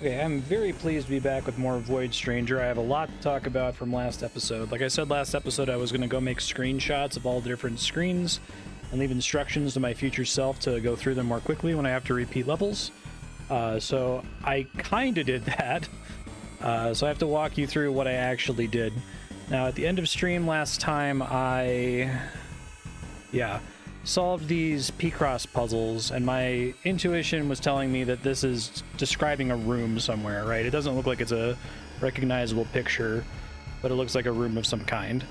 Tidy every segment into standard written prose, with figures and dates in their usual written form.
Okay, I'm very pleased to be back with more Void Stranger. I have a lot to talk about from last episode. Like I said last episode, I was going to go make screenshots of all the different screens and leave instructions to my future self to go through them more quickly when I have to repeat levels. So I kind of did that. So I have to walk you through what I actually did. Now, at the end of stream last time, I solved these P-cross puzzles, and my intuition was telling me that this is describing a room somewhere, right? It doesn't look like it's a recognizable picture, but it looks like a room of some kind.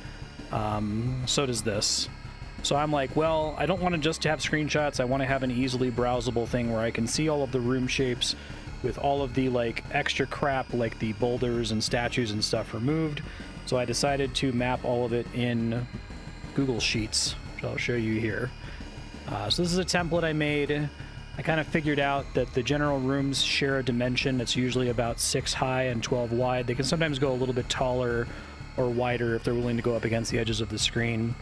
So does this. So I'm like, well, I don't want to just have screenshots. I want to have an easily browsable thing where I can see all of the room shapes with all of the like extra crap like the boulders and statues and stuff removed. So I decided to map all of it in Google Sheets, which I'll show you here. So this is a template I made. I kind of figured out that the general rooms share a dimension that's usually about 6 high and 12 wide. They can sometimes go a little bit taller or wider if they're willing to go up against the edges of the screen.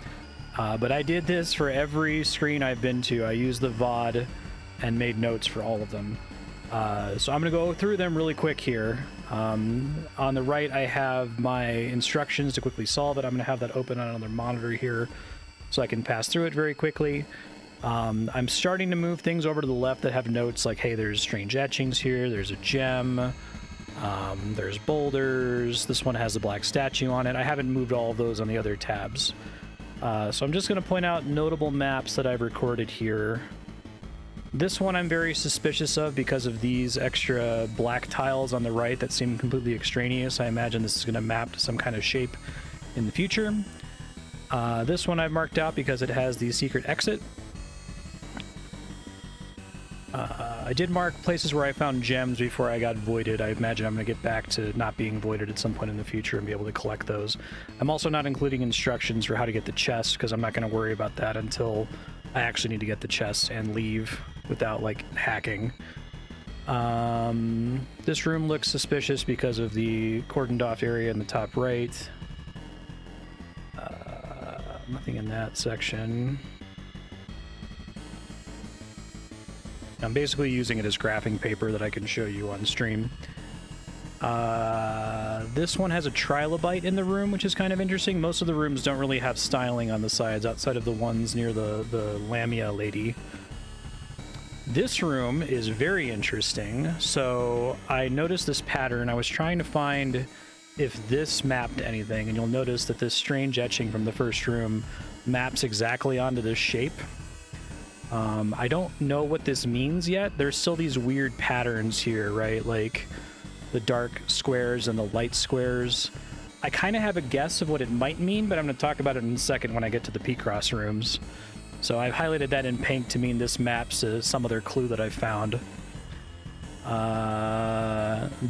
But I did this for every screen I've been to. I used the VOD and made notes for all of them. So I'm going to go through them really quick here. On the right, I have my instructions to quickly solve it. I'm going to have that open on another monitor here so I can pass through it very quickly. I'm starting to move things over to the left that have notes like, hey, there's strange etchings here, there's a gem, there's boulders, this one has a black statue on it. I haven't moved all of those on the other tabs. So I'm just going to point out notable maps that I've recorded here. This one I'm very suspicious of because of these extra black tiles on the right that seem completely extraneous. I imagine this is going to map to some kind of shape in the future. This one I've marked out because it has the secret exit. I did mark places where I found gems before I got voided. I imagine I'm going to get back to not being voided at some point in the future and be able to collect those. I'm also not including instructions for how to get the chest because I'm not going to worry about that until I actually need to get the chest and leave without, like, hacking. This room looks suspicious because of the cordoned off area in the top right. Nothing in that section. I'm basically using it as graphing paper that I can show you on stream. This one has a trilobite in the room, which is kind of interesting. Most of the rooms don't really have styling on the sides outside of the ones near the Lamia lady. This room is very interesting. So I noticed this pattern. I was trying to find if this mapped anything, and you'll notice that this strange etching from the first room maps exactly onto this shape. I don't know what this means yet. There's still these weird patterns here, right? Like the dark squares and the light squares. I kind of have a guess of what it might mean, but I'm going to talk about it in a second when I get to the P-cross rooms. So I've highlighted that in pink to mean this maps to some other clue that I found.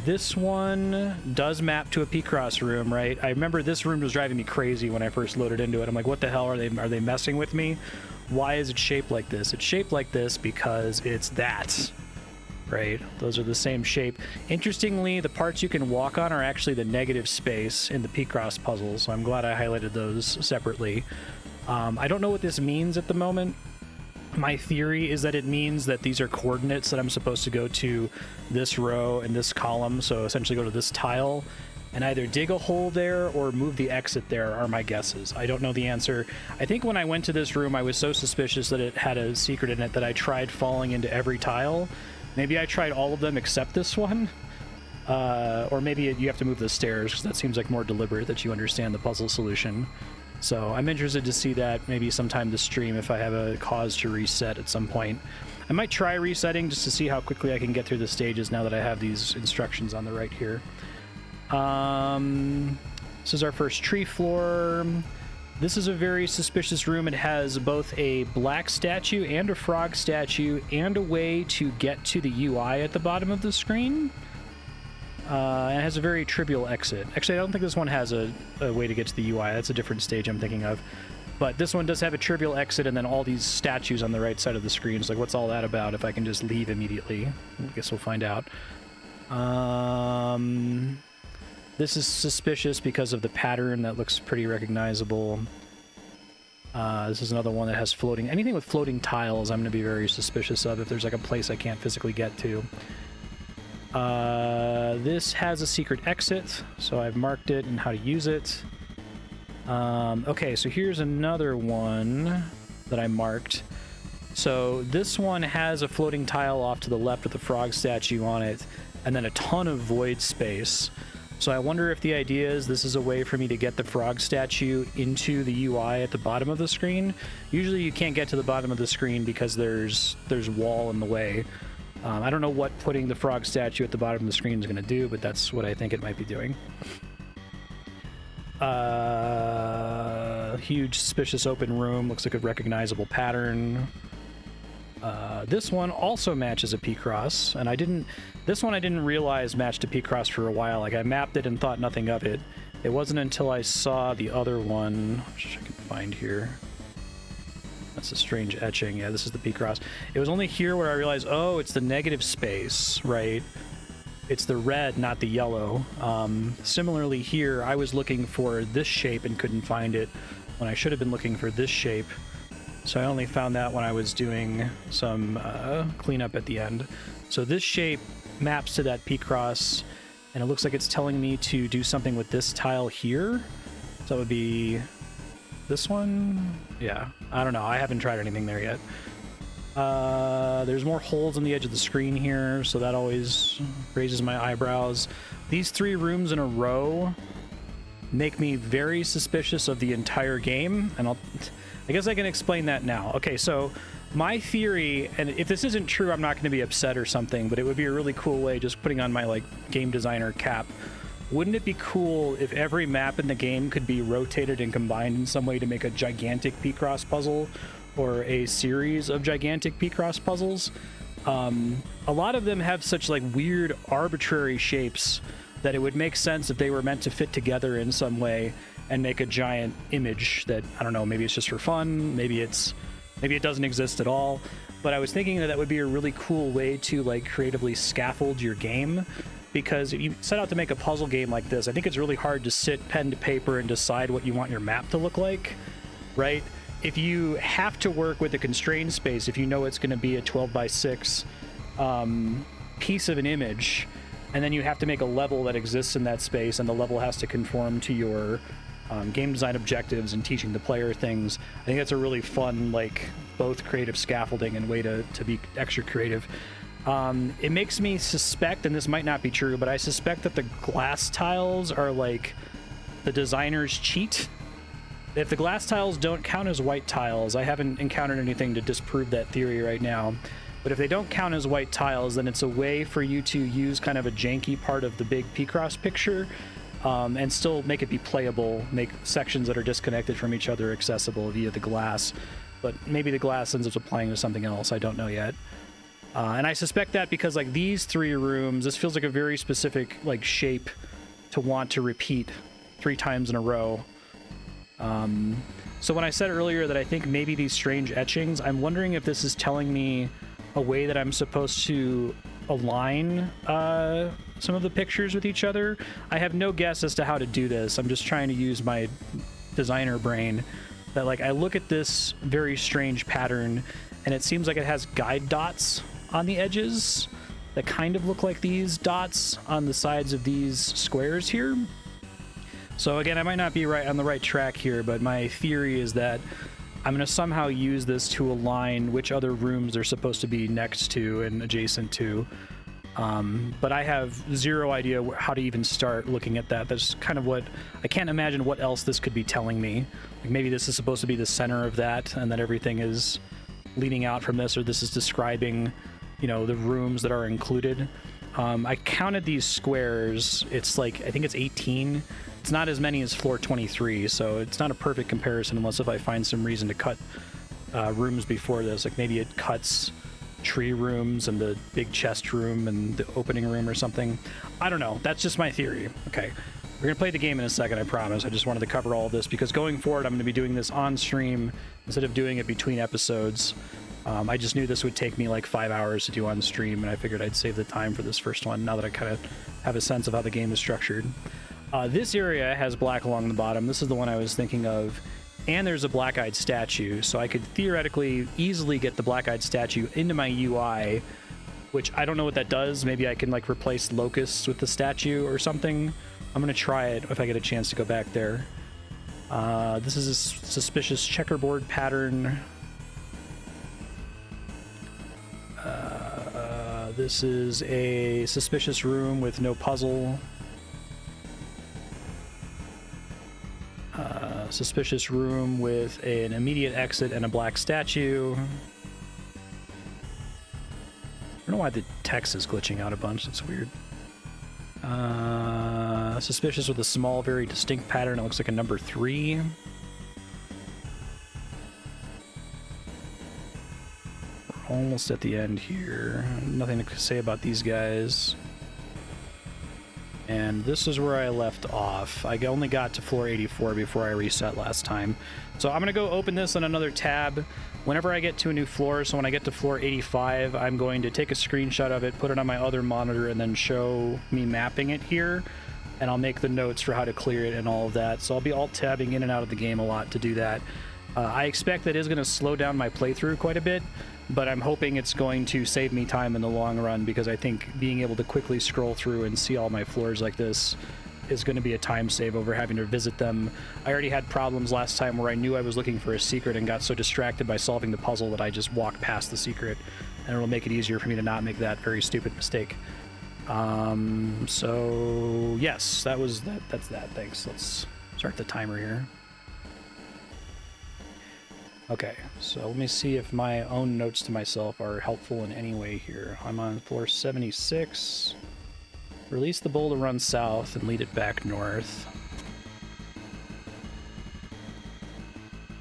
This one does map to a P-cross room, right? I remember this room was driving me crazy when I first loaded into it. I'm like, what the hell are they messing with me? Why is it shaped like this? It's shaped like this because it's that, right? Those are the same shape. Interestingly, the parts you can walk on are actually the negative space in the P-cross puzzle, so I'm glad I highlighted those separately. I don't know what this means at the moment. My theory is that it means that these are coordinates that I'm supposed to go to this row and this column, so essentially go to this tile and either dig a hole there or move the exit there are my guesses. I don't know the answer. I think when I went to this room, I was so suspicious that it had a secret in it that I tried falling into every tile. Maybe I tried all of them except this one. Or maybe you have to move the stairs, because that seems like more deliberate that you understand the puzzle solution. So I'm interested to see that maybe sometime this stream if I have a cause to reset at some point. I might try resetting just to see how quickly I can get through the stages now that I have these instructions on the right here. This is our first tree floor. This is a very suspicious room. It has both a black statue and a frog statue and a way to get to the UI at the bottom of the screen. And it has a very trivial exit. Actually, I don't think this one has a way to get to the UI. That's a different stage I'm thinking of. But this one does have a trivial exit and then all these statues on the right side of the screen. It's like, what's all that about if I can just leave immediately? I guess we'll find out. This is suspicious because of the pattern that looks pretty recognizable. This is another one that has floating... Anything with floating tiles I'm going to be very suspicious of if there's like a place I can't physically get to. This has a secret exit, so I've marked it and how to use it. Okay, so here's another one that I marked. So this one has a floating tile off to the left with a frog statue on it, and then a ton of void space. So I wonder if the idea is this is a way for me to get the frog statue into the UI at the bottom of the screen. Usually you can't get to the bottom of the screen because there's wall in the way. I don't know what putting the frog statue at the bottom of the screen is going to do, but that's what I think it might be doing. Huge suspicious open room, looks like a recognizable pattern. This one also matches a P-cross, and this one I didn't realize matched a P-cross for a while. Like, I mapped it and thought nothing of it. It wasn't until I saw the other one, which I can find here. That's a strange etching. Yeah, this is the P-cross. It was only here where I realized, oh, it's the negative space, right? It's the red, not the yellow. Similarly here, I was looking for this shape and couldn't find it when I should have been looking for this shape. So I only found that when I was doing some cleanup at the end. So this shape maps to that P-cross, and it looks like it's telling me to do something with this tile here. So that would be this one? Yeah, I don't know. I haven't tried anything there yet. There's more holes on the edge of the screen here, so that always raises my eyebrows. These 3 rooms in a row make me very suspicious of the entire game, and I guess I can explain that now. Okay, so my theory, and if this isn't true, I'm not going to be upset or something, but it would be a really cool way, just putting on my, like, game designer cap. Wouldn't it be cool if every map in the game could be rotated and combined in some way to make a gigantic P-cross puzzle, or a series of gigantic P-cross puzzles? A lot of them have such, like, weird, arbitrary shapes that it would make sense if they were meant to fit together in some way and make a giant image that, I don't know, maybe it's just for fun, maybe it doesn't exist at all. But I was thinking that would be a really cool way to, like, creatively scaffold your game, because if you set out to make a puzzle game like this, I think it's really hard to sit pen to paper and decide what you want your map to look like, right? If you have to work with a constrained space, if you know it's going to be a 12x6 piece of an image, and then you have to make a level that exists in that space, and the level has to conform to your game design objectives and teaching the player things, I think that's a really fun, like, both creative scaffolding and way to be extra creative. It makes me suspect, and this might not be true, but I suspect that the glass tiles are, like, the designer's cheat. If the glass tiles don't count as white tiles, I haven't encountered anything to disprove that theory right now, but if they don't count as white tiles, then it's a way for you to use kind of a janky part of the big P-cross picture, and still make it be playable, make sections that are disconnected from each other accessible via the glass. But maybe the glass ends up applying to something else, I don't know yet. And I suspect that because, like, these 3 rooms, this feels like a very specific, like, shape to want to repeat 3 times in a row. So when I said earlier that I think maybe these strange etchings, I'm wondering if this is telling me a way that I'm supposed to align some of the pictures with each other. I have no guess as to how to do this. I'm just trying to use my designer brain. That, like, I look at this very strange pattern, and it seems like it has guide dots on the edges that kind of look like these dots on the sides of these squares here. So again, I might not be right on the right track here, but my theory is that I'm going to somehow use this to align which other rooms they're supposed to be next to and adjacent to. But I have zero idea how to even start looking at that. That's kind of what I can't imagine what else this could be telling me. Like, maybe this is supposed to be the center of that, and that everything is leading out from this, or this is describing, you know, the rooms that are included. I counted these squares. It's like, I think it's 18. It's not as many as floor 23, so it's not a perfect comparison unless if I find some reason to cut rooms before this. Like, maybe it cuts tree rooms and the big chest room and the opening room or something. I don't know. That's just my theory. Okay. We're going to play the game in a second, I promise. I just wanted to cover all of this because going forward, I'm going to be doing this on stream instead of doing it between episodes. I just knew this would take me like 5 hours to do on stream, and I figured I'd save the time for this first one now that I kind of have a sense of how the game is structured. This area has black along the bottom. This is the one I was thinking of. And there's a black-eyed statue, so I could theoretically easily get the black-eyed statue into my UI which I don't know what that does. Maybe I can like replace locusts with the statue or something. I'm gonna try it if I get a chance to go back there. This is a suspicious checkerboard pattern. This is a suspicious room with no puzzle. Suspicious room with an immediate exit and a black statue. I don't know why the text is glitching out a bunch. That's weird. Suspicious with a small, very distinct pattern. It looks like a number 3. We're almost at the end here. Nothing to say about these guys. And this is where I left off. I only got to floor 84 before I reset last time. So I'm going to go open this on another tab whenever I get to a new floor. So when I get to floor 85, I'm going to take a screenshot of it, put it on my other monitor, and then show me mapping it here. And I'll make the notes for how to clear it and all of that. So I'll be alt-tabbing in and out of the game a lot to do that. I expect that is going to slow down my playthrough quite a bit, but I'm hoping it's going to save me time in the long run, because I think being able to quickly scroll through and see all my floors like this is going to be a time save over having to visit them. I already had problems last time where I knew I was looking for a secret and got so distracted by solving the puzzle that I just walked past the secret, and it'll make it easier for me to not make that very stupid mistake. So yes, that's that. Thanks. Let's start the timer here. Okay, so let me see if my own notes to myself are helpful in any way here. I'm on floor 76. Release the bull to run south and lead it back north.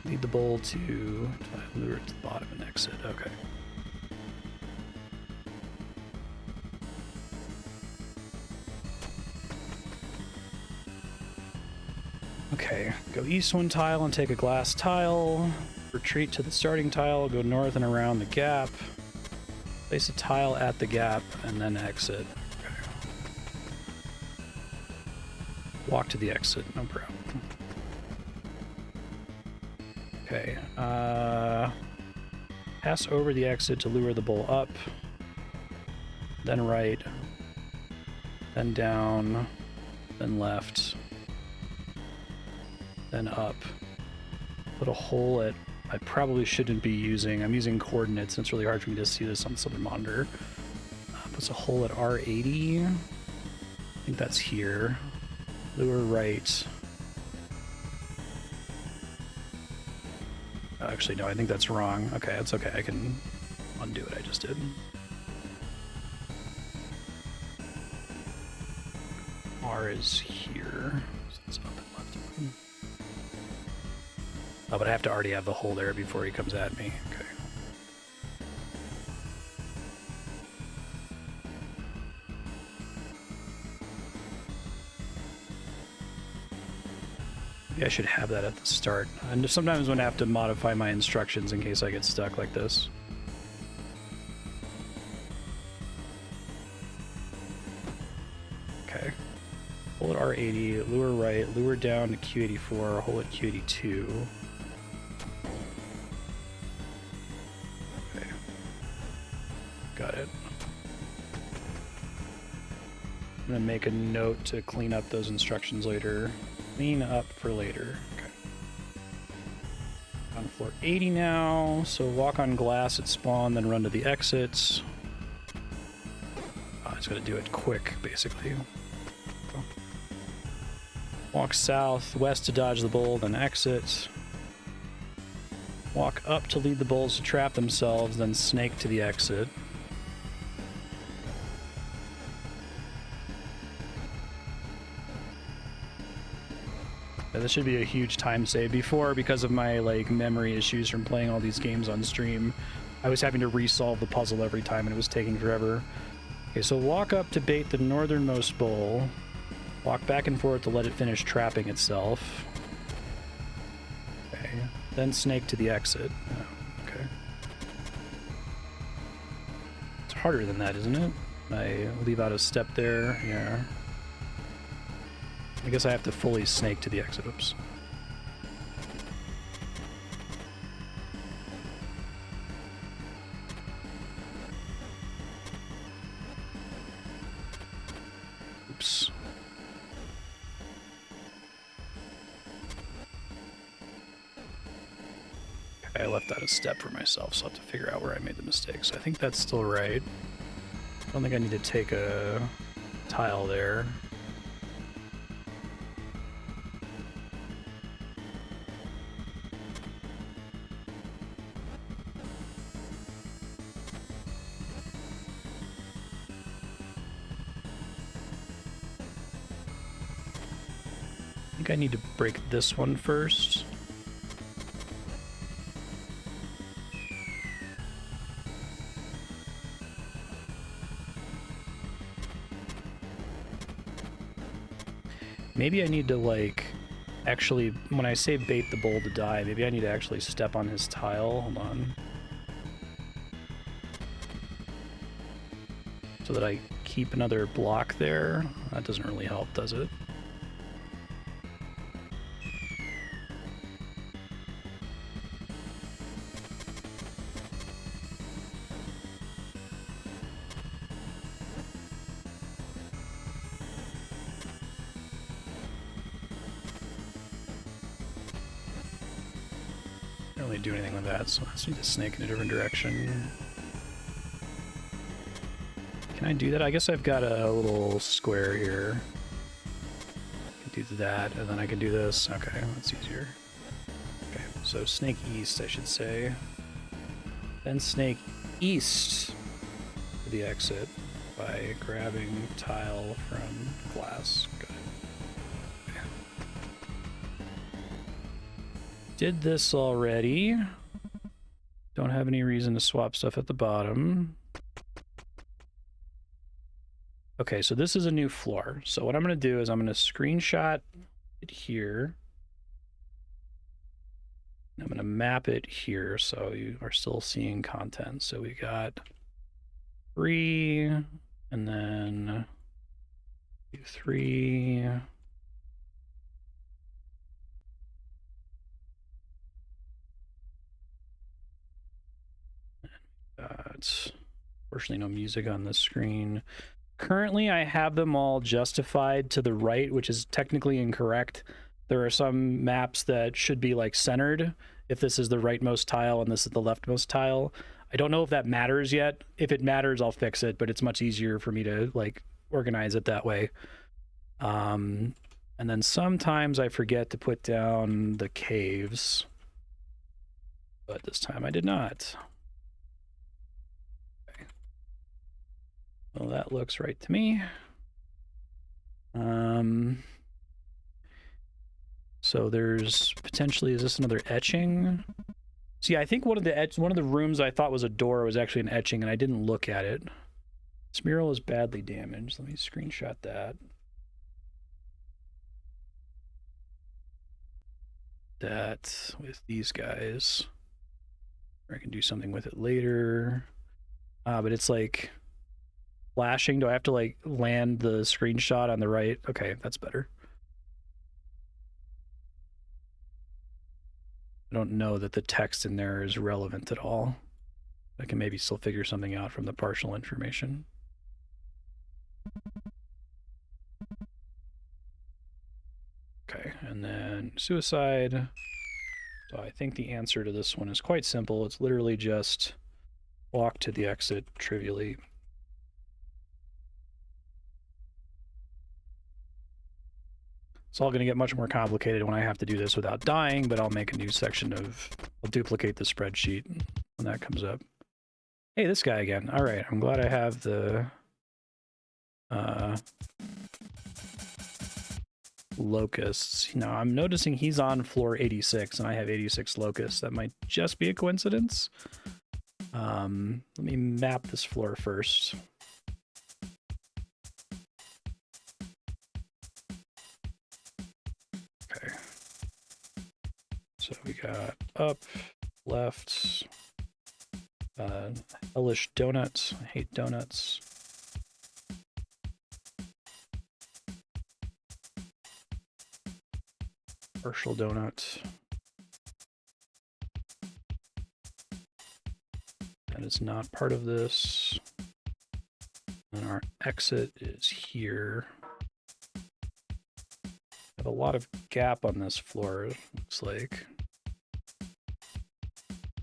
Lead the bull to lure it to the bottom and exit. Okay. Okay, go east 1 tile and take a glass tile. Retreat to the starting tile, go north and around the gap. Place a tile at the gap and then exit. Okay. Walk to the exit, no problem. Okay, pass over the exit to lure the bull up. Then right. Then down. Then left. Then up. Put a hole at... I probably shouldn't be using... I'm using coordinates, and it's really hard for me to see this on this other monitor. Puts a hole at R80. I think that's here. Lure right. Actually, no, I think that's wrong. Okay, that's okay. I can undo what I just did. R is here. So it's up and left. Oh, but I have to already have the hole there before he comes at me. Okay. Maybe I should have that at the start. And sometimes I'm going to have to modify my instructions in case I get stuck like this. Okay. Hold at R80, lure right, lure down to Q84, hold at Q82. Okay. Got it. I'm going to make a note to clean up those instructions later. Clean up for later. Okay. On floor 80 now, so walk on glass at spawn, then run to the exits. I just gotta do it quick, basically. Walk south, west to dodge the bull, then exit. Walk up to lead the bulls to trap themselves, then snake to the exit. This should be a huge time save. Before, because of my memory issues from playing all these games on stream, I was having to resolve the puzzle every time and it was taking forever. Okay, so walk up to bait the northernmost bull. Walk back and forth to let it finish trapping itself. Okay, then snake to the exit. Oh, okay. It's harder than that, isn't it? I leave out a step there, yeah. I guess I have to fully snake to the exit. Oops. Oops. Okay, I left out a step for myself, so I'll have to figure out where I made the mistakes. I think that's still right. I don't think I need to take a tile there. I think I need to break this one first. Maybe I need to, like, actually, when I say bait the bull to die, maybe I need to actually step on his tile. Hold on. So that I keep another block there. That doesn't really help, does it? Do anything with that, so let's need to snake in a different direction. Can I do that? I guess I've got a little square here. I can do that, and then I can do this. Okay, that's easier. Okay, so snake east, I should say. Then snake east to the exit by grabbing tile from glass. Good. Did this already. Don't have any reason to swap stuff at the bottom. Okay, so this is a new floor. So what I'm going to do is I'm going to screenshot it here. I'm going to map it here so you are still seeing content. So we got 3, and then 3. Unfortunately, no music on the screen. Currently, I have them all justified to the right, which is technically incorrect. There are some maps that should be like centered if this is the rightmost tile and this is the leftmost tile. I don't know if that matters yet. If it matters, I'll fix it, but it's much easier for me to like organize it that way. And then sometimes I forget to put down the caves, but this time I did not. Well, that looks right to me. So there's potentially, is this another etching? See, I think one of the rooms I thought was a door was actually an etching, and I didn't look at it. This mural is badly damaged. Let me screenshot that. That with these guys. Or I can do something with it later. But it's like flashing. Do I have to like land the screenshot on the right? Okay, that's better. I don't know that the text in there is relevant at all. I can maybe still figure something out from the partial information. Okay, and then suicide. So I think the answer to this one is quite simple. It's literally just walk to the exit trivially. It's all going to get much more complicated when I have to do this without dying, but I'll make a new section of, I'll duplicate the spreadsheet when that comes up. Hey, this guy again. All right, I'm glad I have the locusts. Now, I'm noticing he's on floor 86, and I have 86 locusts. That might just be a coincidence. Let me map this floor first. Okay. So we got up, left, hellish donuts. I hate donuts. Partial donut. That is not part of this. And our exit is here. A lot of gap on this floor, looks like.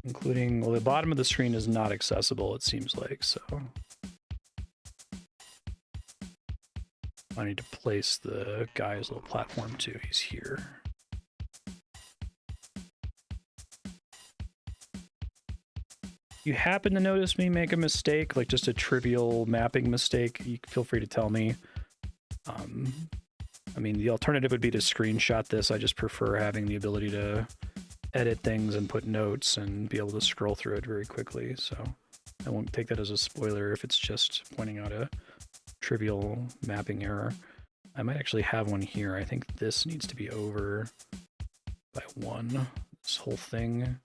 Including, well, the bottom of the screen is not accessible, it seems like, so. I need to place the guy's little platform too. He's here. You happen to notice me make a mistake, like just a trivial mapping mistake, you feel free to tell me. I mean, the alternative would be to screenshot this. I just prefer having the ability to edit things and put notes and be able to scroll through it very quickly, so I won't take that as a spoiler if it's just pointing out a trivial mapping error. I might actually have one here. I think this needs to be over by 1. This whole thing.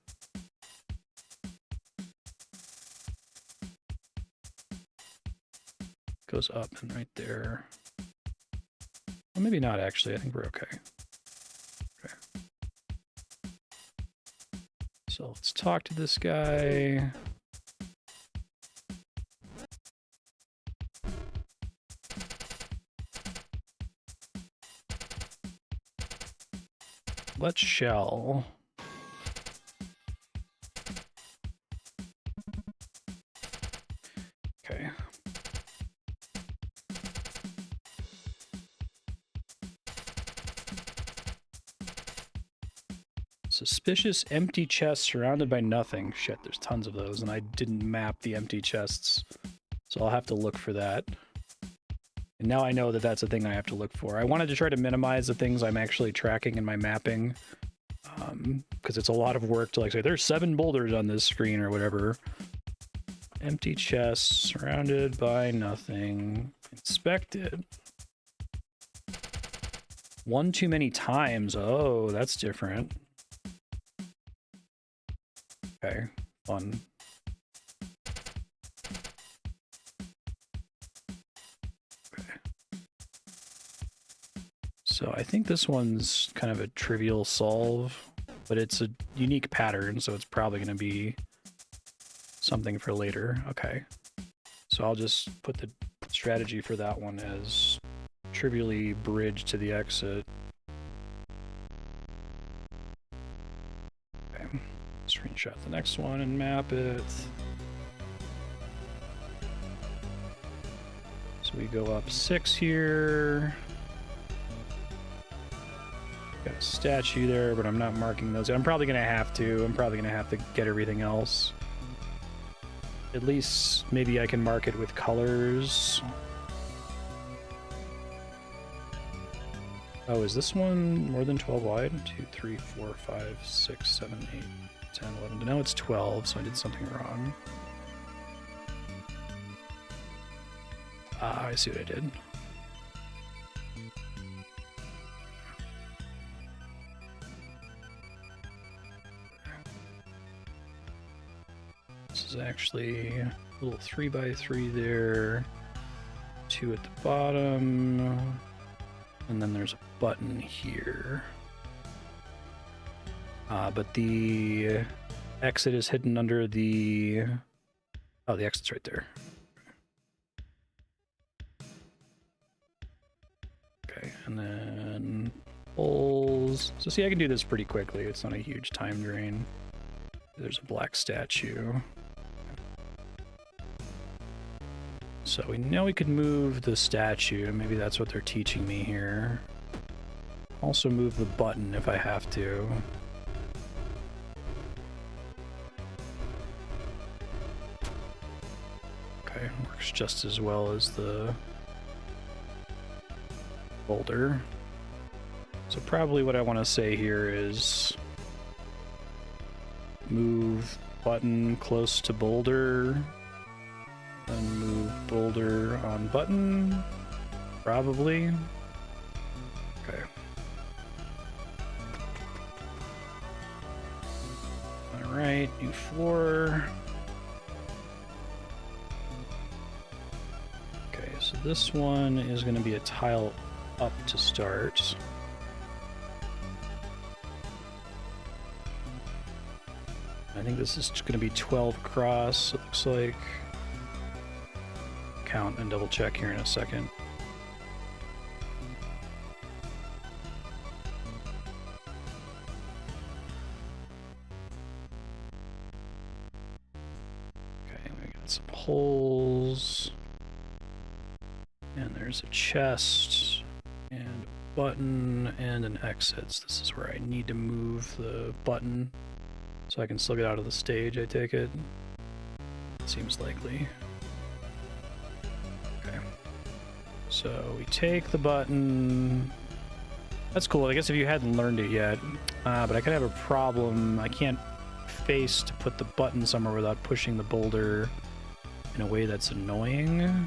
Goes up and right there. Well, maybe not actually. I think we're okay. Okay. So let's talk to this guy. Let's shell. Okay. Suspicious empty chests surrounded by nothing. Shit, there's tons of those, and I didn't map the empty chests, so I'll have to look for that. And now I know that that's a thing I have to look for. I wanted to try to minimize the things I'm actually tracking in my mapping, because it's a lot of work to like say, there's 7 boulders on this screen or whatever. Empty chests surrounded by nothing. Inspected. 1 too many times. Oh, that's different. Okay, fun. Okay. So I think this one's kind of a trivial solve, but it's a unique pattern, so it's probably going to be something for later. Okay. So I'll just put the strategy for that one as trivially bridge to the exit. Okay. Screenshot the next one and map it. So we go up 6 here. Got a statue there, but I'm not marking those. I'm probably gonna have to. I'm probably gonna have to get everything else. At least maybe I can mark it with colors. Oh, is this one more than 12 wide? 2, 3, 4, 5, 6, 7, 8, 10, 11. Now it's 12, so I did something wrong. Ah, I see what I did. This is actually a little 3x3 there, 2 at the bottom, and then there's a button here. But the exit is hidden under the... Oh, the exit's right there. Okay, and then holes. So see, I can do this pretty quickly. It's not a huge time drain. There's a black statue. So we know we could move the statue. Maybe that's what they're teaching me here. Also move the button if I have to. Okay, works just as well as the boulder. So probably what I want to say here is move button close to boulder, then move boulder on button, probably. Okay. All right, new floor. Okay, so this one is going to be a tile up to start. I think this is going to be 12 across, it looks like. Count and double check here in a second. some holes. And there's a chest and a button and an exit. So this is where I need to move the button so I can still get out of the stage, I take it. Seems likely. Okay. So we take the button. That's cool. I guess if you hadn't learned it yet, but I could have a problem. I can't face to put the button somewhere without pushing the boulder in a way that's annoying.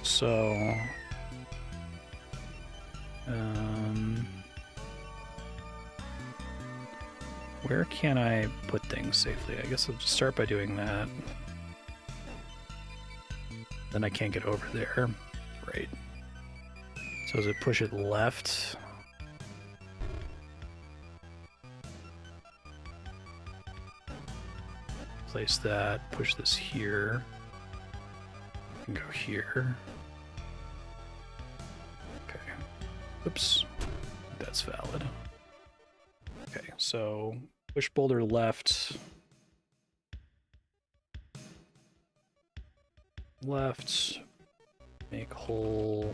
So, where can I put things safely? I guess I'll just start by doing that. Then I can't get over there. Right. So does it push it left? Place that, push this here. And go here. Okay. Oops. That's valid. Okay, so push boulder left. Left. Make hole.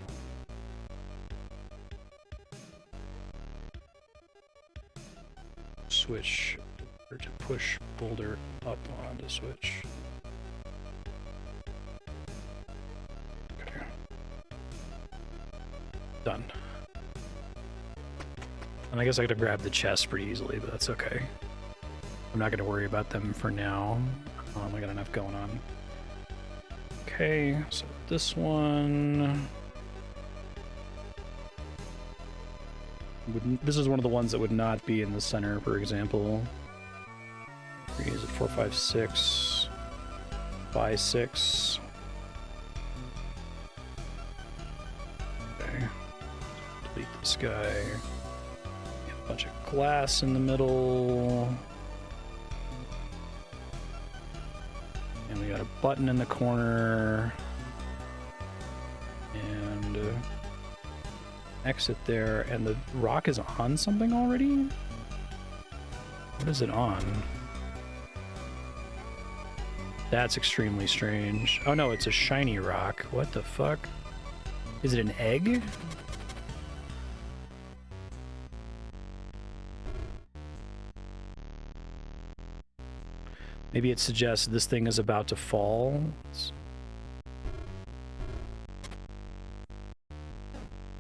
Switch or to push boulder up onto switch. Okay. Done. And I guess I could have grabbed the chest pretty easily, but that's okay. I'm not going to worry about them for now. I got enough going on. Okay, so this one... This is one of the ones that would not be in the center, for example. Is it 4, 5, 6, 5, 6? Okay. Delete this guy. A bunch of glass in the middle. And we got a button in the corner. And exit there. And the rock is on something already? What is it on? That's extremely strange. Oh no, it's a shiny rock. What the fuck? Is it an egg? Maybe it suggests this thing is about to fall.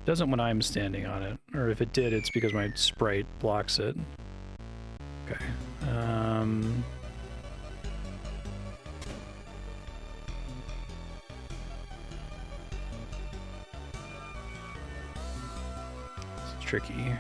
Doesn't when I'm standing on it. Or if it did, it's because my sprite blocks it. Okay. It's tricky.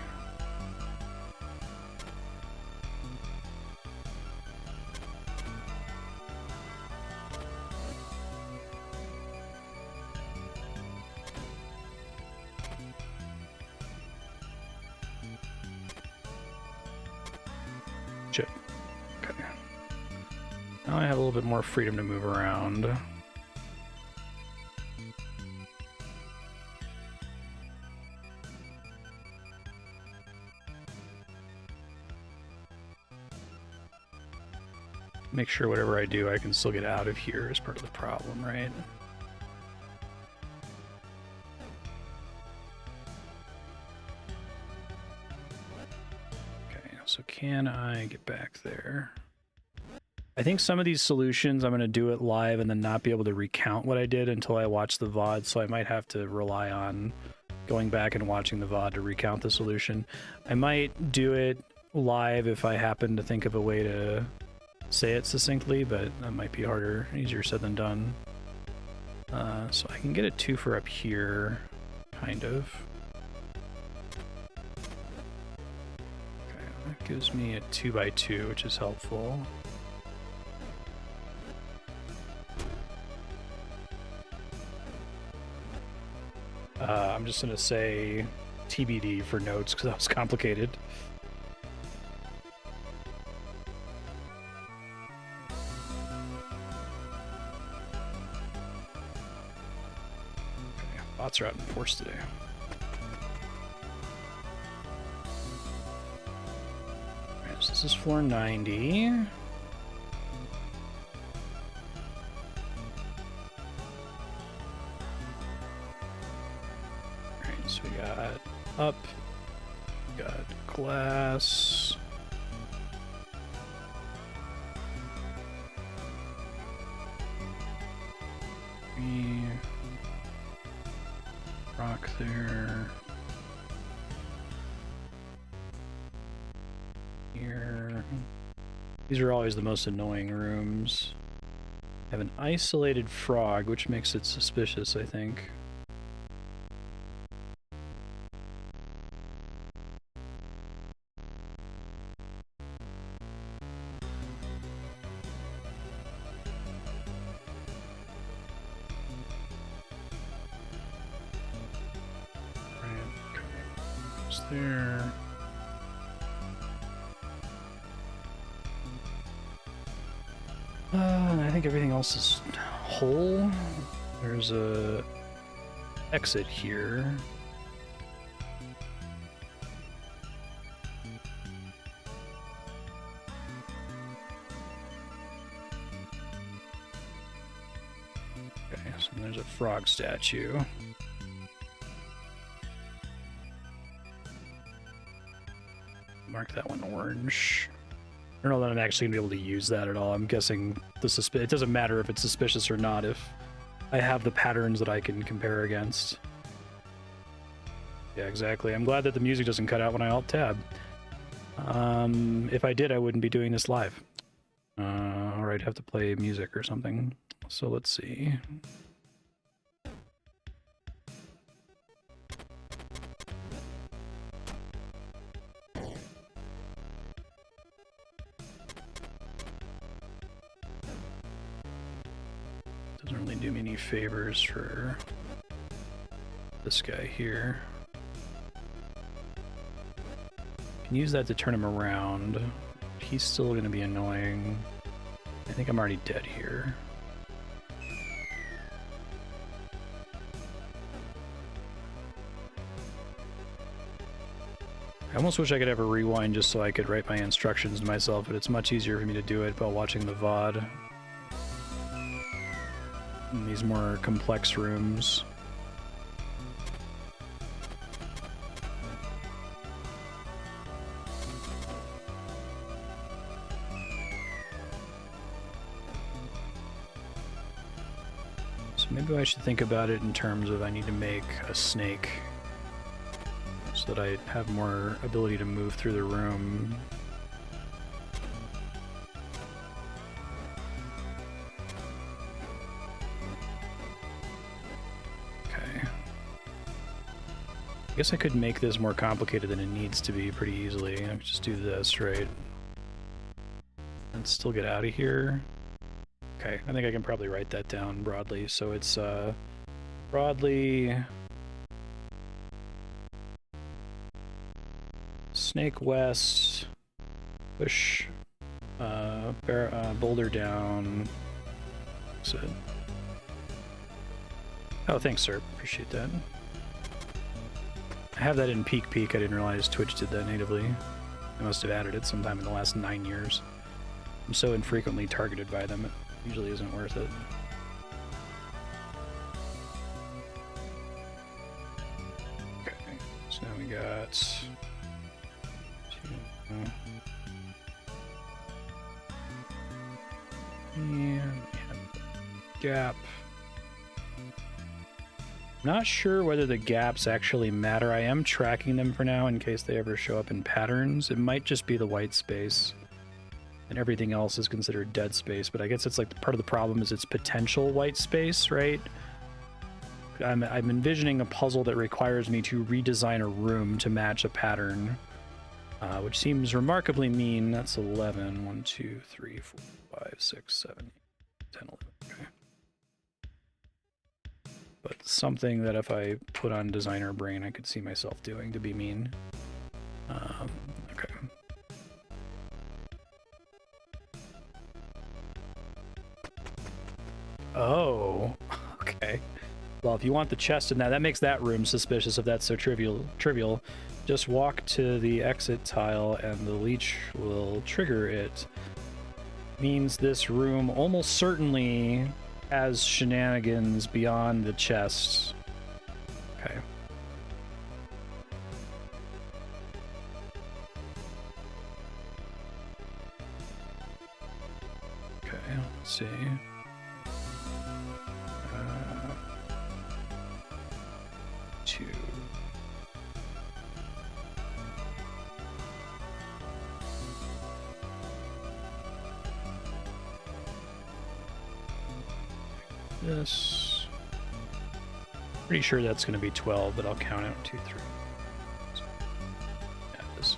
Okay. Now I have a little bit more freedom to move around. Okay. Make sure whatever I do, I can still get out of here is part of the problem, right? So can I get back there? I think some of these solutions I'm going to do it live and then not be able to recount what I did until I watch the VOD, so I might have to rely on going back and watching the VOD to recount the solution. I might do it live if I happen to think of a way to say it succinctly, but that might be harder, easier said than done. So I can get a twofer up here, kind of. That gives me a 2x2, which is helpful. I'm just going to say TBD for notes because that was complicated. Okay, bots are out in force today. This is floor 90. Alright, so we got up, we got glass. Rock there. Here. These are always the most annoying rooms. I have an isolated frog, which makes it suspicious, I think. There. And I think everything else is whole. There's a exit here. Okay, so there's a frog statue. Mark that one orange. I don't know that I'm actually gonna be able to use that at all. I'm guessing it doesn't matter if it's suspicious or not if I have the patterns that I can compare against. Yeah, exactly. I'm glad that the music doesn't cut out when I alt-tab. If I did, I wouldn't be doing this live. Or I'd have to play music or something. So let's see. Doesn't really do me any favors for this guy here. Can use that to turn him around. He's still going to be annoying. I think I'm already dead here. I almost wish I could have a rewind just so I could write my instructions to myself, but it's much easier for me to do it while watching the VOD. In these more complex rooms. So maybe I should think about it in terms of I need to make a snake so that I have more ability to move through the room. I guess I could make this more complicated than it needs to be pretty easily. I could just do this, right? And still get out of here. Okay, I think I can probably write that down broadly. So it's broadly Snake West, push boulder down. So, oh, thanks, sir. Appreciate that. I have that in Peak. I didn't realize Twitch did that natively. I must have added it sometime in the last 9 years. I'm so infrequently targeted by them, it usually isn't worth it. Okay, so now we got and gap. Not sure whether the gaps actually matter. I am tracking them for now in case they ever show up in patterns. It might just be the white space and everything else is considered dead space, but I guess it's like part of the problem is it's potential white space, right? I'm envisioning a puzzle that requires me to redesign a room to match a pattern, which seems remarkably mean. That's 11. 1, 2, 3, 4, 5, 6, 7, 8, 10, 11. Okay. But something that if I put on designer brain, I could see myself doing to be mean. Okay. Oh, okay. Well, if you want the chest in that makes that room suspicious if that's so trivial. Just walk to the exit tile and the leech will trigger it. Means this room almost certainly has shenanigans beyond the chest. Okay. Okay, let's see. Two. This. Pretty sure that's going to be 12, but I'll count out 2, 3. So, yeah, this.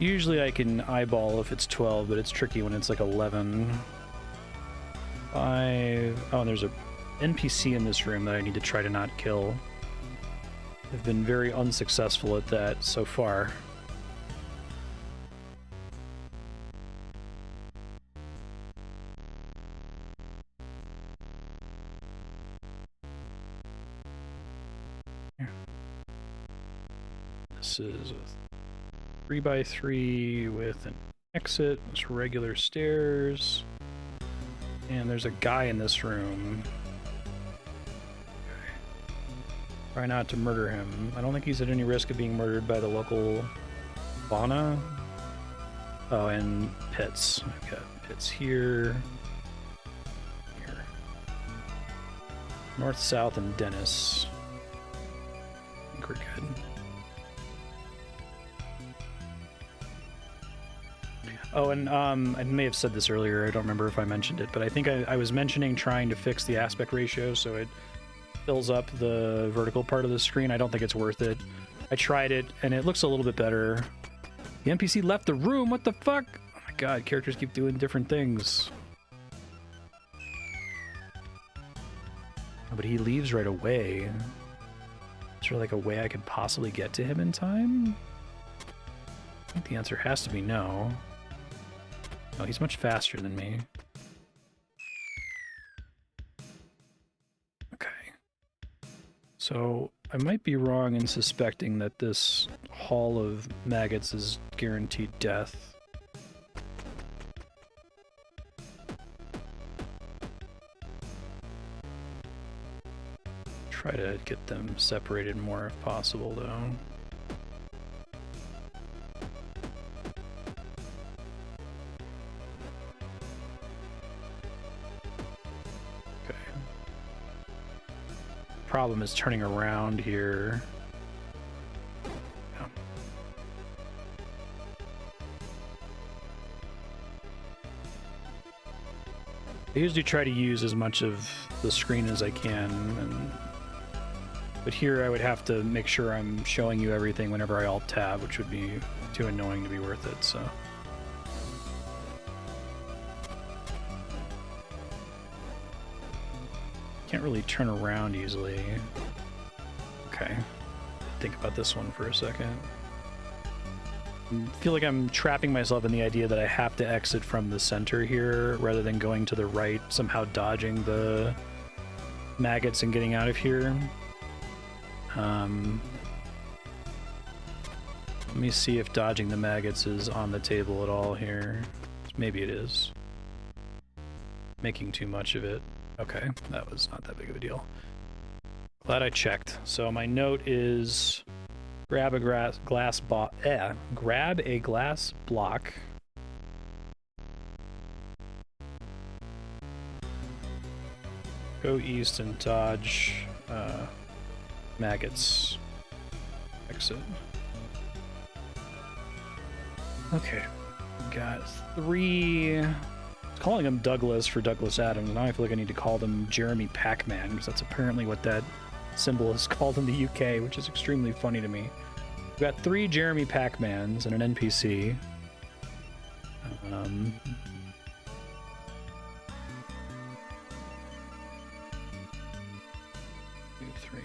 Usually I can eyeball if it's 12, but it's tricky when it's like 11. 5. Oh, and there's a NPC in this room that I need to try to not kill. I've been very unsuccessful at that so far. This is a 3x3 with an exit. It's regular stairs. And there's a guy in this room. Okay. Try not to murder him. I don't think he's at any risk of being murdered by the local fauna. Oh, and pits. I've got pits here. Here. North, south, and Dennis. I think we're good. Oh, and I may have said this earlier, I don't remember if I mentioned it, but I think I was mentioning trying to fix the aspect ratio so it fills up the vertical part of the screen. I don't think it's worth it. I tried it, and it looks a little bit better. The NPC left the room, what the fuck? Oh my god, characters keep doing different things. Oh, but he leaves right away. Is there like a way I could possibly get to him in time? I think the answer has to be no. Oh, he's much faster than me. Okay. So, I might be wrong in suspecting that this Hall of Maggots is guaranteed death. Try to get them separated more if possible, though. Problem is turning around here. Yeah. I usually try to use as much of the screen as I can, but here I would have to make sure I'm showing you everything whenever I alt tab, which would be too annoying to be worth it, so. Can't really turn around easily. Okay. Think about this one for a second. I feel like I'm trapping myself in the idea that I have to exit from the center here rather than going to the right, somehow dodging the maggots and getting out of here. Let me see if dodging the maggots is on the table at all here. Maybe it is. Making too much of it. Okay, that was not that big of a deal. Glad I checked. So my note is grab a glass block. Go east and dodge maggots. Exit. Okay, got 3. Calling him Douglas for Douglas Adams. Now I feel like I need to call them Jeremy Pac-Man, because that's apparently what that symbol is called in the UK, which is extremely funny to me. We've got 3 Jeremy Pac-Mans and an NPC. 2, 3.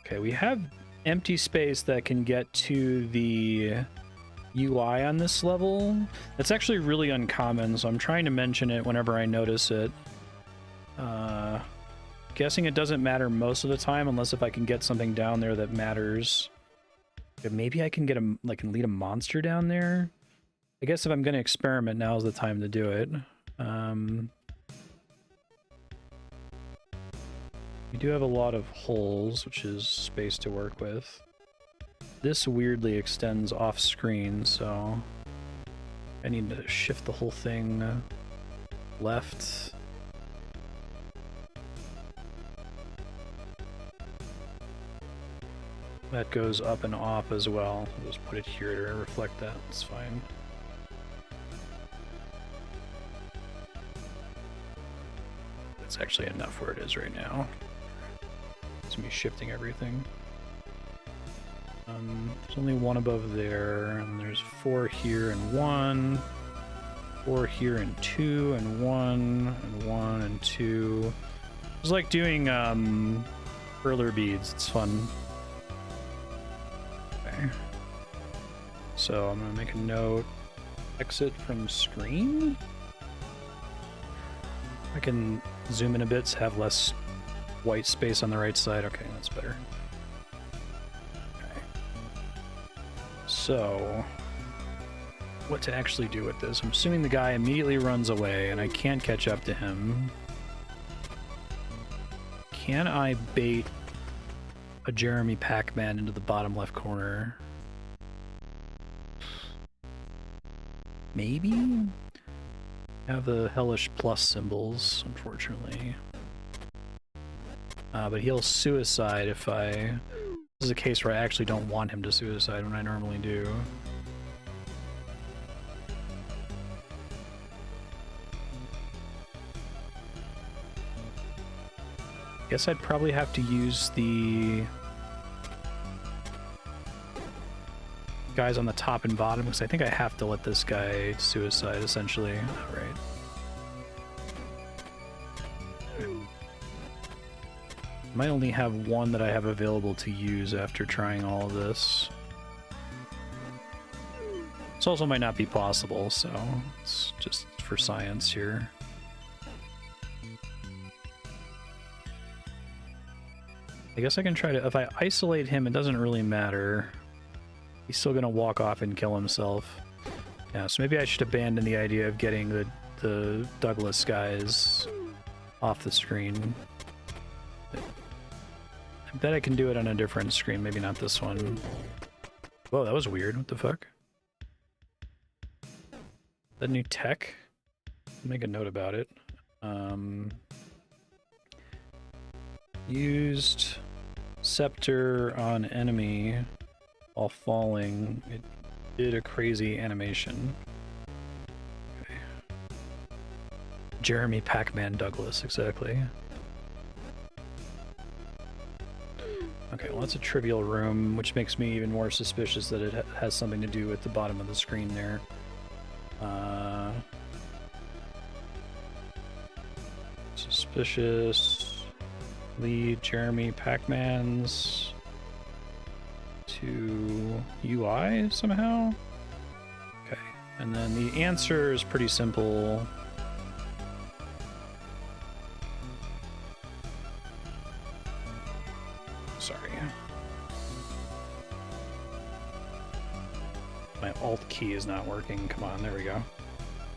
Okay, we have empty space that can get to the UI on this level. That's actually really uncommon, so I'm trying to mention it whenever I notice it. Guessing it doesn't matter most of the time, unless if I can get something down there that matters. Maybe I can get can lead a monster down there. I guess if I'm going to experiment, now is the time to do it. We do have a lot of holes, which is space to work with. This weirdly extends off screen, so I need to shift the whole thing left. That goes up and off as well. I'll just put it here to reflect that. It's fine. It's actually enough where it is right now. It's me shifting everything. There's only one above there, and there's 4 here and 1. 4 here and 2 and 1 and 1 and 2. It's like doing furler beads. It's fun. Okay. So I'm gonna make a note. Exit from screen. I can zoom in a bit to have less white space on the right side. Okay, that's better. Okay. So, what to actually do with this? I'm assuming the guy immediately runs away and I can't catch up to him. Can I bait a Jeremy Pac-Man into the bottom left corner? Maybe? I have the hellish plus symbols, unfortunately. But he'll suicide if I... This is a case where I actually don't want him to suicide when I normally do. Guess I'd probably have to use the guys on the top and bottom, because I think I have to let this guy suicide, essentially. Alright. Might only have one that I have available to use after trying all of this. This also might not be possible, so it's just for science here. I guess I can try to... If I isolate him, it doesn't really matter. He's still gonna walk off and kill himself. Yeah, so maybe I should abandon the idea of getting the Douglas guys off the screen. I bet I can do it on a different screen, maybe not this one. Whoa, that was weird. What the fuck? That new tech? I'll make a note about it. Used scepter on enemy while falling. It did a crazy animation. Okay. Jeremy Pac-Man Douglas, exactly. Okay, well that's a trivial room, which makes me even more suspicious that it has something to do with the bottom of the screen there. Suspicious. Lead Jeremy Pac-Man's to UI somehow? Okay, and then the answer is pretty simple. Sorry. My Alt key is not working. Come on, there we go.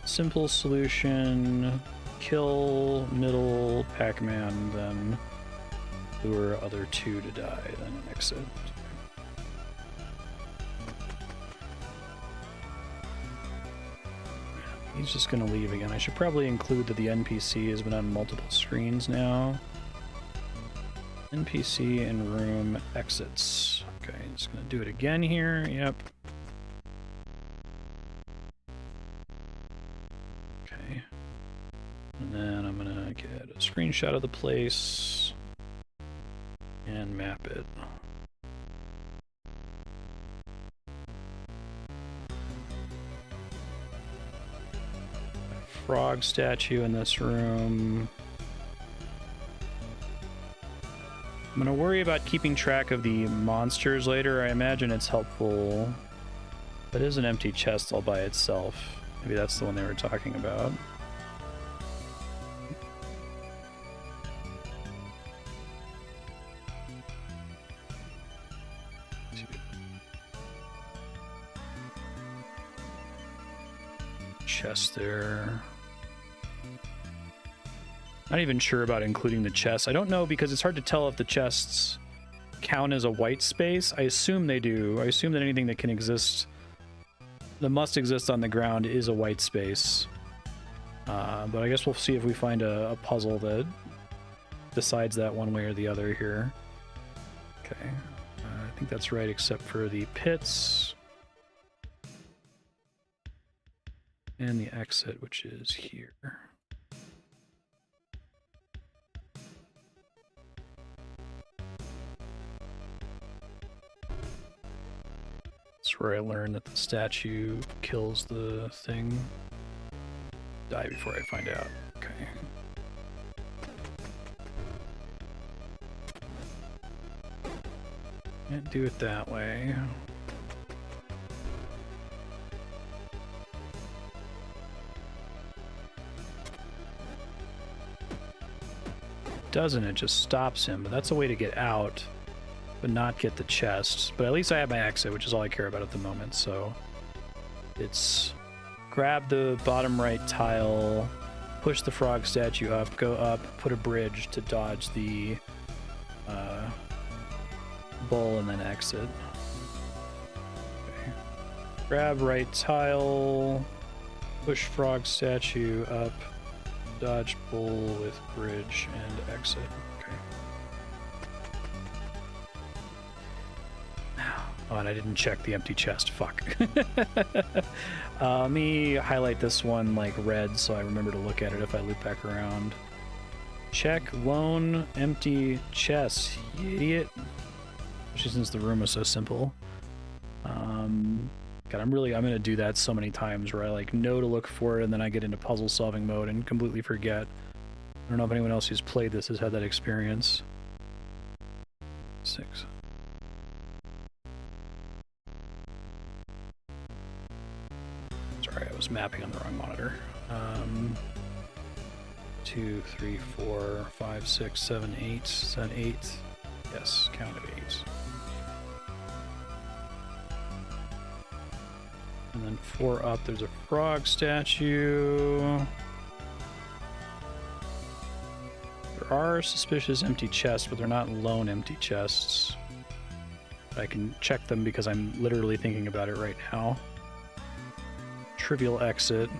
Simple solution. Kill middle Pac-Man, then lure other 2 to die, then exit. He's just gonna leave again. I should probably include that the NPC has been on multiple screens now. NPC in room exits. Okay, just gonna do it again here. Yep. Okay. And then I'm gonna get a screenshot of the place and map it. Frog statue in this room. I'm gonna worry about keeping track of the monsters later. I imagine it's helpful. That is an empty chest all by itself. Maybe that's the one they were talking about. Chest there. Not even sure about including the chests. I don't know because it's hard to tell if the chests count as a white space. I assume they do. I assume that anything that can exist, that must exist on the ground, is a white space. But I guess we'll see if we find a puzzle that decides that one way or the other here. Okay. I think that's right, except for the pits. And the exit, which is here. That's where I learned that the statue kills the thing. Die before I find out. Okay. Can't do it that way. Doesn't, it just stops him, but that's a way to get out, but not get the chest. But at least I have my exit, which is all I care about at the moment. So it's grab the bottom right tile, push the frog statue up, go up, put a bridge to dodge the bull, and then exit. Okay. Grab right tile, push frog statue up, dodge bull with bridge, and exit. Okay. Oh, and I didn't check the empty chest. Fuck. Let me highlight this one like red so I remember to look at it if I loop back around. Check lone empty chest, you idiot. Especially since the room was so simple. God, I'm gonna do that so many times where I like know to look for it and then I get into puzzle solving mode and completely forget. I don't know if anyone else who's played this has had that experience. 6. Sorry, I was mapping on the wrong monitor. 2, 3, 4, 5, 6, 7, 8. Is that 8? Yes, count of 8. And then 4 up, there's a frog statue. There are suspicious empty chests, but they're not lone empty chests. I can check them because I'm literally thinking about it right now. Trivial exit.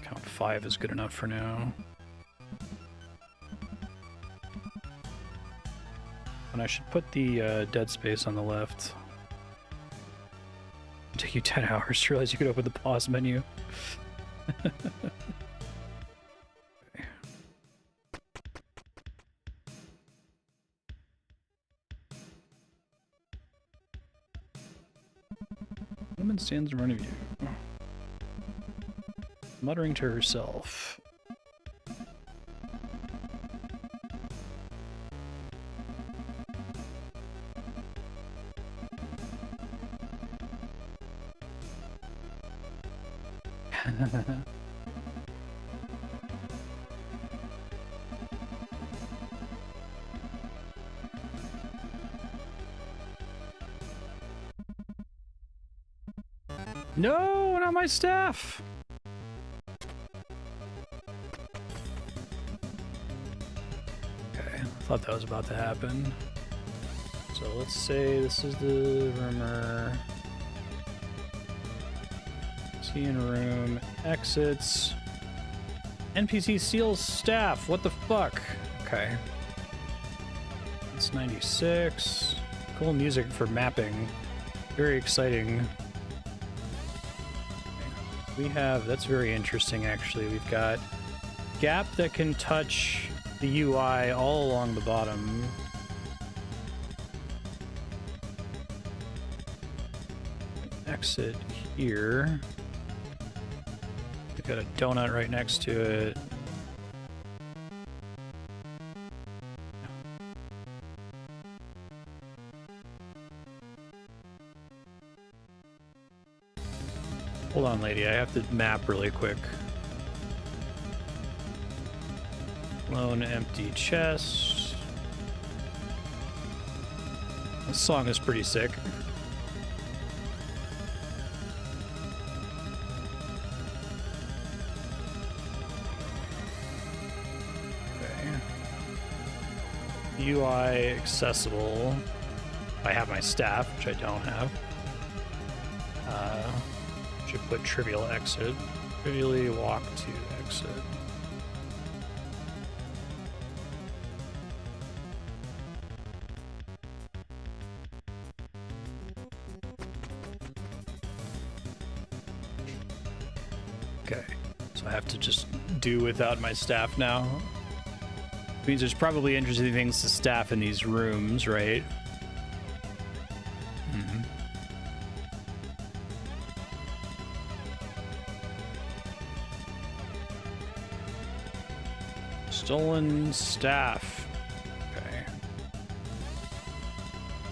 Count 5 is good enough for now. And I should put the dead space on the left. It'll take you 10 hours to realize you could open the pause menu. Okay. Woman stands in front of you, muttering to herself. No, not my staff. Okay, thought that was about to happen. So let's say this is the rumor. See in room, exits. NPC steals staff. What the fuck? Okay. It's 96. Cool music for mapping. Very exciting. We have, that's very interesting actually. We've got gap that can touch the UI all along the bottom. Exit here. We've got a donut right next to it. Hold on, lady. I have to map really quick. Lone empty chest. This song is pretty sick. UI accessible. I have my staff, which I don't have. Should put trivial exit. Trivially walk to exit. Okay, so I have to just do without my staff now. Means there's probably interesting things to staff in these rooms, right? Mm-hmm. Stolen staff. Okay.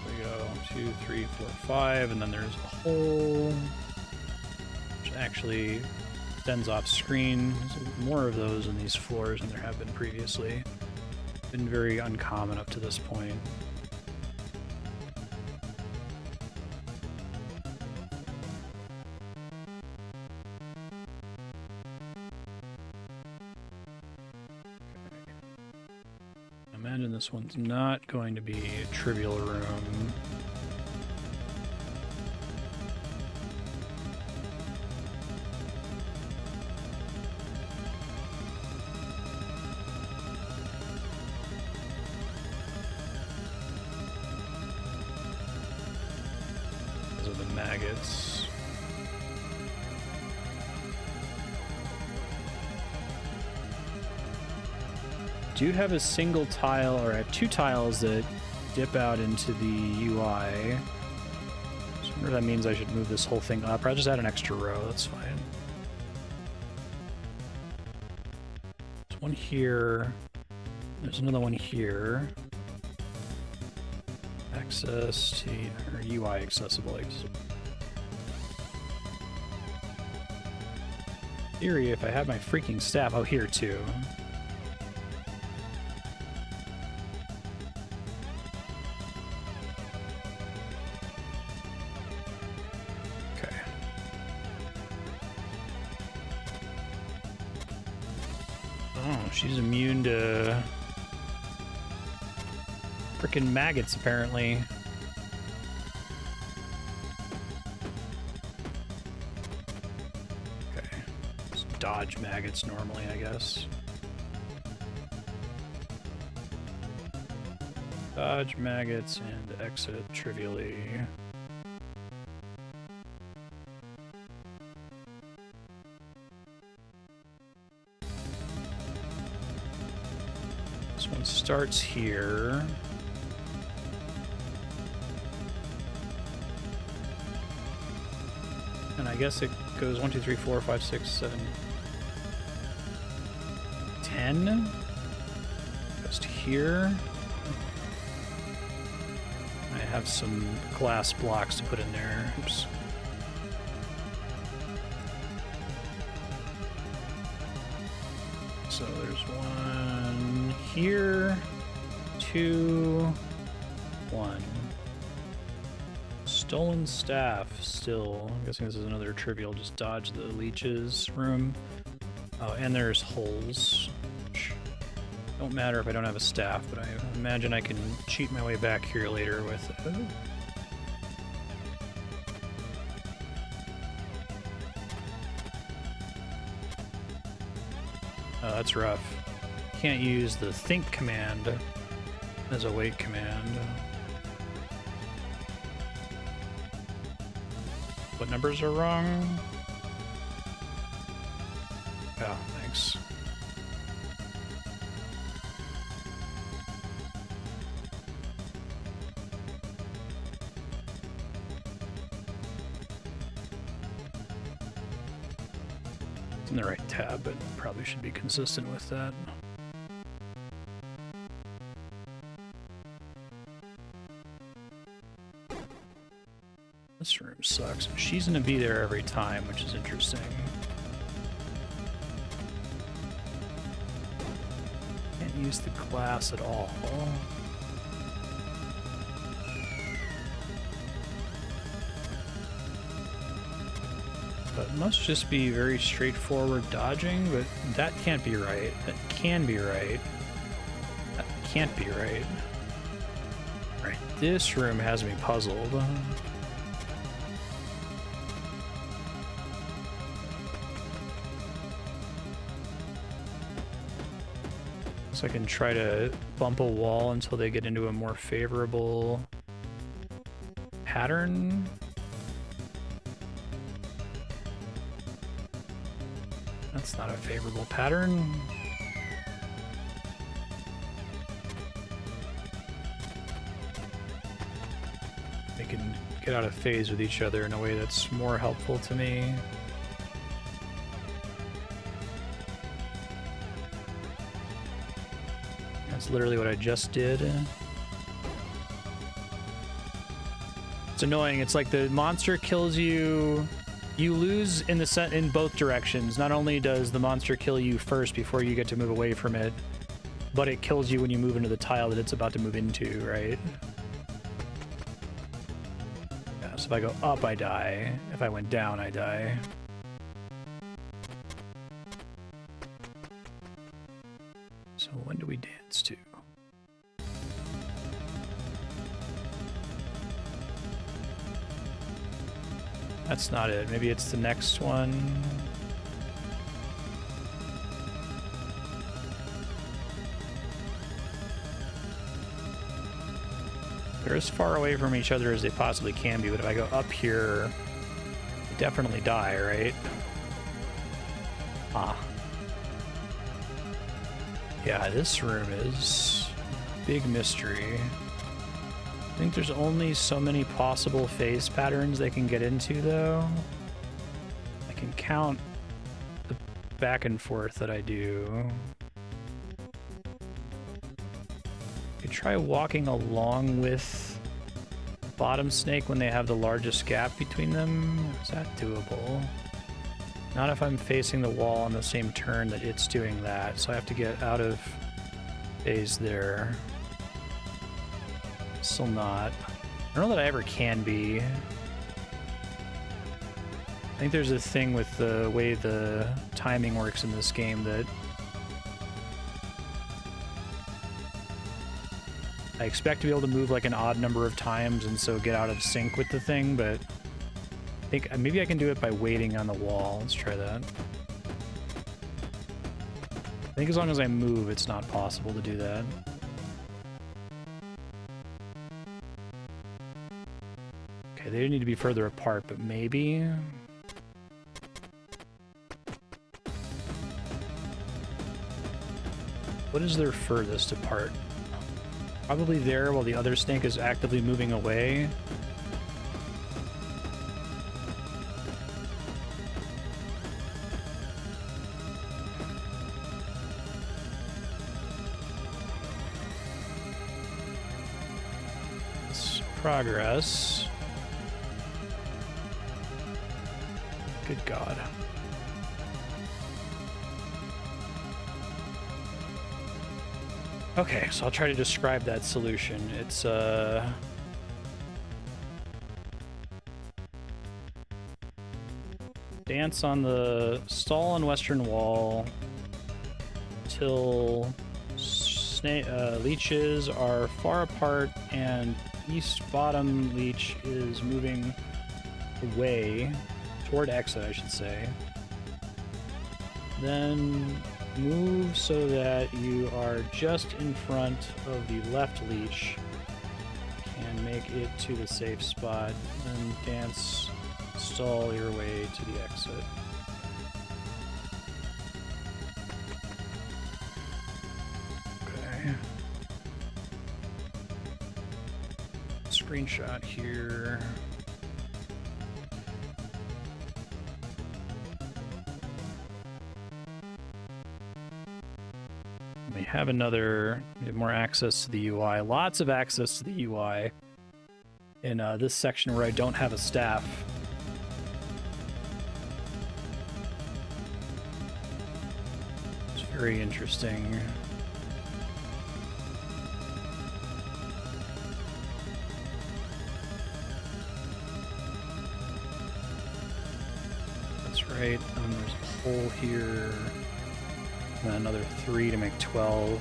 We go 2, 3, 4, 5, and then there's a hole, which actually extends off screen. There's more of those in these floors than there have been previously. Been very uncommon up to this point. I imagine this one's not going to be a trivial room. Maggots. Do you have a single tile, or I have 2 tiles that dip out into the UI? So I wonder if that means I should move this whole thing up, or I'll just add an extra row, that's fine. There's one here. There's another one here. Access to, or UI accessible. Theory, if I had my freaking staff, oh, here too. Okay. Oh, she's immune to frickin' maggots, apparently. Okay. Let's dodge maggots normally, I guess. Dodge maggots and exit trivially. This one starts here. And I guess it goes 1, 2, 3, 4, 5, 6, 7, 10. Goes to here. I have some glass blocks to put in there. Oops. So there's one here, 2, 1. Stolen staff, still. I'm guessing this is another trivial, just dodge the leeches room. Oh, and there's holes. Which don't matter if I don't have a staff, but I imagine I can cheat my way back here later with it. Oh, that's rough. Can't use the think command as a wait command. What numbers are wrong? Oh, thanks. It's in the right tab, but probably should be consistent with that. This room sucks. She's gonna be there every time, which is interesting. use the glass at all. But it must just be very straightforward dodging, but that can't be right. That can be right. That can't be right. Right, this room has me puzzled. So I can try to bump a wall until they get into a more favorable pattern. That's not a favorable pattern. They can get out of phase with each other in a way that's more helpful to me. That's literally what I just did. It's annoying. It's like the monster kills you. You lose in the set in both directions. Not only does the monster kill you first before you get to move away from it, but it kills you when you move into the tile that it's about to move into, right? Yeah, so if I go up, I die. If I went down, I die. So when do we dance to? That's not it. Maybe it's the next one. They're as far away from each other as they possibly can be, but if I go up here, I definitely die, right? Ah. Yeah, this room is a big mystery. I think there's only so many possible phase patterns they can get into, though. I can count the back and forth that I do. I could try walking along with bottom snake when they have the largest gap between them. Is that doable? Not if I'm facing the wall on the same turn that it's doing that, so I have to get out of phase there. Still not. I don't know that I ever can be. I think there's a thing with the way the timing works in this game that I expect to be able to move like an odd number of times and so get out of sync with the thing, but I think maybe I can do it by waiting on the wall. Let's try that. I think as long as I move, it's not possible to do that. Okay, they need to be further apart, but maybe... What is their furthest apart? Probably there while the other snake is actively moving away. It's progress. Good God. Okay, so I'll try to describe that solution. It's dance on the stall on western wall till leeches are far apart and east bottom leech is moving away toward exit, I should say. Then move so that you are just in front of the left leech and make it to the safe spot, and dance stall your way to the exit. Okay. Screenshot here. We have more access to the UI. Lots of access to the UI in this section where I don't have a staff. It's very interesting. right? And then there's a hole here. And then another 3 to make 12.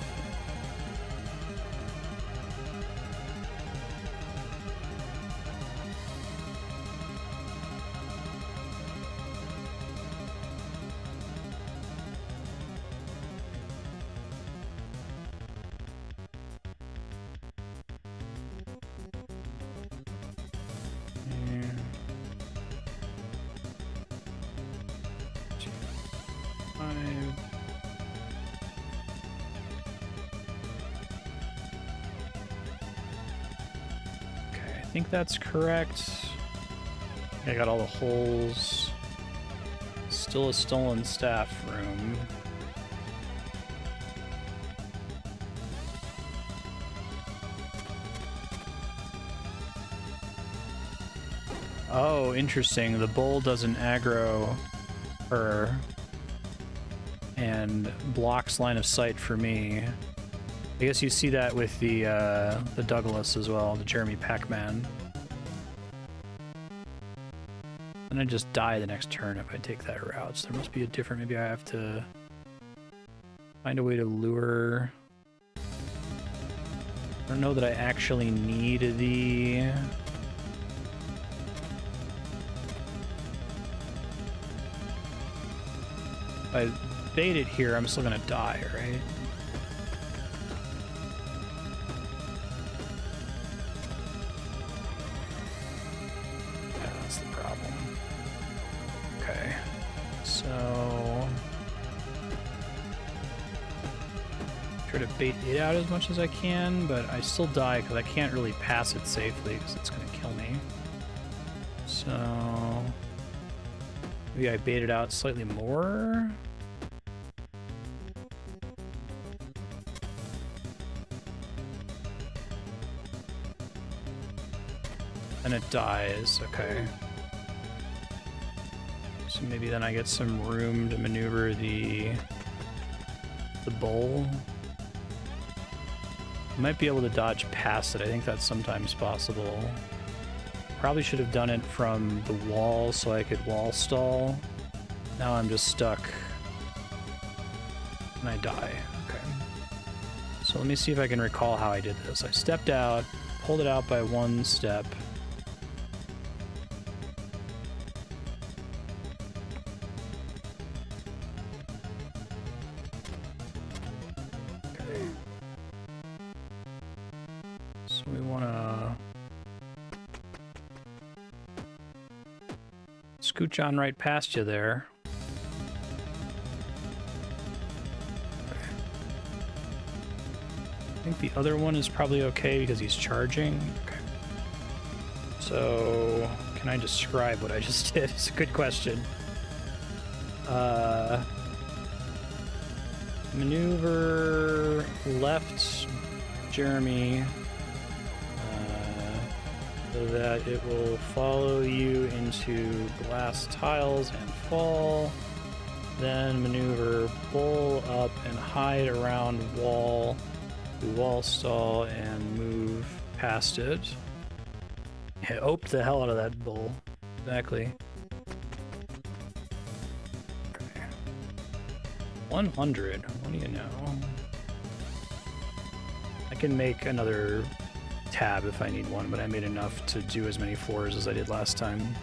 I think that's correct. I got all the holes. Still a stolen staff room. Oh, interesting. The bull doesn't aggro her and blocks line of sight for me. I guess you see that with the Douglas as well, the Jeremy Pac-Man. And I just die the next turn if I take that route. So there must be a different, maybe I have to find a way to lure. I don't know that I actually need the... If I bait it here, I'm still gonna die, right? Bait it out as much as I can, but I still die because I can't really pass it safely because it's going to kill me. So maybe I bait it out slightly more. And it dies, okay. So maybe then I get some room to maneuver the bull. Might be able to dodge past it. I think that's sometimes possible. Probably should have done it from the wall so I could wall stall. Now I'm just stuck. And I die. Okay. So let me see if I can recall how I did this. I stepped out, pulled it out by 1 step. Scooch on right past you there. I think the other one is probably okay because he's charging. Okay. So, can I describe what I just did? It's a good question. Maneuver left Jeremy so that it will follow you into glass tiles and fall. Then maneuver bull up and hide around wall, do wall stall and move past it. Yeah, ope the hell out of that bull. Exactly. Okay. 100. What do you know? I can make another tab if I need one, but I made enough to do as many 4s as I did last time.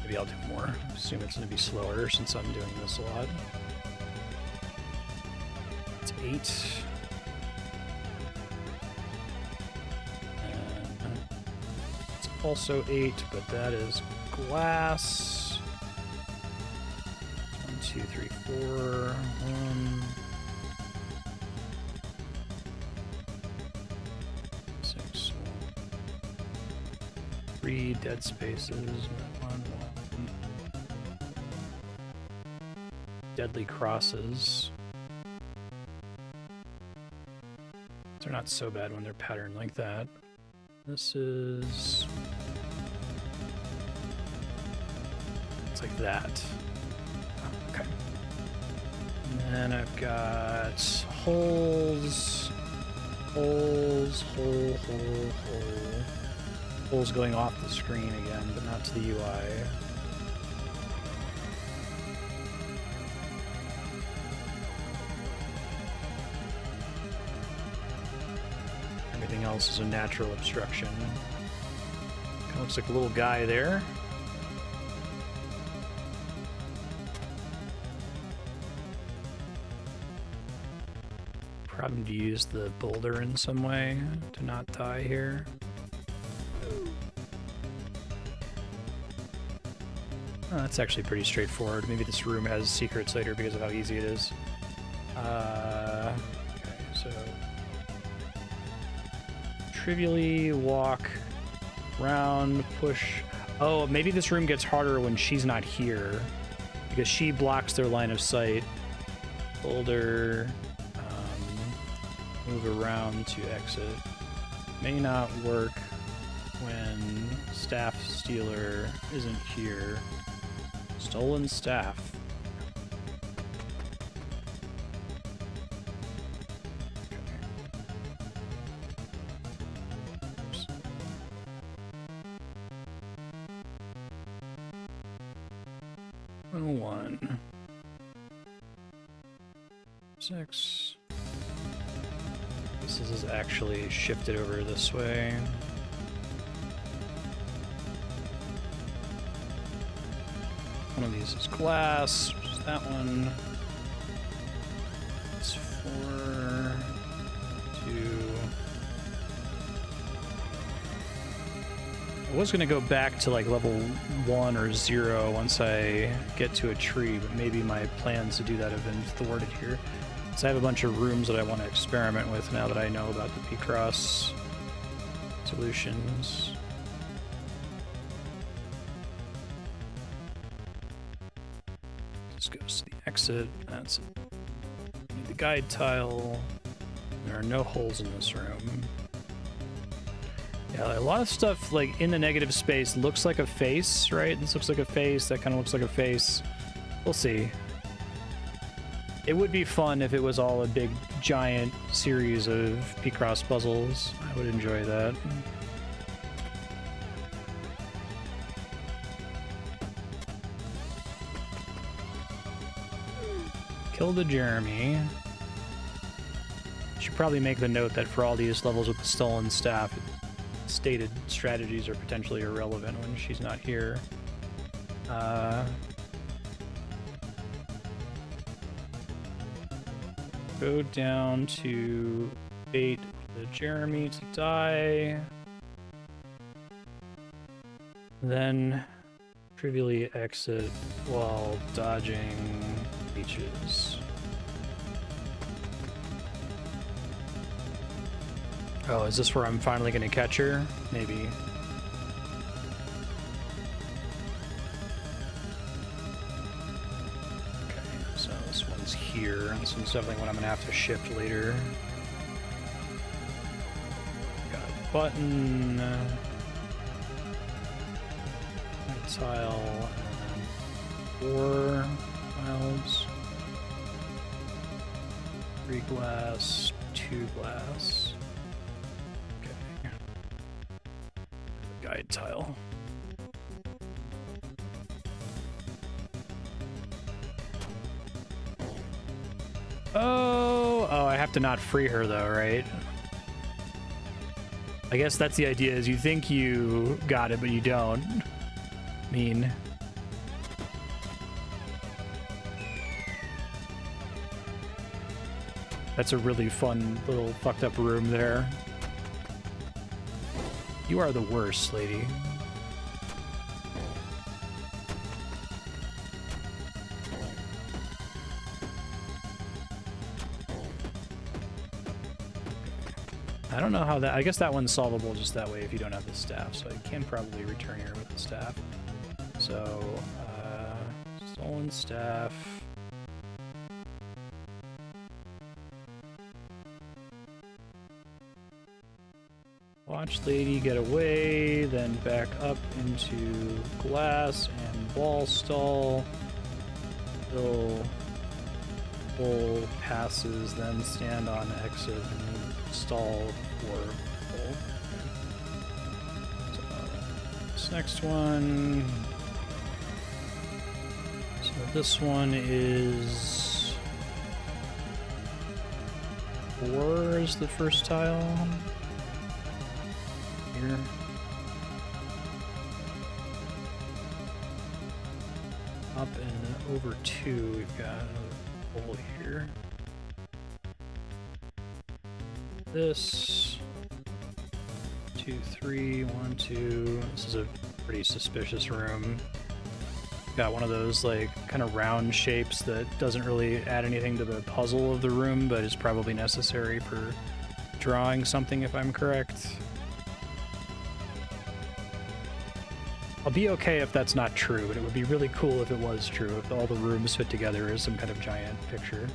Maybe I'll do more. I assume it's going to be slower since I'm doing this a lot. It's 8. And it's also 8, but that is glass. 1, 2, 3, 4. 1. 3 dead spaces. 1. Deadly crosses. They're not so bad when they're patterned like that. This is... it's like that. Oh, okay. And then I've got holes. Holes, hole, hole, hole. Holes going off the screen again, but not to the UI. else is a natural obstruction. Kind of looks like a little guy there. Probably to use the boulder in some way to not die here. Oh, that's actually pretty straightforward. Maybe this room has secrets later because of how easy it is. Okay, so trivially walk round, push. Oh, maybe this room gets harder when she's not here because she blocks their line of sight. Boulder. Move around to exit. May not work when staff stealer isn't here. Stolen staff. Oops. One. 6. This is actually shifted over this way. One of these is glass, which is that one. It's 4, 2. I was gonna go back to like level 1 or 0 once I get to a tree, but maybe my plans to do that have been thwarted here. So I have a bunch of rooms that I want to experiment with now that I know about the P-Cross solutions. This goes to the exit. That's the guide tile. There are no holes in this room. Yeah, a lot of stuff like in the negative space looks like a face, right? This looks like a face. That kind of looks like a face. We'll see. It would be fun if it was all a big, giant series of P-Cross puzzles. I would enjoy that. Kill the Jeremy. Should probably make the note that for all these levels with the stolen staff, stated strategies are potentially irrelevant when she's not here. Go down to bait the Jeremy to die. Then trivially exit while dodging leeches. Oh, is this where I'm finally gonna catch her? Maybe. Here, and so it's definitely what I'm gonna have to shift later. Got a button, tile, and then 4 tiles, 3 glass, 2 glass. Okay. Guide tile. Oh, I have to not free her though, right? I guess that's the idea, is you think you got it, but you don't. That's a really fun little fucked up room there. You are the worst, lady. I don't know how that... I guess that one's solvable just that way if you don't have the staff, so I can probably return here with the staff. So, stolen staff. Watch lady get away, then back up into glass and wall stall. Till full passes, then stand on exit and stall for full. So, this next one. So this one is 4 is the first tile. here. Up and over 2, we've got another hole here. This 2, 3, 1, 2. This is a pretty suspicious room. Got one of those like kind of round shapes that doesn't really add anything to the puzzle of the room, but is probably necessary for drawing something, if I'm correct. I'll be okay if that's not true, and it would be really cool if it was true, if all the rooms fit together as some kind of giant picture.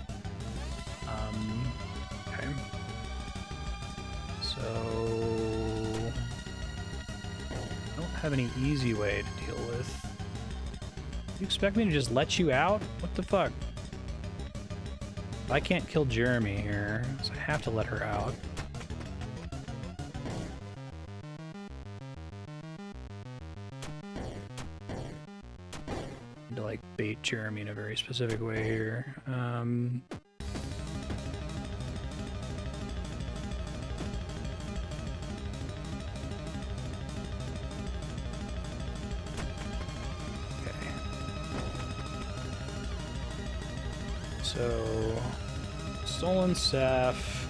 Okay. So... I don't have any easy way to deal with. You expect me to just let you out? What the fuck? I can't kill Jeremy here, so I have to let her out. To like bait Jeremy in a very specific way here. Okay. So, stolen staff.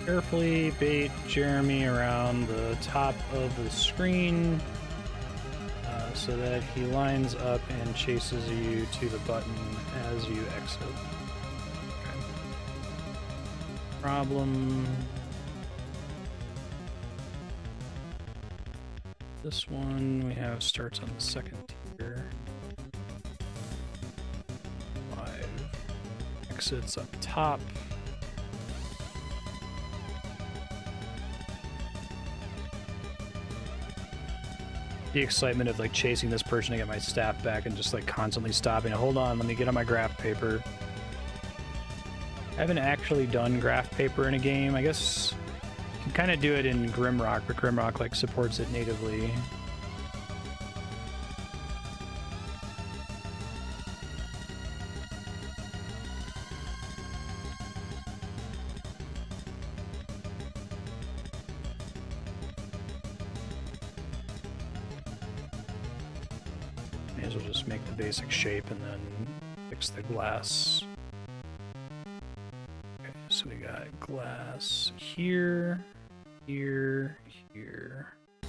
Carefully bait Jeremy around the top of the screen. So that he lines up and chases you to the button as you exit. Okay. Problem. This one we have starts on the second tier. 5 exits up top. The excitement of like chasing this person to get my staff back and just like constantly stopping. Hold on, let me get on my graph paper. I haven't actually done graph paper in a game. I guess you can kind of do it in Grimrock, but Grimrock like supports it natively. May as well just make the basic shape and then fix the glass. Okay, so we got glass here, here, here. I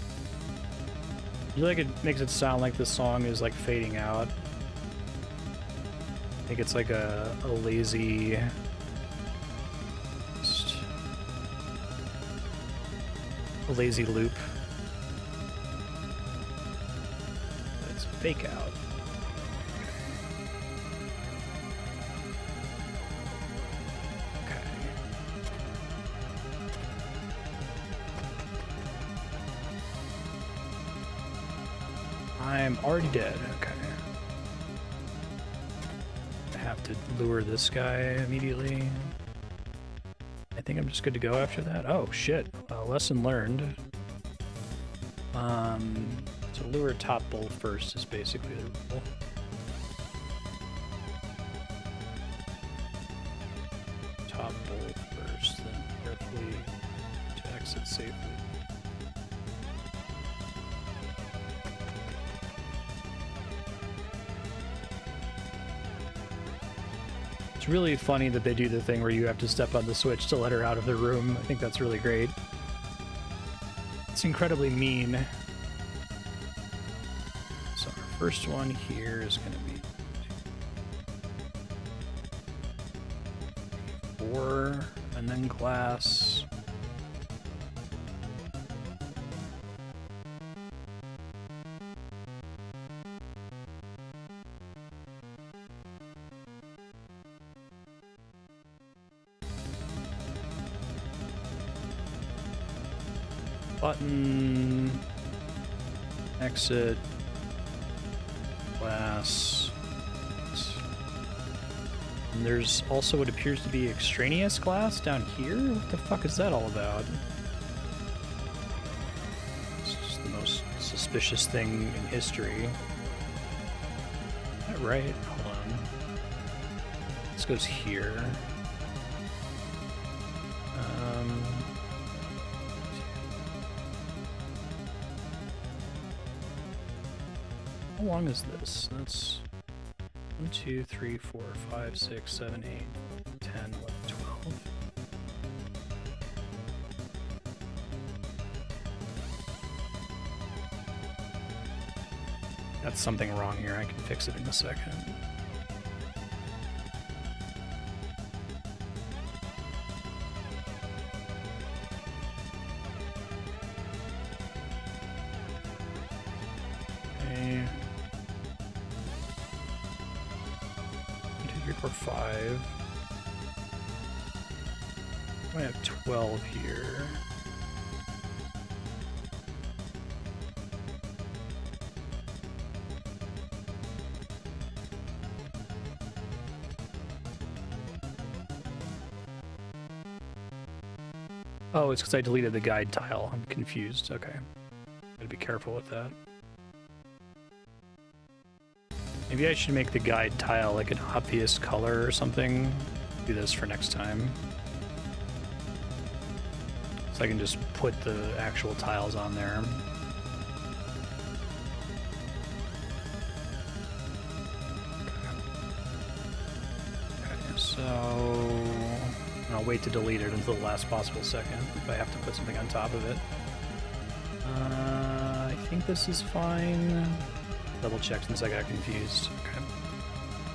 feel like it makes it sound like the song is like fading out. I think it's like a lazy... a lazy loop. Fake out. Okay. I'm already dead. Okay. I have to lure this guy immediately. I think I'm just good to go after that. Oh shit. Lesson learned. So lure top bolt first is basically the rule. Top bolt first, then carefully to exit safely. It's really funny that they do the thing where you have to step on the switch to let her out of the room. I think that's really great. It's incredibly mean. First one here is going to be 4, and then glass. Button, exit. Glass. And there's also what appears to be extraneous glass down here? What the fuck is that all about? It's just the most suspicious thing in history. Is that right? Hold on. This goes here. long is this? That's 1, 2, 3, 4, 5, 6, 7, 8, 10, 11, 12. That's something wrong here. I can fix it in a second. Okay. 1, 2, 3, 4, 5. I have 12 here. Oh, it's because I deleted the guide tile. I'm confused. Okay. Gotta be careful with that. Maybe I should make the guide tile like an obvious color or something. Do this for next time. So I can just put the actual tiles on there. Okay, so I'll wait to delete it until the last possible second if I have to put something on top of it. I think this is fine. Double check since I got confused. Okay.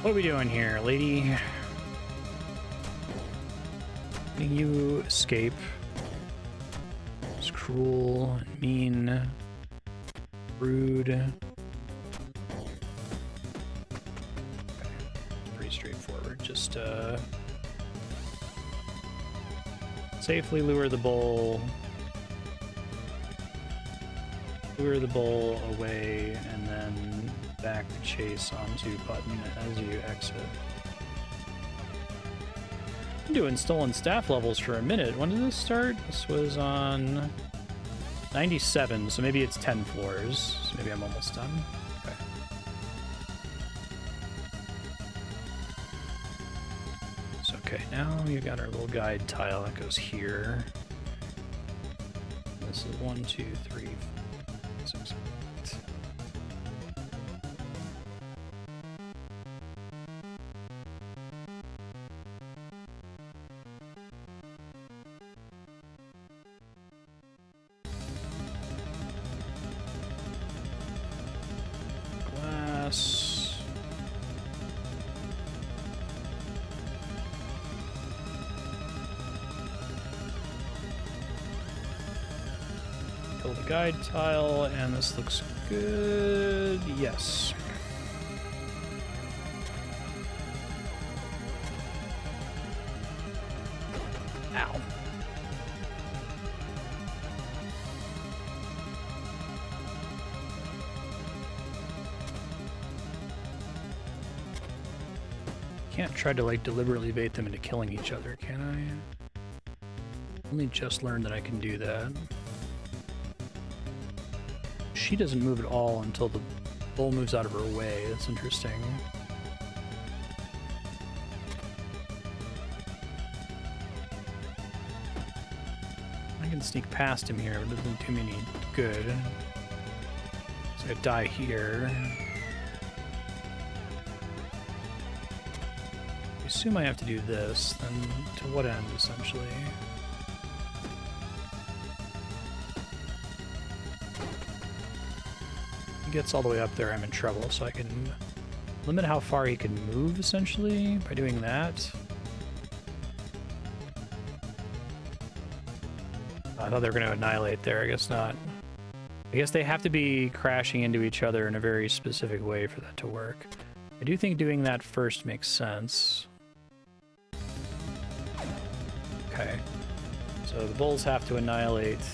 What are we doing here, lady? Letting you escape. It's cruel and mean. Rude. Okay. Pretty straightforward. Just safely lure the bull away, and then back the chase onto button as you exit. I'm doing stolen staff levels for a minute. When did this start? This was on 97, so maybe it's 10 floors. So maybe I'm almost done. Okay. So okay, now we've got our little guide tile that goes here. This is 1, 2, 3, 4, 6, 8. Glass. Kill the guide tile, and this looks good. Yes. Ow. Can't try to like deliberately bait them into killing each other, can I? Only just learned that I can do that. She doesn't move at all until the bull moves out of her way. That's interesting. I can sneak past him here, but it doesn't do me any good. So I die here. I assume I have to do this, then to what end, essentially? Gets all the way up there, I'm in trouble, so I can limit how far he can move, essentially, by doing that. I thought they were going to annihilate there, I guess not. I guess they have to be crashing into each other in a very specific way for that to work. I do think doing that first makes sense. Okay. So the bulls have to annihilate.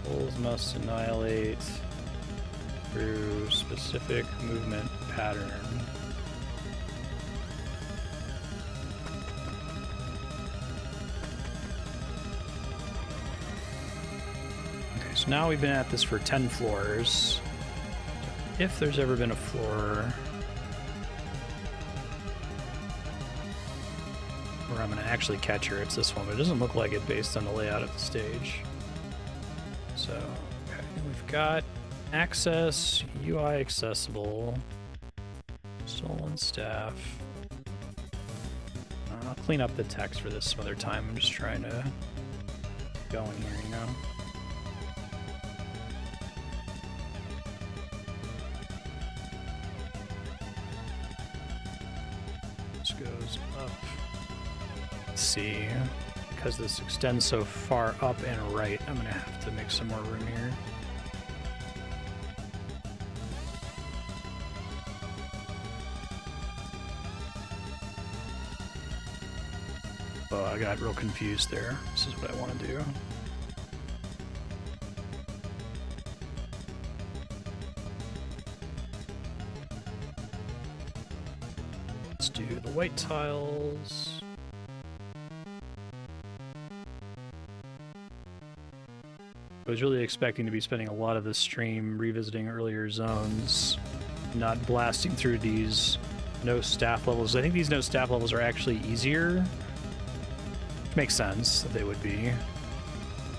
Bulls must annihilate through specific movement pattern. Okay, so now we've been at this for 10 floors. If there's ever been a floor where I'm going to actually catch her, it's this one, but it doesn't look like it based on the layout of the stage. So, okay, we've got Access, UI accessible, stolen staff. I'll clean up the text for this some other time. I'm just trying to go in here, you know? This goes up. Let's see. Because this extends so far up and right, I'm gonna have to make some more room here. Oh, I got real confused there. This is what I want to do. Let's do the white tiles. I was really expecting to be spending a lot of this stream revisiting earlier zones, not blasting through these no staff levels. I think these no staff levels are actually easier. Makes sense that they would be.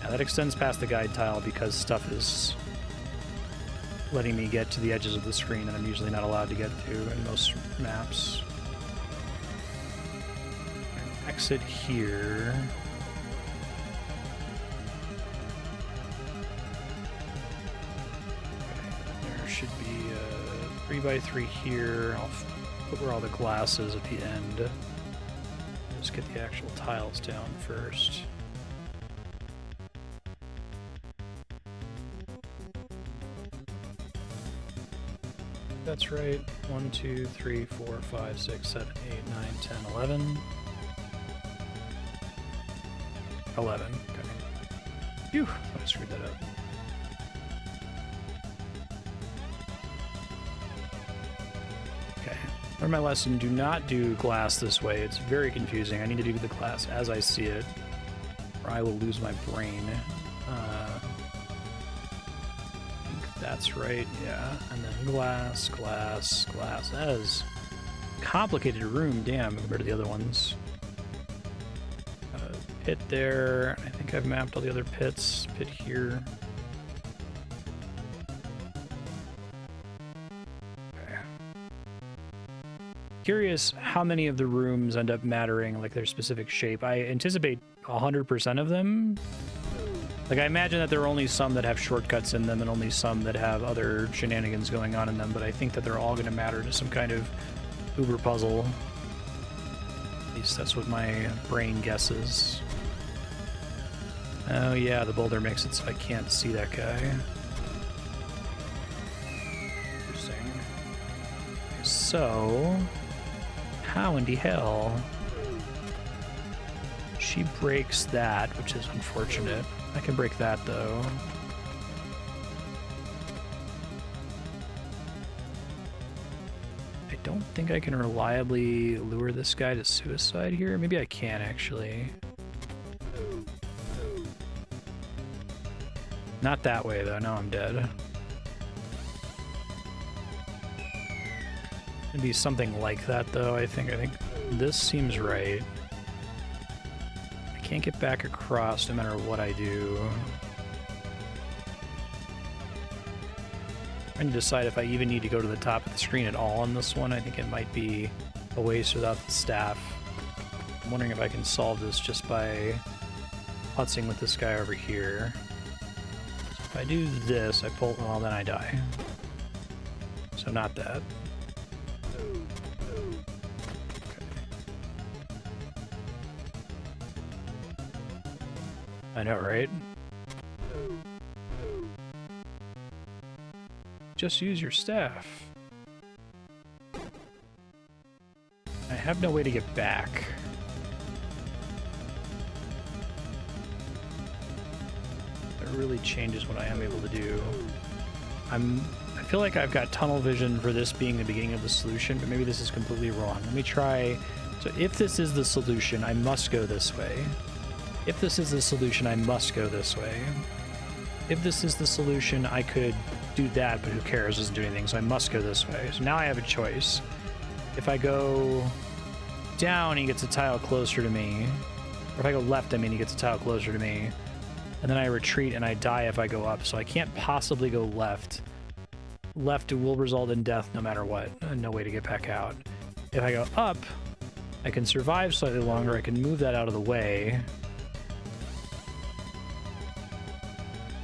Yeah, that extends past the guide tile because stuff is letting me get to the edges of the screen that I'm usually not allowed to get to in most maps. Exit here. Okay, there should be a 3x3 here. I'll put where all the glass is at the end. Just get the actual tiles down first. That's right. 1, 2, 3, 4, 5, 6, 7, 8, 9, 10, 11. 11. Okay. Phew, I screwed that up. Learn my lesson, do not do glass this way. It's very confusing. I need to do the glass as I see it, or I will lose my brain. I think that's right, yeah. And then glass, glass, glass. That is a complicated room, damn, compared to the other ones. Pit there. I think I've mapped all the other pits. Pit here. Curious how many of the rooms end up mattering, like their specific shape. I anticipate 100% of them. Like, I imagine that there are only some that have shortcuts in them and only some that have other shenanigans going on in them, but I think that they're all going to matter to some kind of uber puzzle. At least that's what my brain guesses. Oh yeah, the boulder makes it so I can't see that guy. Interesting. So... how in the hell? She breaks that, which is unfortunate. I can break that, though. I don't think I can reliably lure this guy to suicide here. Maybe I can, actually. Not that way, though. Now I'm dead. It'd be something like that, though, I think. I think this seems right. I can't get back across no matter what I do. I'm trying to decide if I even need to go to the top of the screen at all on this one. I think it might be a waste without the staff. I'm wondering if I can solve this just by putzing with this guy over here. So if I do this, I pull, well, then I die. So not that. I know, right? Just use your staff. I have no way to get back. That really changes what I am able to do. I feel like I've got tunnel vision for this being the beginning of the solution, but maybe this is completely wrong. Let me try. So if this is the solution, I must go this way. If this is the solution, I must go this way. If this is the solution, I could do that, but who cares? Doesn't do anything, so I must go this way. So now I have a choice. If I go down, he gets a tile closer to me. Or if I go left, I mean he gets a tile closer to me. And then I retreat and I die if I go up, so I can't possibly go left. left will result in death no matter what. No way to get back out. If I go up, I can survive slightly longer. I can move that out of the way.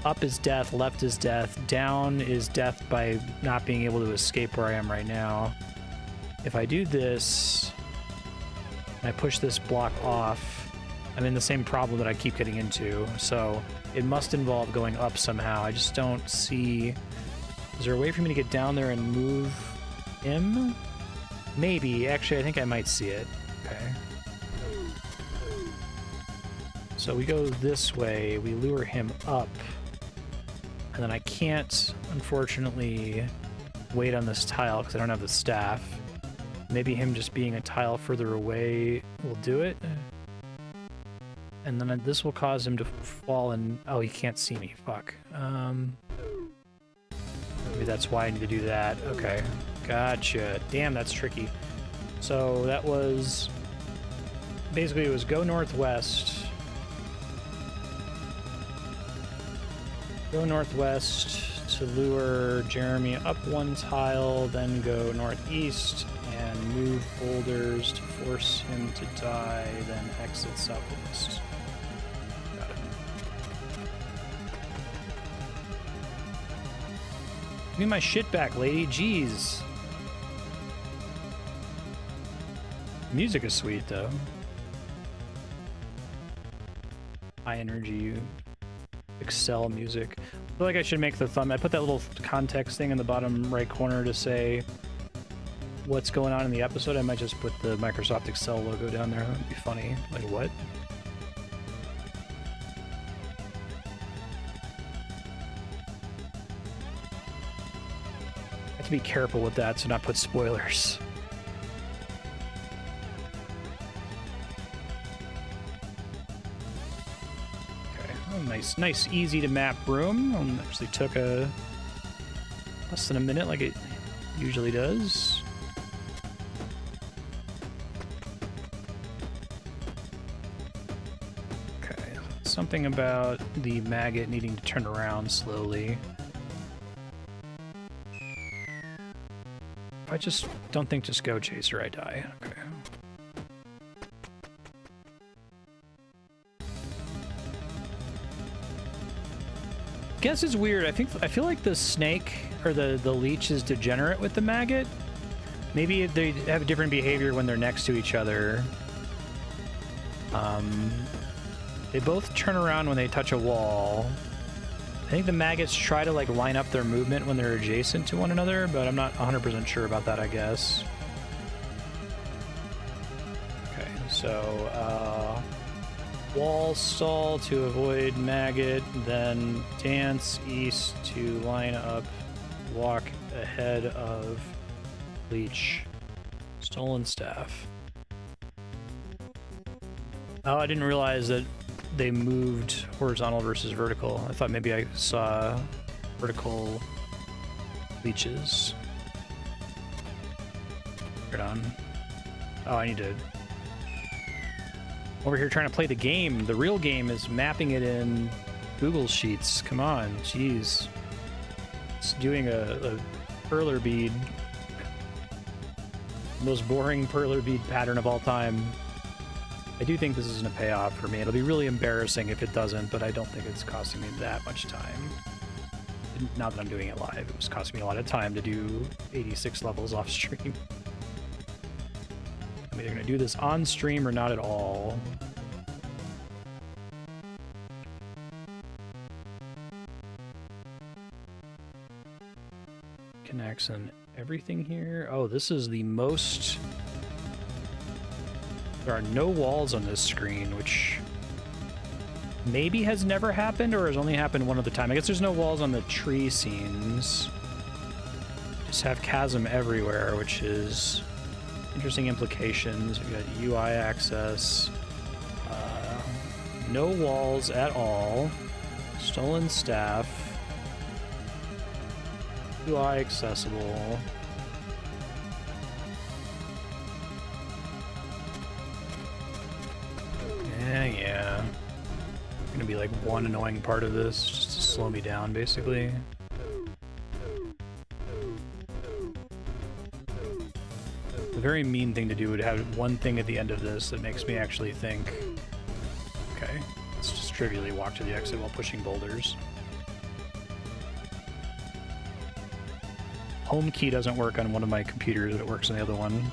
Up is death, left is death, down is death by not being able to escape where I am right now. If I do this, and I push this block off, I'm in the same problem that I keep getting into, so it must involve going up somehow. I just don't see... Is there a way for me to get down there and move him? Maybe. Actually, I think I might see it. Okay. So we go this way, we lure him up, and then I can't, unfortunately, wait on this tile because I don't have the staff. Maybe him just being a tile further away will do it. And then this will cause him to fall and... Oh, he can't see me. Fuck. Maybe that's why I need to do that. Okay. Gotcha. Damn, that's tricky. So that was... Basically, it was go northwest. Go northwest to lure Jeremy up one tile, then go northeast and move boulders to force him to die, then exit southwest. Got it. Give me my shit back, lady. Jeez. Music is sweet, though. High energy Excel music. I feel like I should make the thumb. I put that little context thing in the bottom right corner to say what's going on in the episode. I might just put the Microsoft Excel logo down there. That would be funny. Like, what? I have to be careful with that to not put spoilers. Nice, easy to map room. Actually took less than a minute like it usually does. Okay, something about the maggot needing to turn around slowly. If I just don't think just go chaser, I die. Okay. Guess it's weird. I feel like the snake or the leech is degenerate with the maggot. Maybe they have a different behavior when they're next to each other. They both turn around when they touch a wall. I think the maggots try to like line up their movement when they're adjacent to one another, but I'm not 100% sure about that, I guess. Okay, so wall stall to avoid maggot, then dance east to line up, walk ahead of leech. Stolen staff. Oh, I didn't realize that they moved horizontal versus vertical. I thought maybe I saw vertical leeches. Right on. Oh, I need to... Over here trying to play the game. The real game is mapping it in Google Sheets. Come on, jeez. It's doing a perler bead. Most boring perler bead pattern of all time. I do think this is going to pay off for me. It'll be really embarrassing if it doesn't, but I don't think it's costing me that much time. Not that I'm doing it live. It was costing me a lot of time to do 86 levels off stream. I'm either going to do this on stream or not at all. Connects and everything here. Oh, this is the most... There are no walls on this screen, which maybe has never happened or has only happened one other time. I guess there's no walls on the tree scenes. Just have chasm everywhere, which is interesting implications. We've got UI access. No walls at all. Stolen staff. UI accessible. Yeah. Gonna be like one annoying part of this, just to slow me down, basically. very mean thing to do would have one thing at the end of this that makes me actually think, okay, let's just trivially walk to the exit while pushing boulders. Home key doesn't work on one of my computers, but it works on the other one.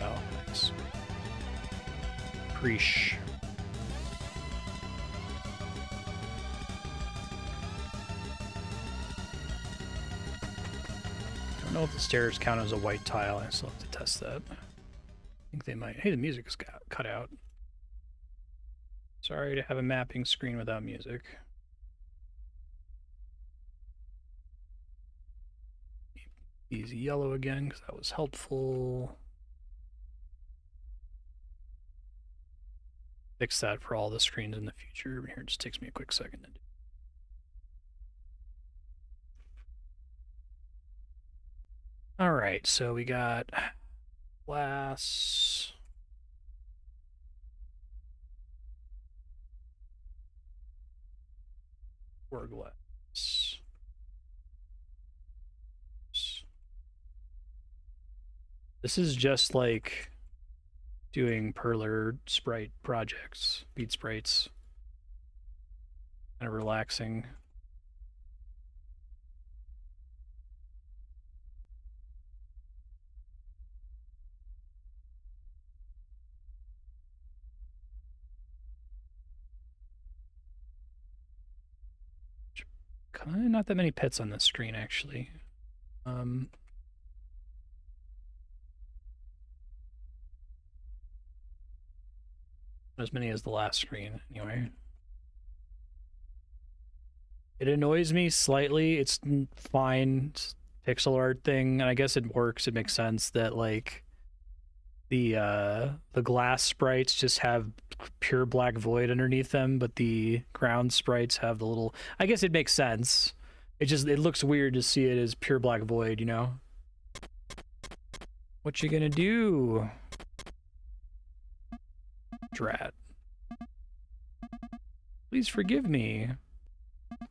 Oh, nice. Preesh. I don't know if the stairs count as a white tile. I still have to test that. I think they might. Hey, the music is cut out. Sorry to have a mapping screen without music. These yellow again, because that was helpful. Fix that for all the screens in the future. Here, it just takes me a quick second to do. All right, so we got glass. Or glass. This is just like doing Perler sprite projects, beat sprites. Kind of relaxing. Kind of not that many pits on this screen, actually. As many as the last screen, anyway. It annoys me slightly. It's fine. It's pixel art thing, and I guess it works. It makes sense that like the glass sprites just have pure black void underneath them, but the ground sprites have the little. I guess it makes sense. It looks weird to see it as pure black void, you know. What you gonna do? Drat. Please forgive me.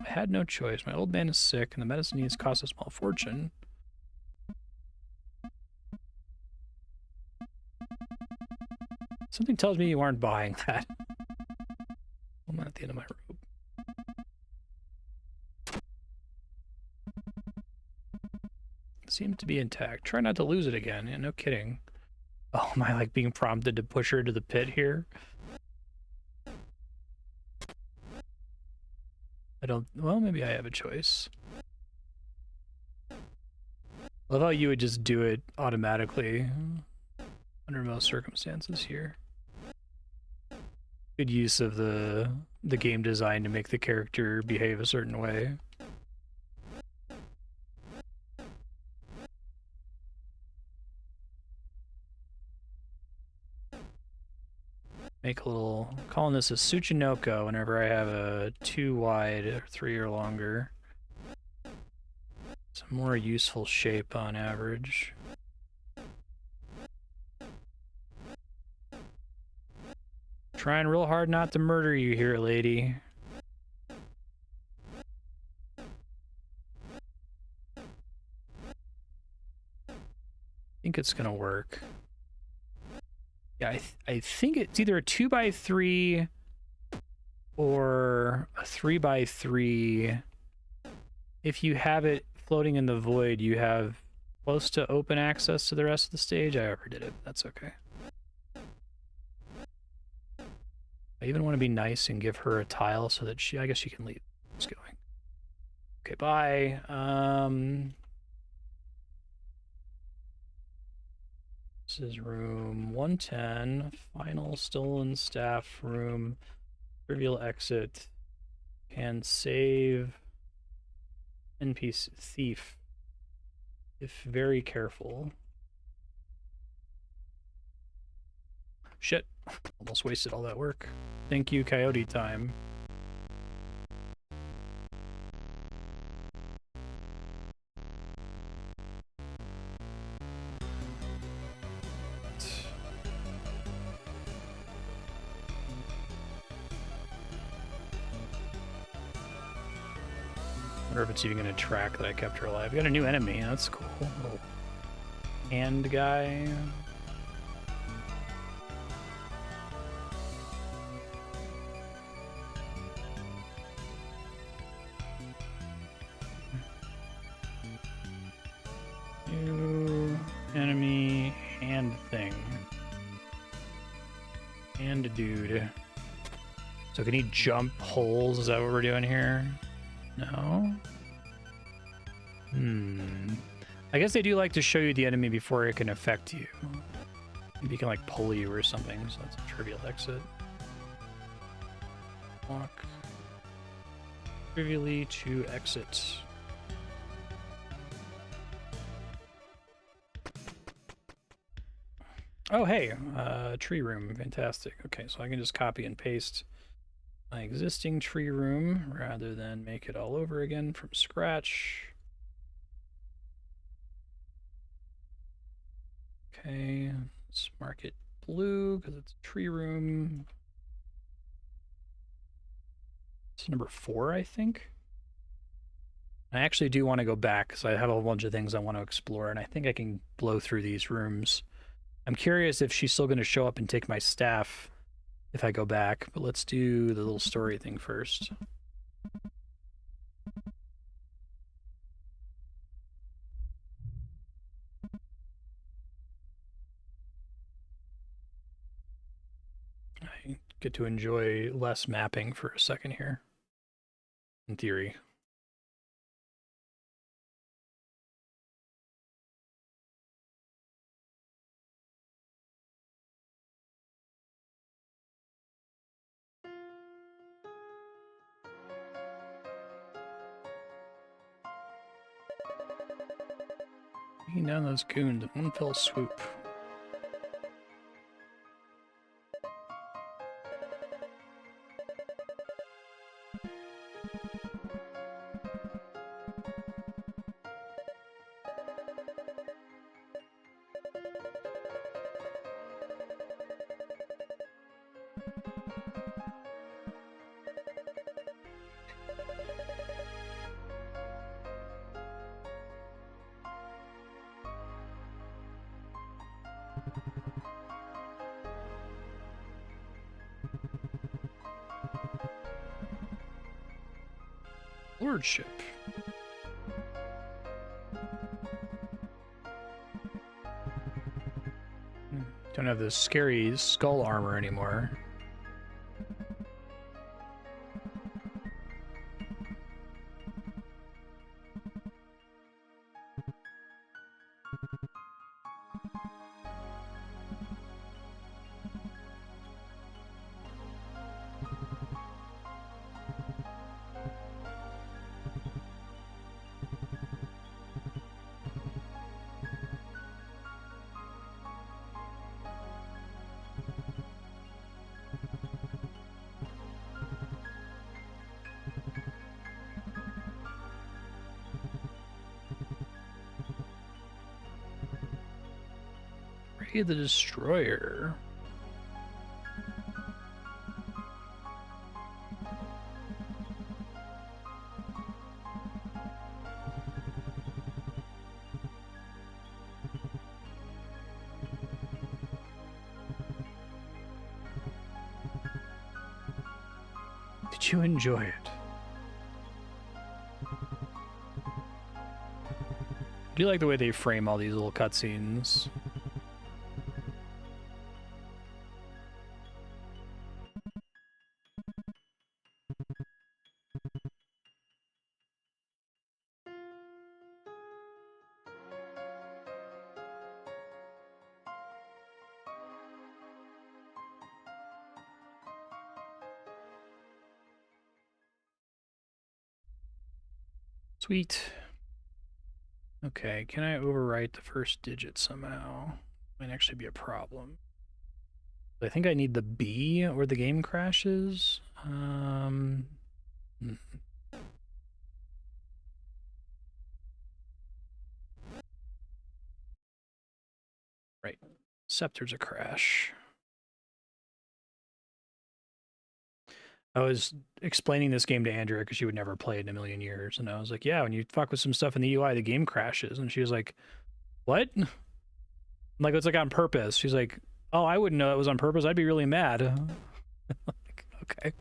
I had no choice. My old man is sick, and the medicine needs cost a small fortune. Something tells me you aren't buying that. I'm at the end of my rope. It seems to be intact. Try not to lose it again. Yeah, no kidding. Oh, am I like being prompted to push her to the pit here? I don't. Well, maybe I have a choice. Love how you would just do it automatically under most circumstances here. Good use of the game design to make the character behave a certain way. Make a little, calling this a Tsuchinoko whenever I have a 2 wide or 3 or longer. It's a more useful shape on average. Trying real hard not to murder you here, lady. I think it's gonna work. Yeah, I think it's either a 2x3 or a 3x3. If you have it floating in the void, you have close to open access to the rest of the stage. I overdid it. That's okay. I even want to be nice and give her a tile so that I guess she can leave. It's going. Okay, bye. This is room 110, final stolen staff room, trivial exit, can save NPC thief if very careful. Shit, almost wasted all that work. Thank you, Coyote time. wonder if it's even going to track that I kept her alive. We got a new enemy. That's cool. Little hand guy. New enemy hand thing. And dude. So can he jump holes? Is that what we're doing here? No? I guess they do like to show you the enemy before it can affect you. Maybe he can like pull you or something, so that's a trivial exit. Walk trivially to exit. Oh, hey, tree room, fantastic. Okay, so I can just copy and paste my existing tree room rather than make it all over again from scratch. Okay, let's mark it blue because it's a tree room. It's number 4, I think. I actually do want to go back because I have a whole bunch of things I want to explore, and I think I can blow through these rooms. I'm curious if she's still going to show up and take my staff if I go back, but let's do the little story thing first. I get to enjoy less mapping for a second here, in theory. Taking down those goons in one fell swoop. Lordship. Don't have the scary skull armor anymore. Ray the Destroyer. Did you enjoy it? Do you like the way they frame all these little cutscenes? Sweet. Okay, can I overwrite the first digit somehow? Might actually be a problem. I think I need the B or the game crashes. Right. Scepter's a crash. I was explaining this game to Andrea because she would never play it in a million years. And I was like, yeah, when you fuck with some stuff in the UI, the game crashes. And she was like, what? I'm like, it's like on purpose. She's like, oh, I wouldn't know it was on purpose. I'd be really mad. Like, okay.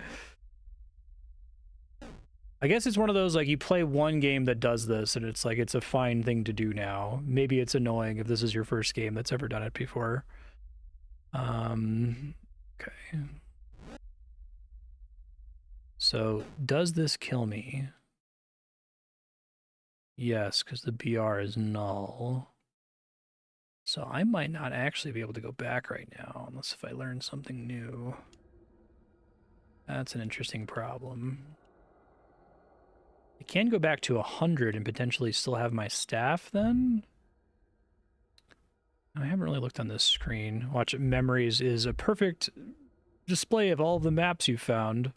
I guess it's one of those, like, you play one game that does this, and it's like, it's a fine thing to do now. Maybe it's annoying if this is your first game that's ever done it before. Okay. So, does this kill me? Yes, because the BR is null. So I might not actually be able to go back right now, unless if I learn something new. That's an interesting problem. I can go back to 100 and potentially still have my staff then? I haven't really looked on this screen. Watch, memories is a perfect display of all of the maps you found.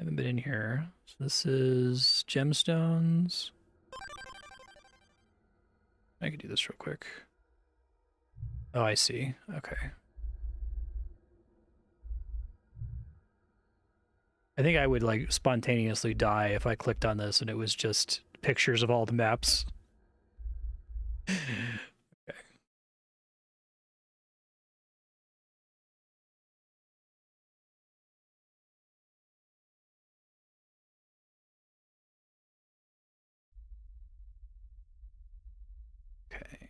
I haven't been in here. So this is gemstones. I could do this real quick. Oh, I see. Okay. I think I would like spontaneously die if I clicked on this and it was just pictures of all the maps. Okay. Okay.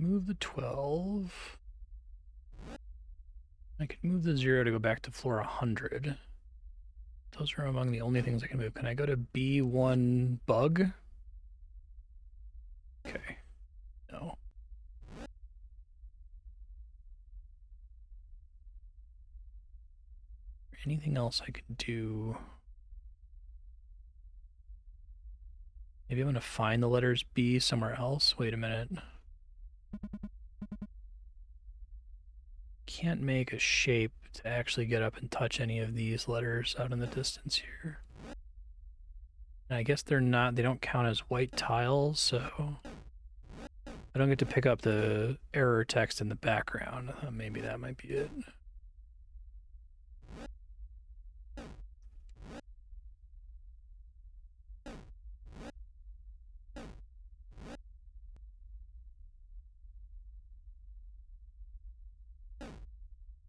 Move the 12. I could move the 0 to go back to floor 100. Those are among the only things I can move. Can I go to B1 bug? Okay. No. Anything else I could do? Maybe I'm going to find the letters B somewhere else. Wait a minute. Can't make a shape to actually get up and touch any of these letters out in the distance here. And I guess they don't count as white tiles, so I don't get to pick up the error text in the background. Maybe that might be it.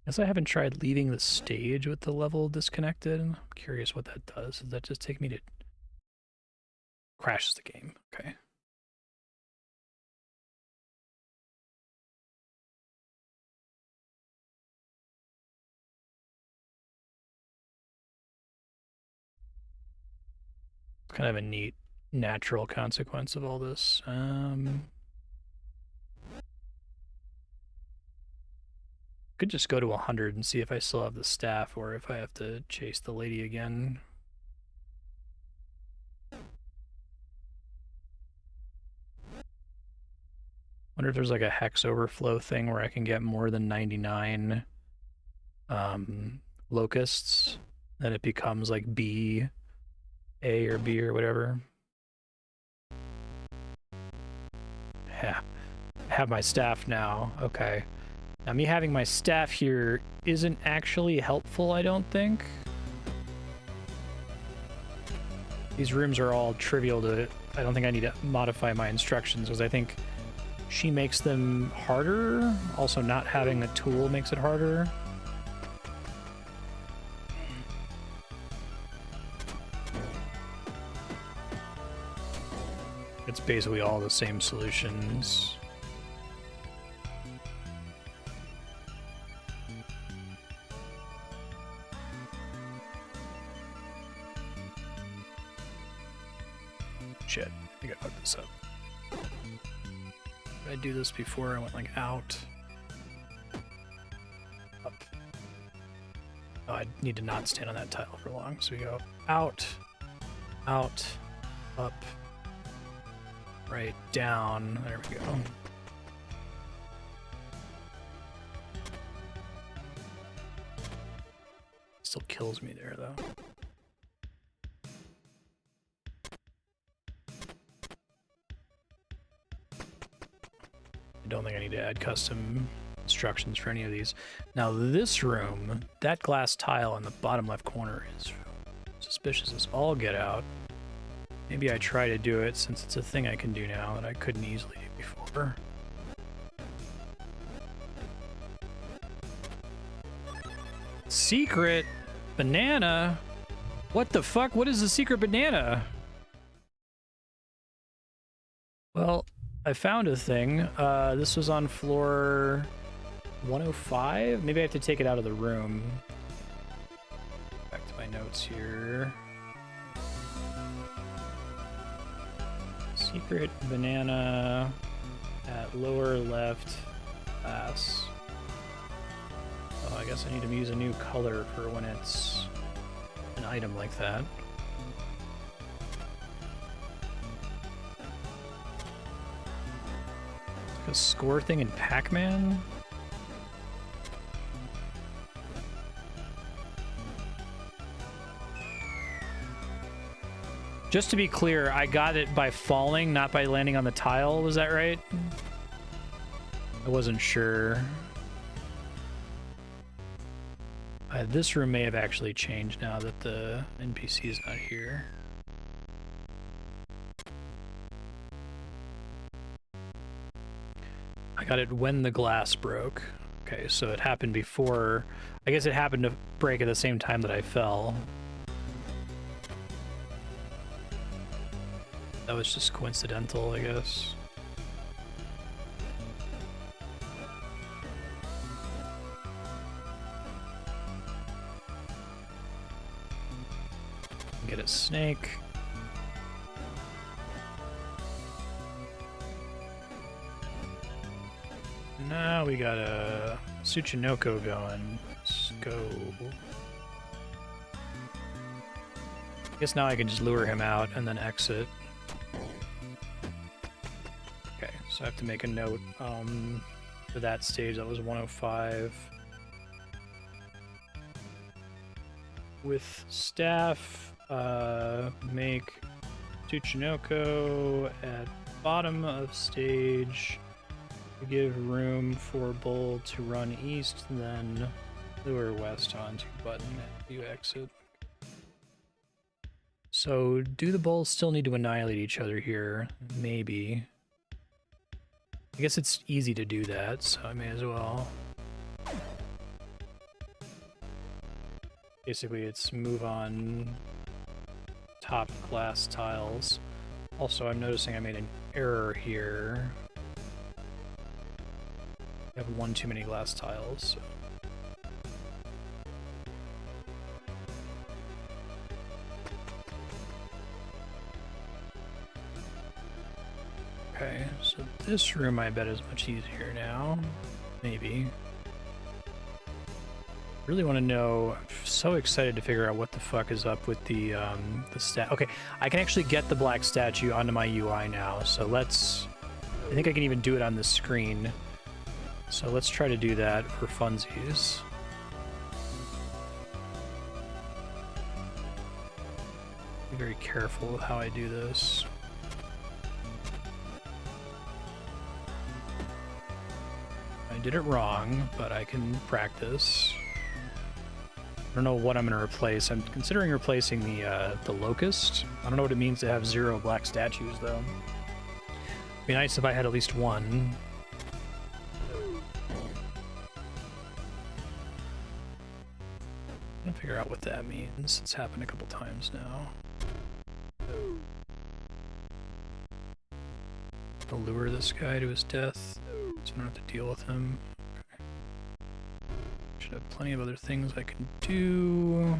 Guess I haven't tried leaving the stage with the level disconnected. I'm curious what that does. Does that just take me to... crashes the game? Okay. Kind of a neat natural consequence of all this. Could just go to 100 and see if I still have the staff or if I have to chase the lady again. Wonder if there's like a hex overflow thing where I can get more than 99 locusts, then it becomes like B, A or B or whatever. Yeah, I have my staff now. Okay. Now me having my staff here isn't actually helpful, I don't think. These rooms are all trivial to... I don't think I need to modify my instructions because I think she makes them harder. Also, not having a tool makes it harder. It's basically all the same solutions. Shit, I think I fucked this up. Did I do this before? I went like out. Up. Oh, I need to not stand on that tile for long. So we go out, out, up, right, down. There we go. Still kills me there though. add custom instructions for any of these. Now this room, that glass tile in the bottom left corner is suspicious as all get out. Maybe I try to do it since it's a thing I can do now that I couldn't easily do before. Secret banana? What the fuck? What is the secret banana? Well, I found a thing. This was on floor 105? Maybe I have to take it out of the room. Back to my notes here. Secret banana at lower left glass. Oh, I guess I need to use a new color for when it's an item like that. Like a score thing in Pac-Man? Just to be clear, I got it by falling, not by landing on the tile. Was that right? I wasn't sure. This room may have actually changed now that the NPC is not here. I got it when the glass broke. Okay, so it happened before. I guess it happened to break at the same time that I fell. That was just coincidental, I guess. Get a snake. Now we got a Tsuchinoko going. Let's go. I guess now I can just lure him out and then exit. Okay, so I have to make a note for that stage. That was 105. With staff, make Tsuchinoko at bottom of stage. Give room for bull to run east, then lure west onto button as you exit. So, do the bulls still need to annihilate each other here? Maybe. I guess it's easy to do that, so I may as well. Basically, it's move on top glass tiles. Also, I'm noticing I made an error here. I have one too many glass tiles. So. Okay, so this room I bet is much easier now. Maybe. Really want to know. I'm so excited to figure out what the fuck is up with the stat. Okay, I can actually get the black statue onto my UI now. So let's. I think I can even do it on the screen. So let's try to do that for funsies. Be very careful with how I do this. I did it wrong, but I can practice. I don't know what I'm going to replace. I'm considering replacing the locust. I don't know what it means to have 0 black statues, though. It'd be nice if I had at least one. I'm gonna figure out what that means. It's happened a couple times now. I'll lure this guy to his death, so I don't have to deal with him. Okay. Should have plenty of other things I can do.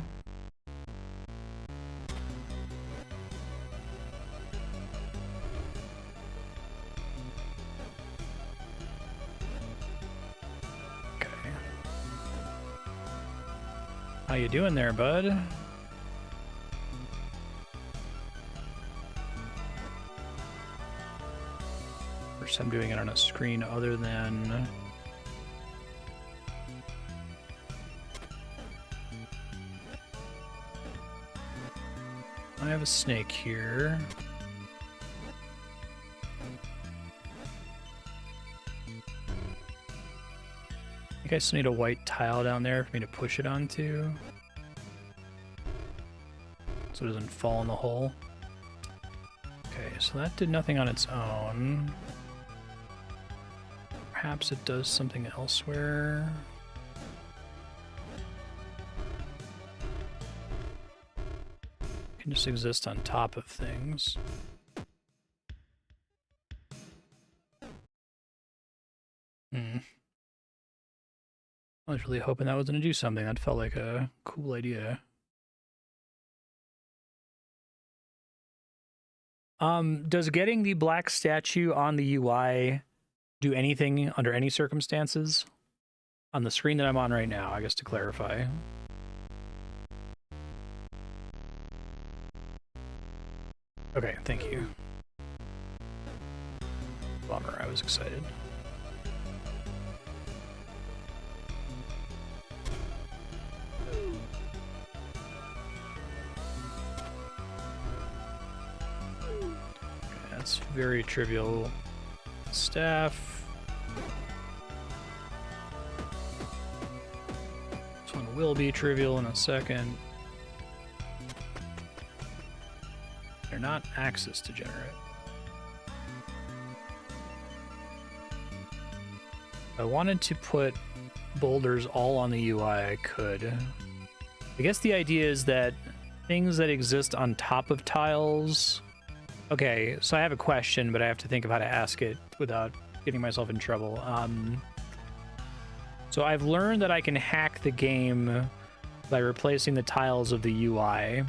How you doing there, bud? First I'm doing it on a screen other than... I have a snake here. think I still need a white tile down there for me to push it onto, so it doesn't fall in the hole. Okay, so that did nothing on its own. Perhaps it does something elsewhere. It can just exist on top of things. I was really hoping that was going to do something. That felt like a cool idea. Does getting the black statue on the UI do anything under any circumstances? On the screen that I'm on right now, I guess to clarify. Okay, thank you. Bummer, I was excited. That's very trivial. Staff. This one will be trivial in a second. They're not axis degenerate. If I wanted to put boulders all on the UI, I could. I guess the idea is that things that exist on top of tiles... Okay, so I have a question, but I have to think of how to ask it without getting myself in trouble. So I've learned that I can hack the game by replacing the tiles of the UI.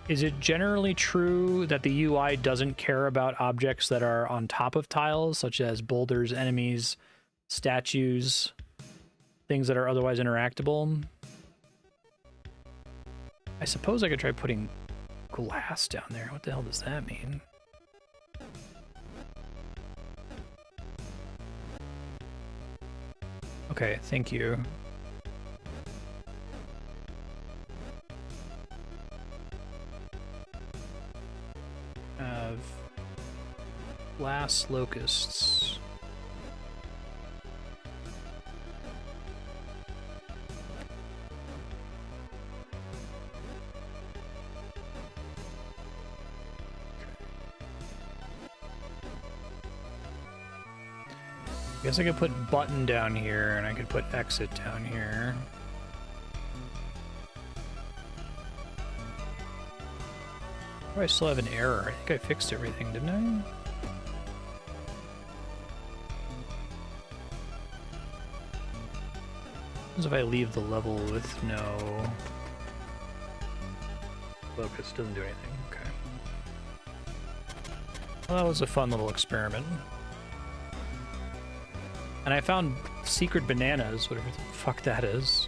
Is it generally true that the UI doesn't care about objects that are on top of tiles, such as boulders, enemies, statues, things that are otherwise interactable? I suppose I could try putting glass down there. What the hell does that mean? Okay, thank you. Have glass locusts. I guess I could put button down here, and I could put exit down here. Oh, I still have an error. I think I fixed everything, didn't I? What happens if I leave the level with no locus? Doesn't do anything. Okay. Well, that was a fun little experiment. And I found secret bananas, whatever the fuck that is.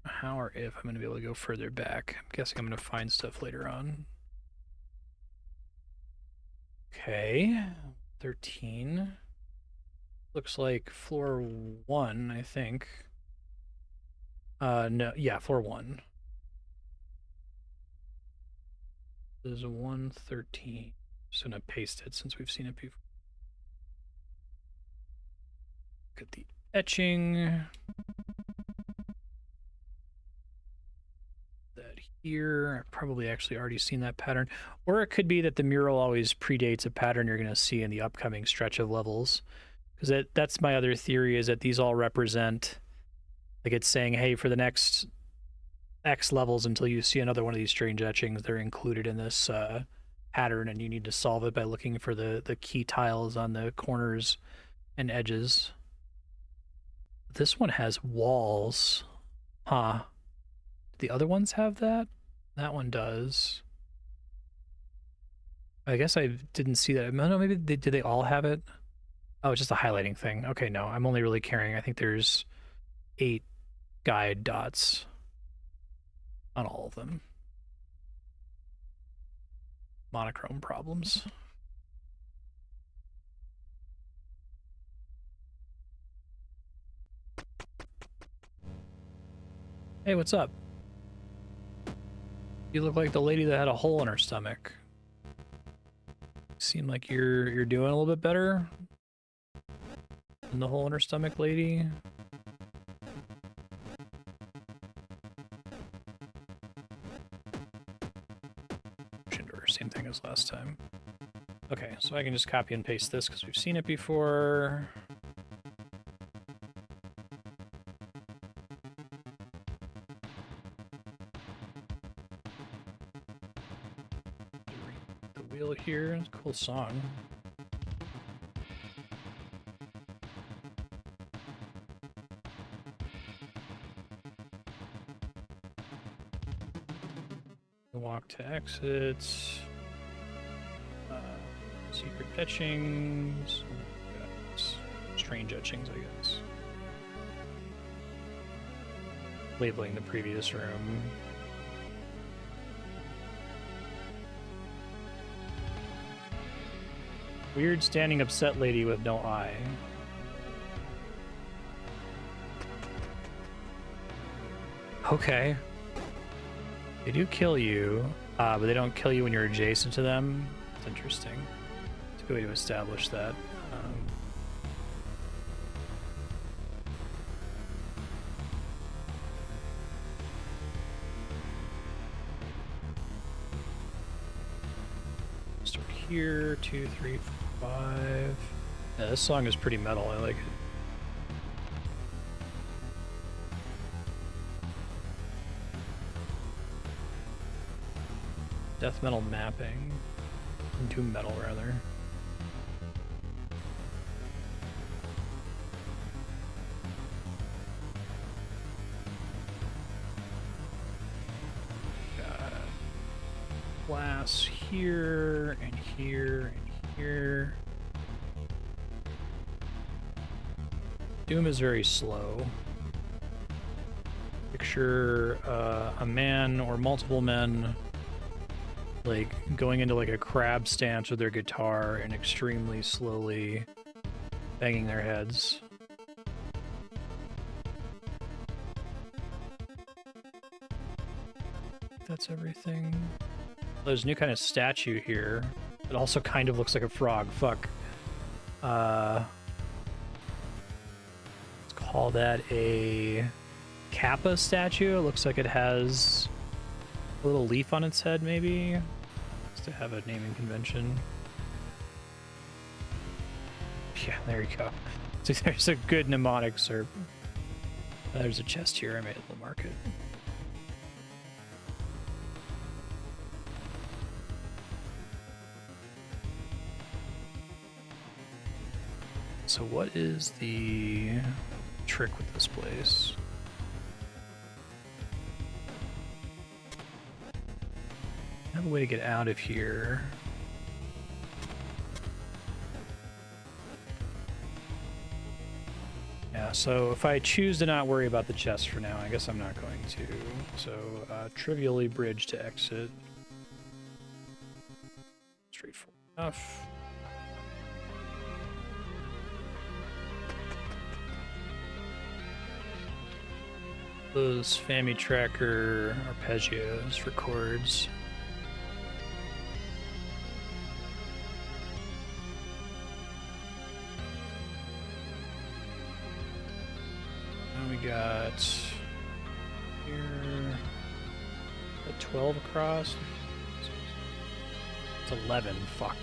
How or if I'm going to be able to go further back. I'm guessing I'm going to find stuff later on. Okay, 13. Looks like floor 1, I think. No, yeah, floor 1. This is 113. Just gonna paste it since we've seen it before. Look at the etching. That here. I've probably actually already seen that pattern. Or it could be that the mural always predates a pattern you're gonna see in the upcoming stretch of levels. Because that's my other theory, is that these all represent, like it's saying, hey, for the next X levels until you see another one of these strange etchings, they're included in this pattern, and you need to solve it by looking for the key tiles on the corners and edges. This one has walls. Huh. The other ones have that? That one does. I guess I didn't see that. No, maybe did they all have it? Oh, it's just a highlighting thing. Okay, no, I'm only really caring. I think there's 8 guide dots on all of them. Monochrome problems. Hey, what's up? You look like the lady that had a hole in her stomach. seem like you're doing a little bit better than the hole in her stomach lady. Same thing as last time. Okay, so I can just copy and paste this because we've seen it before. The wheel here, cool song. Walk to exits. Secret etchings. Strange etchings, I guess. Labeling the previous room. Weird standing upset lady with no eye. Okay. They do kill you, but they don't kill you when you're adjacent to them. It's interesting. It's a good way to establish that. Start here, 2, 3, 5. Yeah, this song is pretty metal. I like it. Death metal mapping. Into metal, rather. Got glass here, and here, and here. Doom is very slow. Picture a man or multiple men like going into like a crab stance with their guitar and extremely slowly banging their heads. That's everything. There's a new kind of statue here. It also kind of looks like a frog. Fuck. Let's call that a Kappa statue. It looks like it has a little leaf on its head, maybe, just to have a naming convention. Yeah, there you go. So there's a good mnemonic serp. There's a chest here. I made a little market. So what is the trick with this place? I have a way to get out of here. Yeah, so if I choose to not worry about the chest for now, I guess I'm not going to. So, trivially bridge to exit. Straightforward enough. Those Fami Tracker arpeggios for chords. Got here a 12 across. It's 11. Fuck.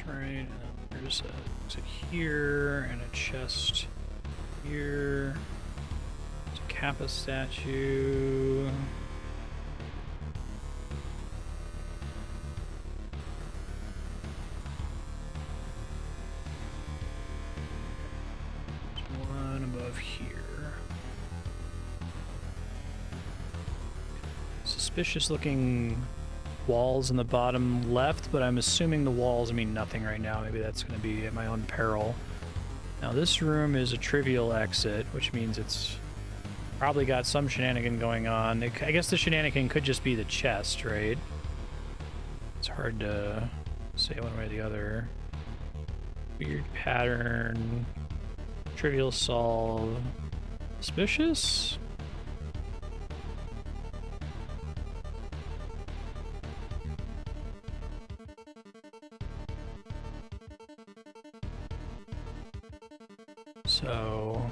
Right, and there's a exit here, and a chest here. There's a Kappa statue. There's one above here. Suspicious looking walls in the bottom left, but I'm assuming the walls mean nothing right now. Maybe that's going to be at my own peril. Now this room is a trivial exit, which means it's Probably got some shenanigan going on. I guess the shenanigan could just be the chest, right? It's hard to say one way or the other. Weird pattern. Trivial solve. Suspicious? So,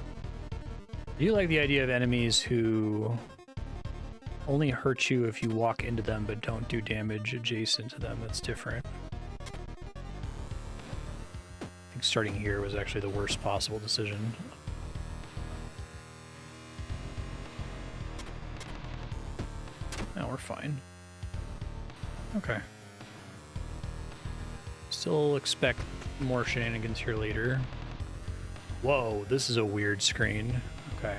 do you like the idea of enemies who only hurt you if you walk into them but don't do damage adjacent to them? That's different. I think starting here was actually the worst possible decision. Now we're fine. Okay. Still expect more shenanigans here later. Whoa, this is a weird screen. Okay.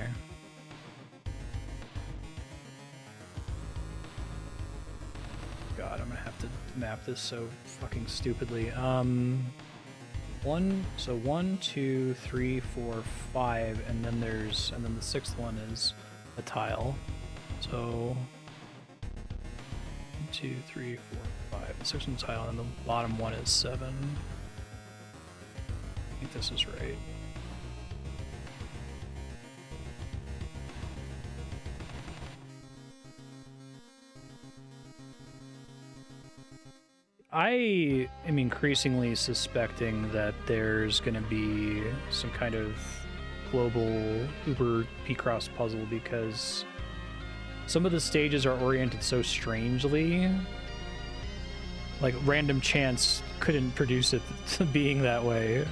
God, I'm gonna have to map this so fucking stupidly. One, 2, 3, 4, 5, and then the sixth one is a tile. So 1, 2, 3, 4, 5. The sixth one's a tile, and the bottom one is 7. I think this is right. I am increasingly suspecting that there's going to be some kind of global Uber P-Cross puzzle because some of the stages are oriented so strangely. Like, random chance couldn't produce it being that way.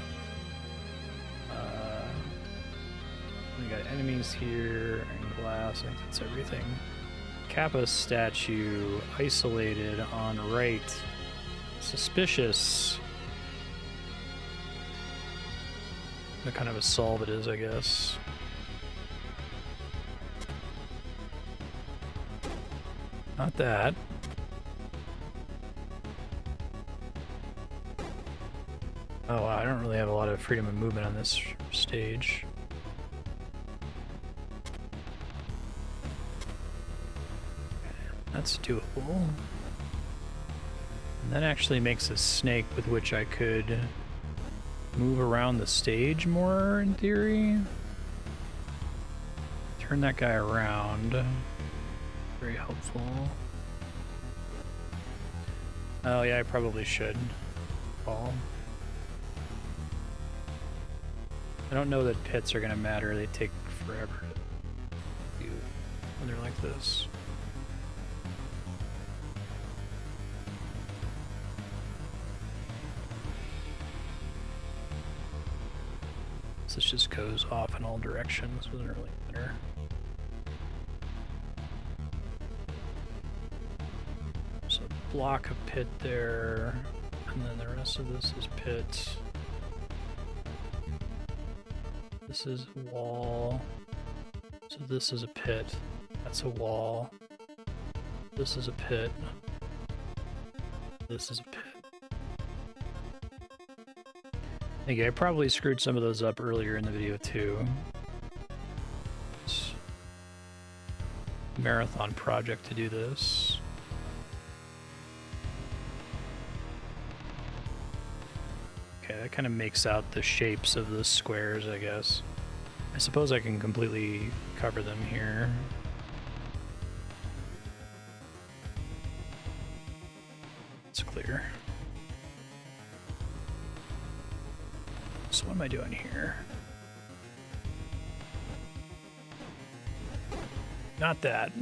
We got enemies here and glass. I think that's everything. Kappa statue isolated on right. Suspicious. What kind of a solve it is, I guess. Not that. Oh, wow, I don't really have a lot of freedom of movement on this stage. That's doable. And that actually makes a snake with which I could move around the stage more, in theory. Turn that guy around. Very helpful. Oh yeah, I probably should. Fall. I don't know that pits are gonna matter. They take forever to do when they're like this. This just goes off in all directions. Doesn't really matter. So block a pit there, and then the rest of this is pit. This is wall. So this is a pit. That's a wall. This is a pit. This is a pit. Thank you. I probably screwed some of those up earlier in the video too. It's a marathon project to do this. Okay, that kind of makes out the shapes of the squares, I guess. I suppose I can completely cover them here. It's clear. So what am I doing here? Not that.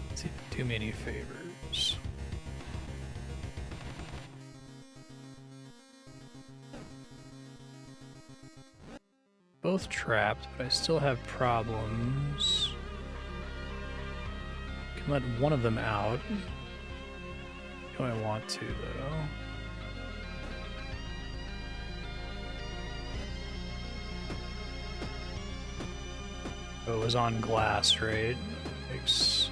Let's see, too many favors. Both trapped, but I still have problems. Can let one of them out. Do I want to, though? Oh, it was on glass, right? Yikes.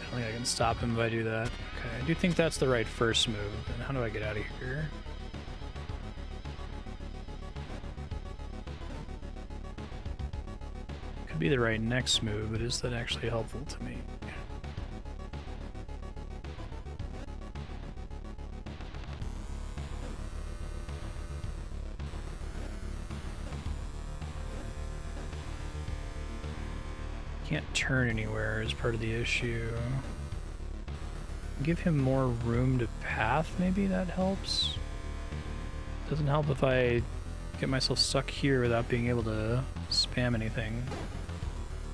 I don't think I can stop him if I do that. Okay, I do think that's the right first move. And how do I get out of here? Could be the right next move, but is that actually helpful to me? Can't turn anywhere is part of the issue. Give him more room to path, maybe that helps? Doesn't help if I get myself stuck here without being able to spam anything.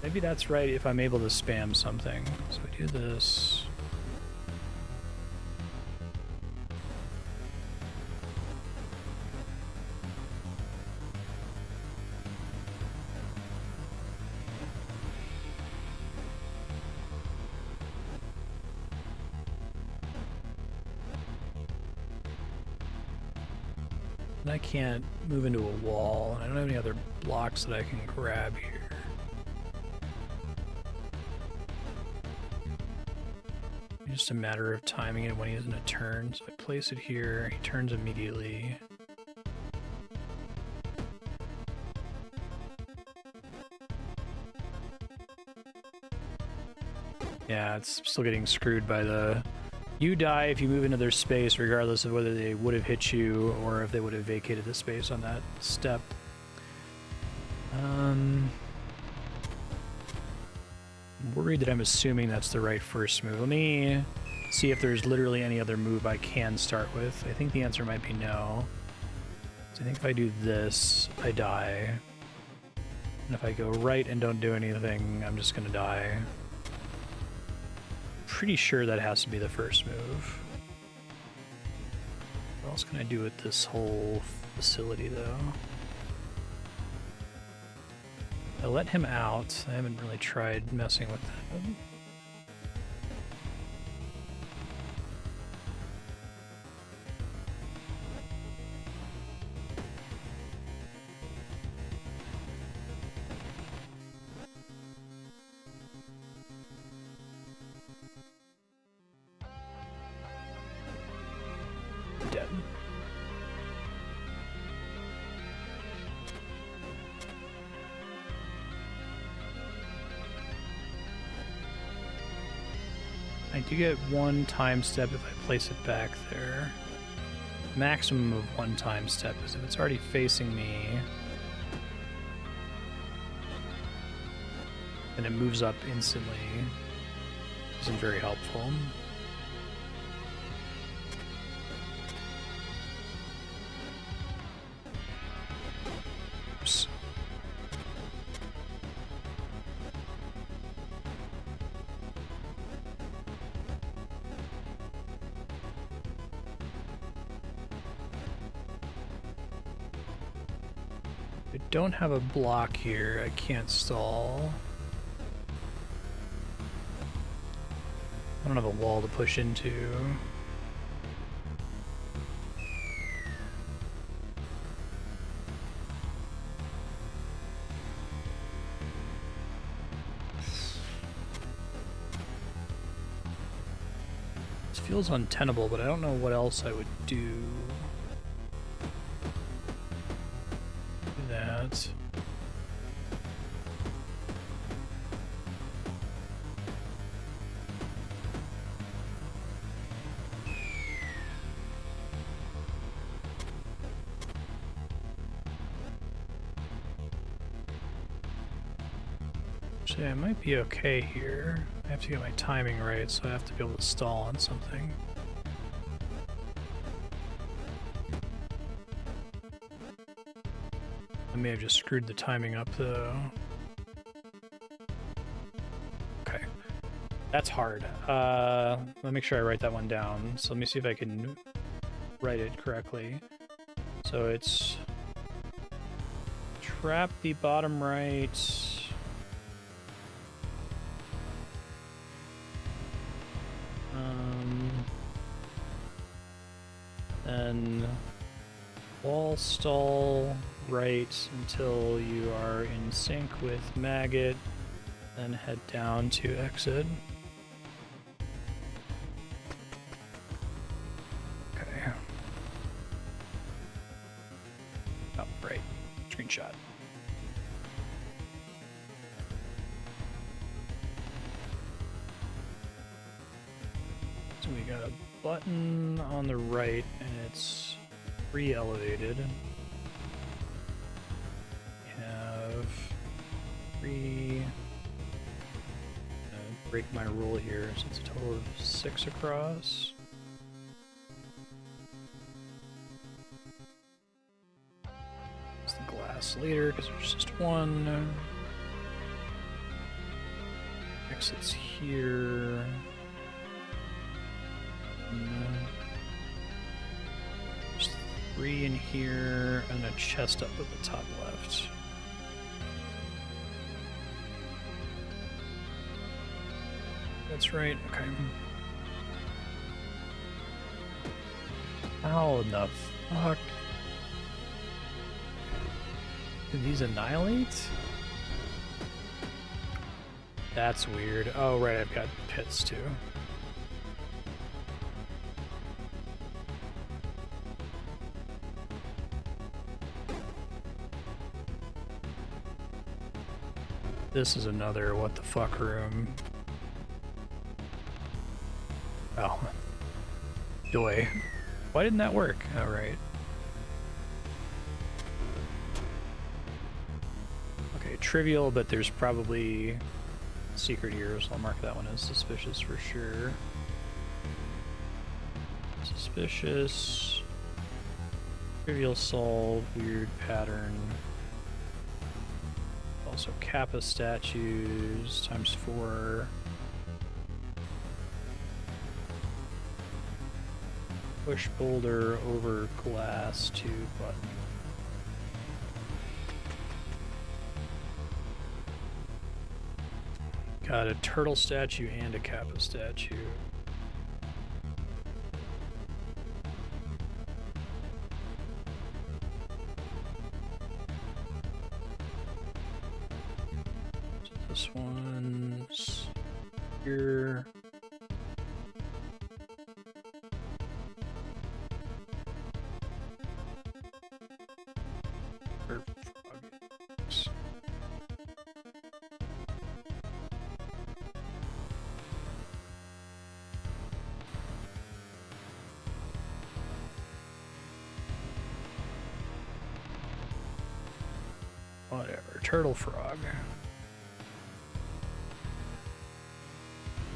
Maybe that's right if I'm able to spam something. So we do this. And I can't move into a wall, and I don't have any other blocks that I can grab here. It's just a matter of timing it when he isn't a turn. So I place it here, he turns immediately. Yeah, it's still getting screwed by the... You die if you move into their space, regardless of whether they would have hit you or if they would have vacated the space on that step. I'm worried that I'm assuming that's the right first move. Let me see if there's literally any other move I can start with. I think the answer might be no. So I think if I do this, I die. And if I go right and don't do anything, I'm just gonna die. Pretty sure that has to be the first move. What else can I do with this whole facility, though? I let him out. I haven't really tried messing with that. Dead. I do get one time step if I place it back there. Maximum of one time step is if it's already facing me, then it moves up instantly. Isn't very helpful. Oops. I don't have a block here. I can't stall. I don't have a wall to push into. This feels untenable, but I don't know what else I would do. That. Actually, I might be okay here. I have to get my timing right, so I have to be able to stall on something. I may have just screwed the timing up, though. Okay. That's hard. Let me make sure I write that one down. So let me see if I can write it correctly. So it's... trap the bottom right... Then wall stall right until you are in sync with maggot, then head down to exit. Okay. Oh, right. Screenshot. So we got a button on the right and it's re-elevated. We have break my rule here, so it's a total of 6 across. It's the glass later because there's just one. Exits here. There's 3 in here, and a chest up at the top left. That's right, okay. How the fuck? Did these annihilate? That's weird. Oh, right, I've got pits too. This is another what the fuck room. Oh. Joy. Why didn't that work? Oh, right. Okay, trivial, but there's probably a secret here, so I'll mark that one as suspicious for sure. Suspicious. Trivial solve, weird pattern. Also Kappa statues, ×4. Push boulder over glass to button. Got a turtle statue and a Kappa statue. So this one's here. Whatever, turtle frog.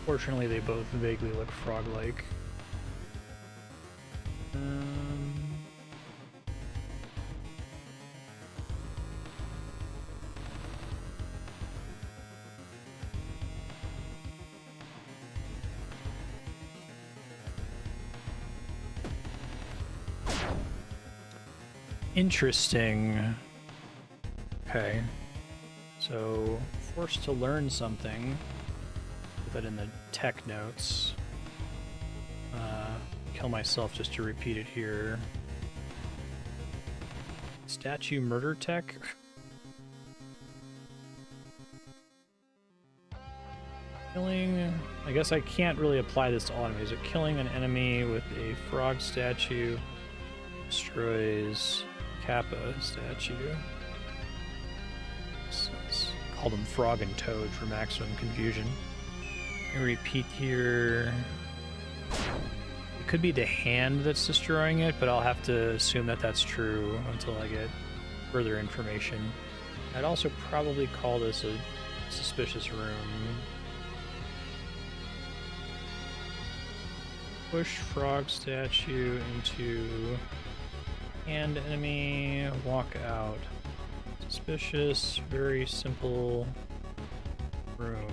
Fortunately, they both vaguely look frog-like. Interesting. Okay, so forced to learn something, put that in the tech notes. Kill myself just to repeat it here. Statue murder tech? Killing, I guess I can't really apply this to all enemies, but killing an enemy with a frog statue destroys Kappa statue. Call them frog and toad for maximum confusion. And repeat here. It could be the hand that's destroying it, but I'll have to assume that that's true until I get further information. I'd also probably call this a suspicious room. Push frog statue into hand enemy, walk out. Suspicious, very simple room.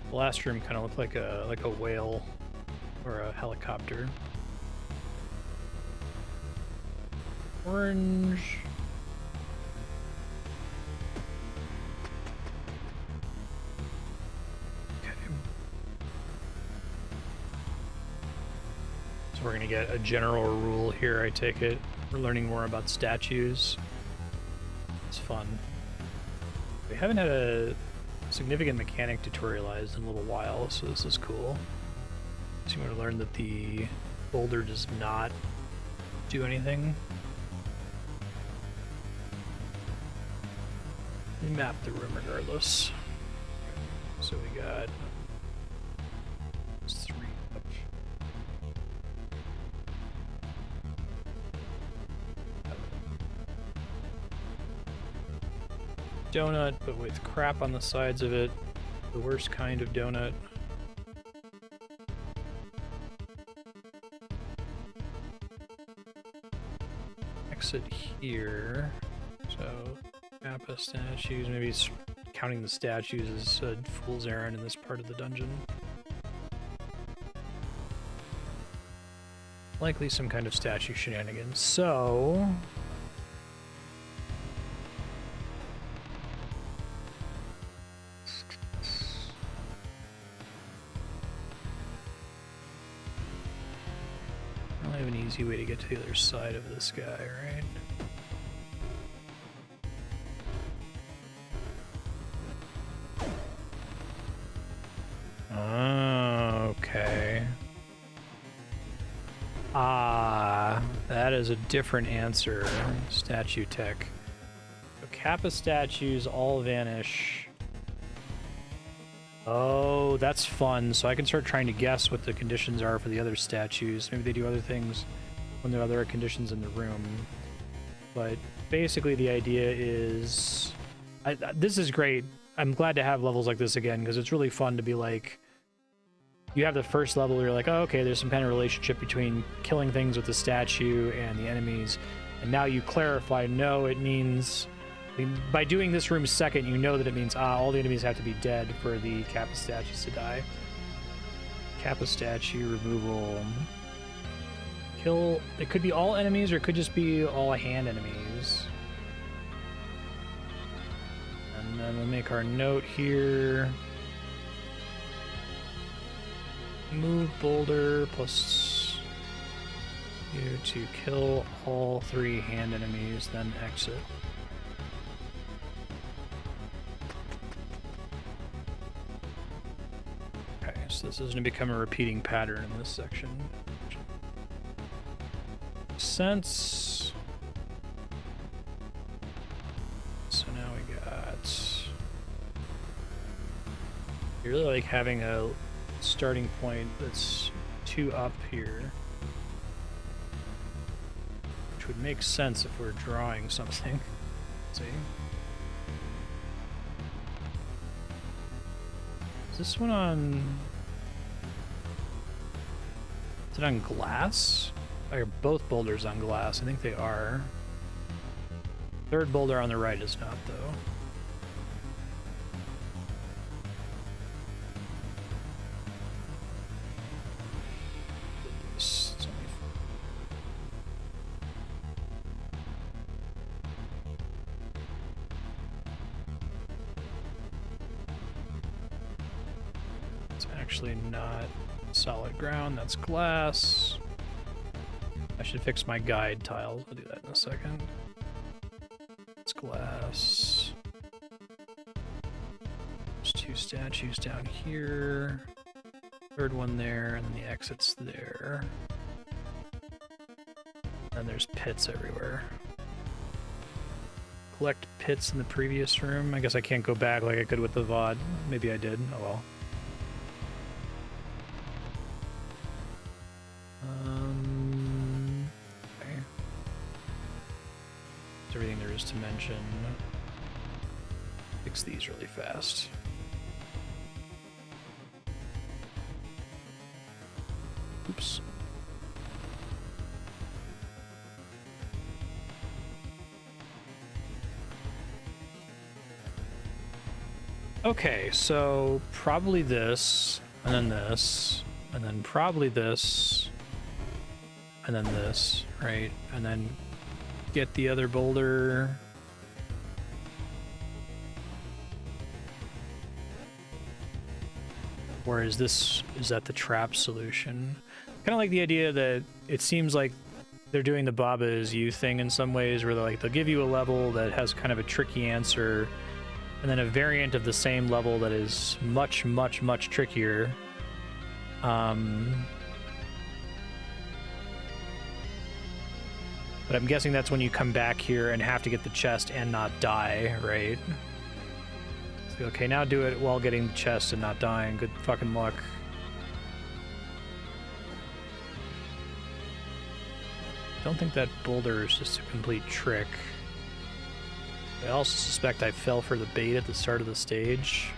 The last room kind of looked like a whale or a helicopter. Orange. we're gonna get a general rule here, I take it. We're learning more about statues. It's fun. We haven't had a significant mechanic tutorialized in a little while, so this is cool. So you want to learn that the boulder does not do anything. We map the room regardless. So we got 3 up. Donut, but with crap on the sides of it. The worst kind of donut. Exit here. So, Kappa statues. Maybe counting the statues as a fool's errand in this part of the dungeon. Likely some kind of statue shenanigans. So... I have an easy way to get to the other side of this guy, right? Okay. Ah, that is a different answer. Statue tech. So Kappa statues all vanish. Oh, that's fun. So I can start trying to guess what the conditions are for the other statues. Maybe they do other things when there are other conditions in the room. But basically the idea is... this is great. I'm glad to have levels like this again, because it's really fun to be like... You have the first level where you're like, oh, okay, there's some kind of relationship between killing things with the statue and the enemies. And now you clarify, no, it means... By doing this room second, you know that it means, all the enemies have to be dead for the Kappa statues to die. Kappa statue removal. Kill... It could be all enemies, or it could just be all hand enemies. And then we'll make our note here. Move boulder plus you to kill all 3 hand enemies, then exit. Okay, so this is going to become a repeating pattern in this section. Sense. So now we got... You really like having a starting point that's 2 up here, which would make sense if we're drawing something. Let's see. Is this one on... Is it on glass? Are both boulders on glass? I think they are. Third boulder on the right is not, though. Actually not solid ground, that's glass. I should fix my guide tiles. I'll do that in a second. It's glass. There's 2 statues down here. Third one there, and then the exit's there. And there's pits everywhere. Collect pits in the previous room. I guess I can't go back like I could with the VOD. Maybe I did. Oh well. Okay. That's everything there is to mention. Fix these really fast. Oops. Okay, so probably this, and then this, and then probably this, and then this, right? And then get the other boulder. Or is that the trap solution? Kind of like the idea that it seems like they're doing the Baba is You thing in some ways, where they'll give you a level that has kind of a tricky answer, and then a variant of the same level that is much, much, much trickier. But I'm guessing that's when you come back here and have to get the chest and not die, right? So, okay, now do it while getting the chest and not dying. Good fucking luck. Don't think that boulder is just a complete trick. I also suspect I fell for the bait at the start of the stage.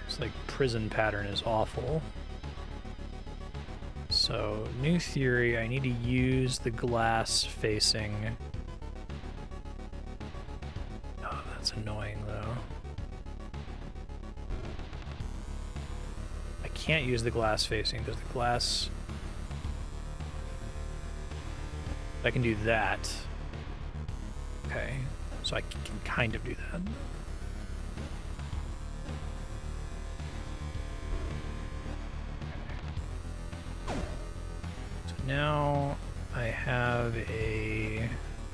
It's like prison pattern is awful. So, new theory, I need to use the glass facing. Oh, that's annoying though. I can't use the glass facing because the glass... I can do that. Okay, so I can kind of do that. So now I have a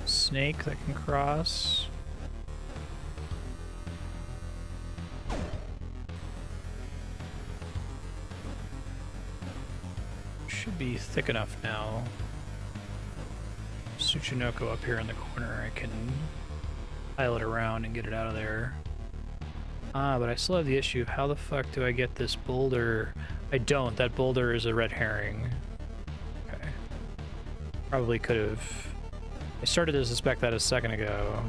snake that can cross. Should be thick enough now. Tsuchinoko up here in the corner, I can pile it around and get it out of there. Ah, but I still have the issue of how the fuck do I get this boulder? I don't. That boulder is a red herring. Okay. Probably could have... I started to suspect that a second ago.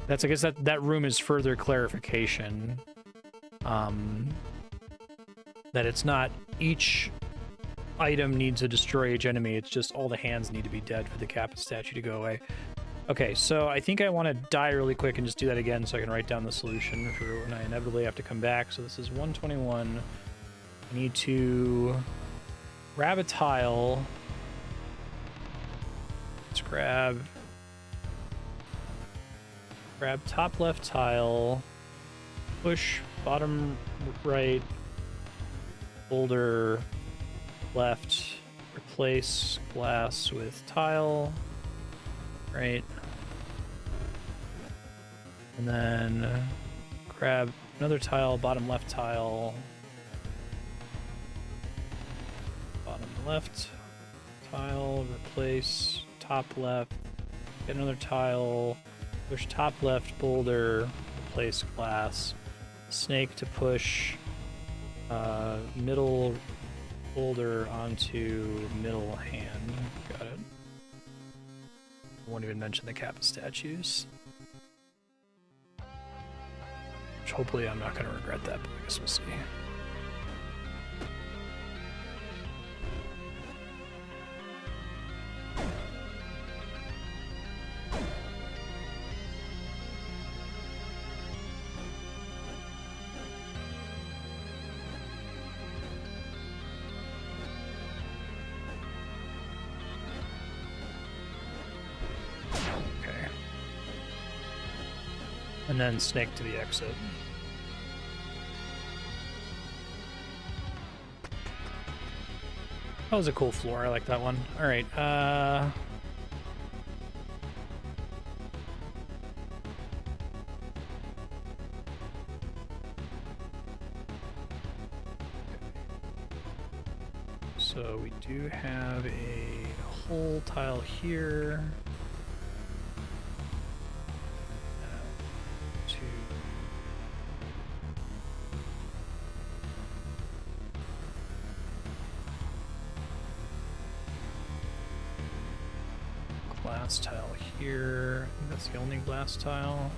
That's, I guess that room is further clarification. That it's not each item needs to destroy each enemy, it's just all the hands need to be dead for the Kappa statue to go away. Okay, so I think I want to die really quick and just do that again so I can write down the solution for when I inevitably have to come back. So this is 121. I need to grab a tile. Let's grab top left tile, push bottom right boulder left, replace glass with tile, right? And then grab another tile, bottom left tile, bottom left tile, replace top left, get another tile, push top left boulder, replace glass, snake to push middle boulder onto middle hand. Got it. I won't even mention the Kappa statues. Which hopefully I'm not going to regret that, but I guess we'll see. And then snake to the exit. That was a cool floor. I like that one. All right. So we do have a hole tile here. Glass tile here. I think that's the only glass tile.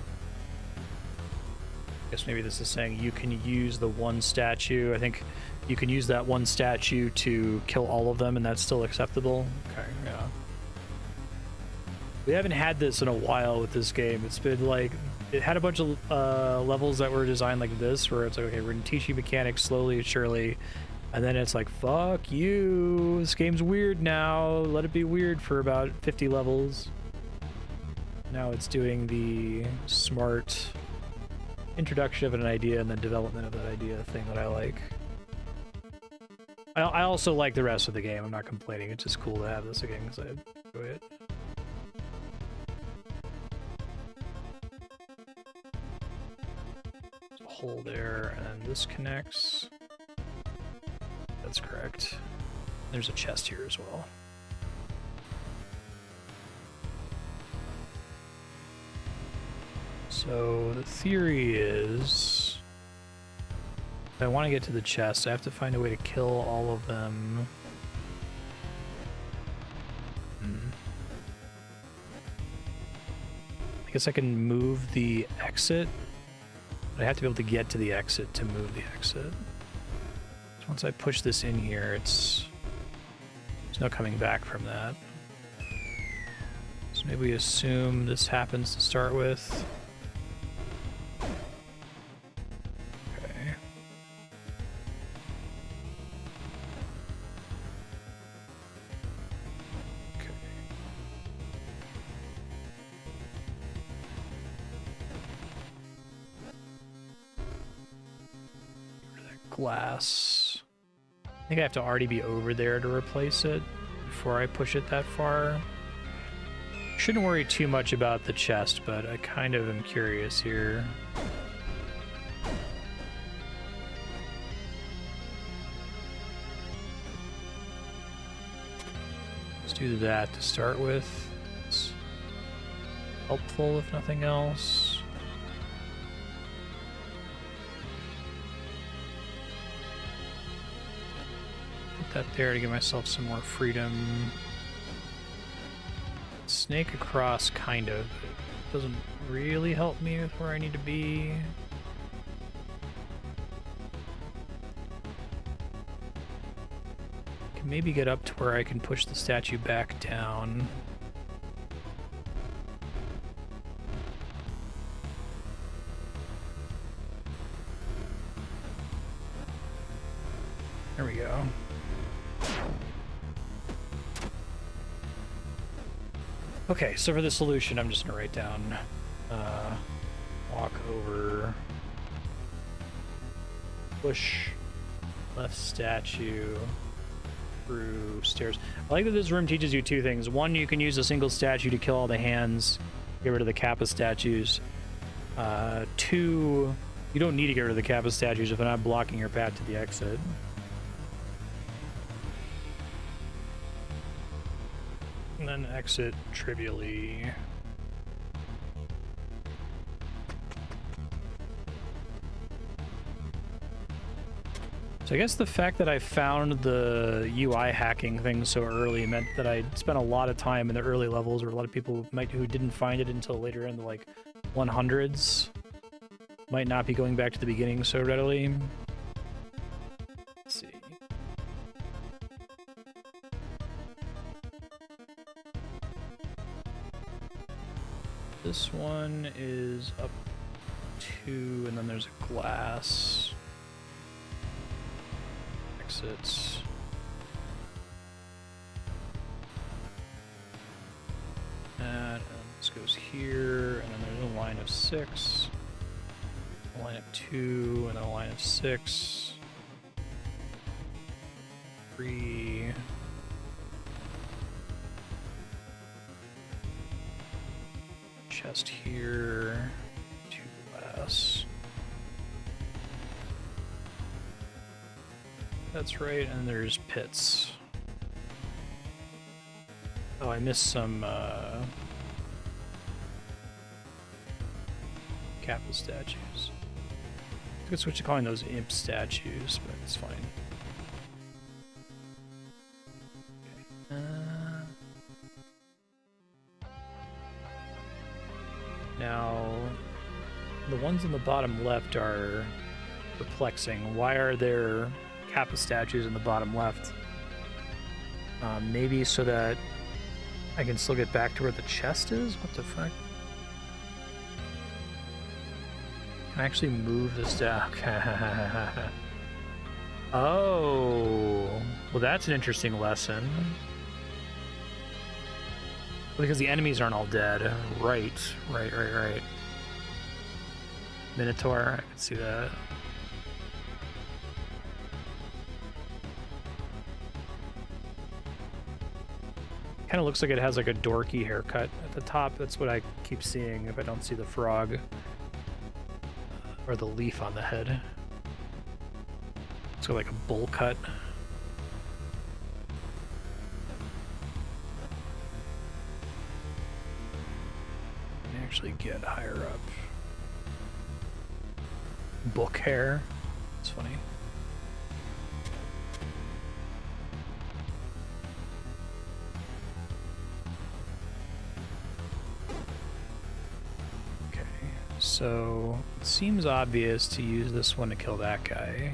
I guess maybe this is saying you can use the one statue. I think you can use that one statue to kill all of them and that's still acceptable. Okay, yeah. We haven't had this in a while with this game. It's been like, it had a bunch of levels that were designed like this, where it's like, okay, we're gonna teach you mechanics slowly and surely. And then it's like, fuck you, this game's weird now, let it be weird for about 50 levels. Now it's doing the smart introduction of an idea and then development of that idea thing that I like. I also like the rest of the game. I'm not complaining. It's just cool to have this again because I enjoy it. There's a hole there, and then this connects. That's correct. There's a chest here as well. So the theory is, if I want to get to the chest, I have to find a way to kill all of them. I guess I can move the exit. But I have to be able to get to the exit to move the exit. So once I push this in here, there's no coming back from that. So maybe we assume this happens to start with. Okay. Okay. Glass. I think I have to already be over there to replace it before I push it that far. Shouldn't worry too much about the chest, but I kind of am curious here. Let's do that to start with. It's helpful if nothing else. That there to give myself some more freedom. Snake across, kind of. It doesn't really help me with where I need to be. Can maybe get up to where I can push the statue back down. There we go. Okay, so for the solution, I'm just gonna write down, walk over, push left statue through stairs. I like that this room teaches you two things. One, you can use a single statue to kill all the hands, get rid of the Kappa statues. Two, you don't need to get rid of the Kappa statues if they're not blocking your path to the exit. And then exit trivially. So I guess the fact that I found the UI hacking thing so early meant that I spent a lot of time in the early levels, or a lot of people who didn't find it until later in the like 100s might not be going back to the beginning so readily. Let's see. This one is up 2, and then there's a glass. Exits. And this goes here, and then there's a line of 6. A line of 2, and then a line of 6. 3. Chest here, 2 glass. That's right, and there's pits. Oh, I missed some Kappa statues. I could switch to calling those imp statues, but it's fine. Okay. Now, the ones on the bottom left are perplexing. Why are there Kappa statues in the bottom left? Maybe so that I can still get back to where the chest is? What the fuck? Can I actually move this down? Oh, well, that's an interesting lesson. Because the enemies aren't all dead. Right. Minotaur, I can see that. Kind of looks like it has like a dorky haircut at the top. That's what I keep seeing if I don't see the frog or the leaf on the head. It's got like a bowl cut. Actually get higher up. Book hair. It's funny. Okay, so it seems obvious to use this one to kill that guy.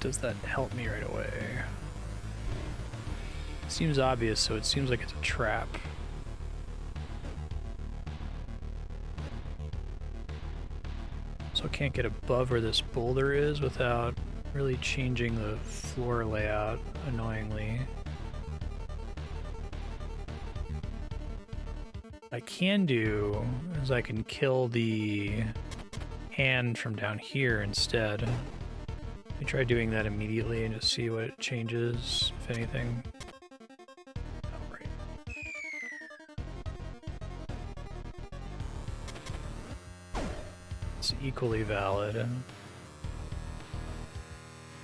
Does that help me right away? Seems obvious, so it seems like it's a trap. So I can't get above where this boulder is without really changing the floor layout, annoyingly. What I can do is I can kill the hand from down here instead. Let me try doing that immediately and just see what it changes, if anything. Equally valid.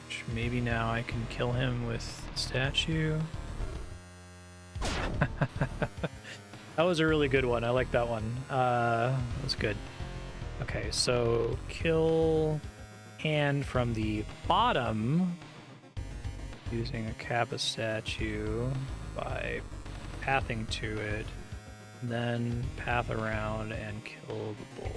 Which maybe now I can kill him with the statue. That was a really good one. I like that one. That was good. Okay, so kill hand from the bottom using a Kappa statue by pathing to it, then path around and kill the bull.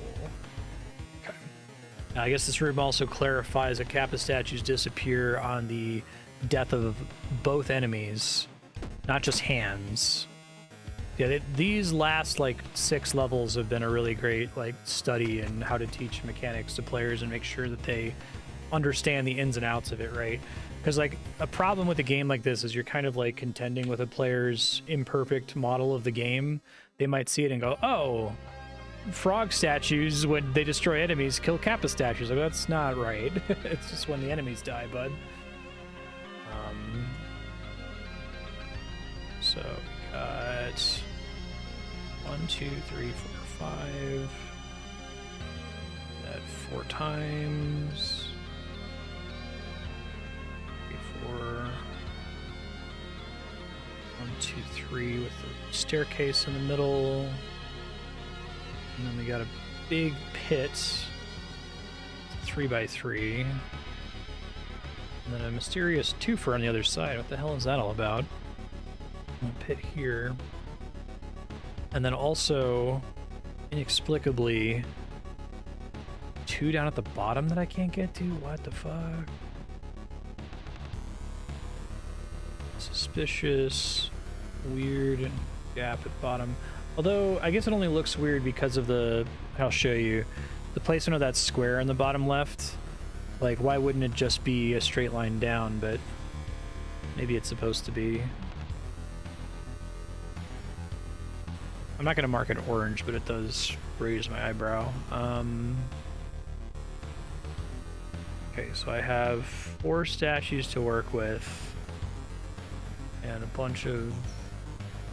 I guess this room also clarifies that Kappa statues disappear on the death of both enemies, not just hands. Yeah, these last like 6 levels have been a really great like study in how to teach mechanics to players and make sure that they understand the ins and outs of it, right? Because like a problem with a game like this is you're kind of like contending with a player's imperfect model of the game. They might see it and go, oh, frog statues, when they destroy enemies, kill Kappa statues. Like, that's not right. It's just when the enemies die, bud. So we got 1, 2, 3, 4, 5. That 4 times. 3, 4. 1, 2, 3 with the staircase in the middle. And then we got a big pit, 3x3, and then a mysterious twofer on the other side. What the hell is that all about? A pit here. And then also, inexplicably, 2 down at the bottom that I can't get to? What the fuck? Suspicious, weird gap at bottom. Although, I guess it only looks weird because of the, I'll show you, the placement of that square in the bottom left. Like, why wouldn't it just be a straight line down, but maybe it's supposed to be. I'm not going to mark it orange, but it does raise my eyebrow. Okay, so I have 4 statues to work with, and a bunch of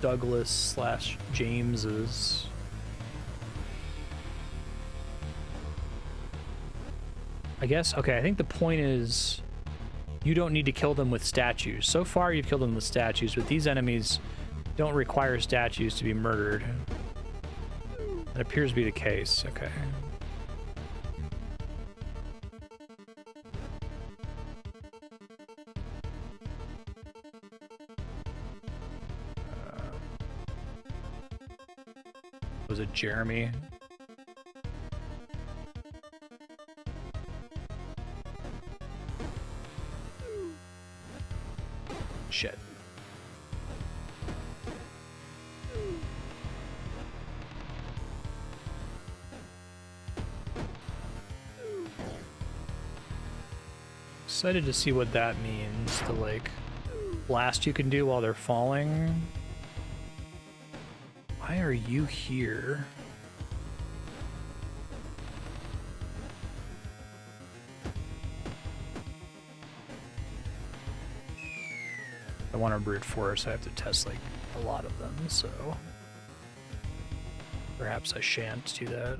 Douglas / Jameses. I guess, okay, I think the point is you don't need to kill them with statues. So far you've killed them with statues, but these enemies don't require statues to be murdered. That appears to be the case, okay. Was it Jeremy? Shit. Excited to see what that means, the like blast you can do while they're falling. Why are you here? want to brute force, I have to test like a lot of them, so perhaps I shan't do that.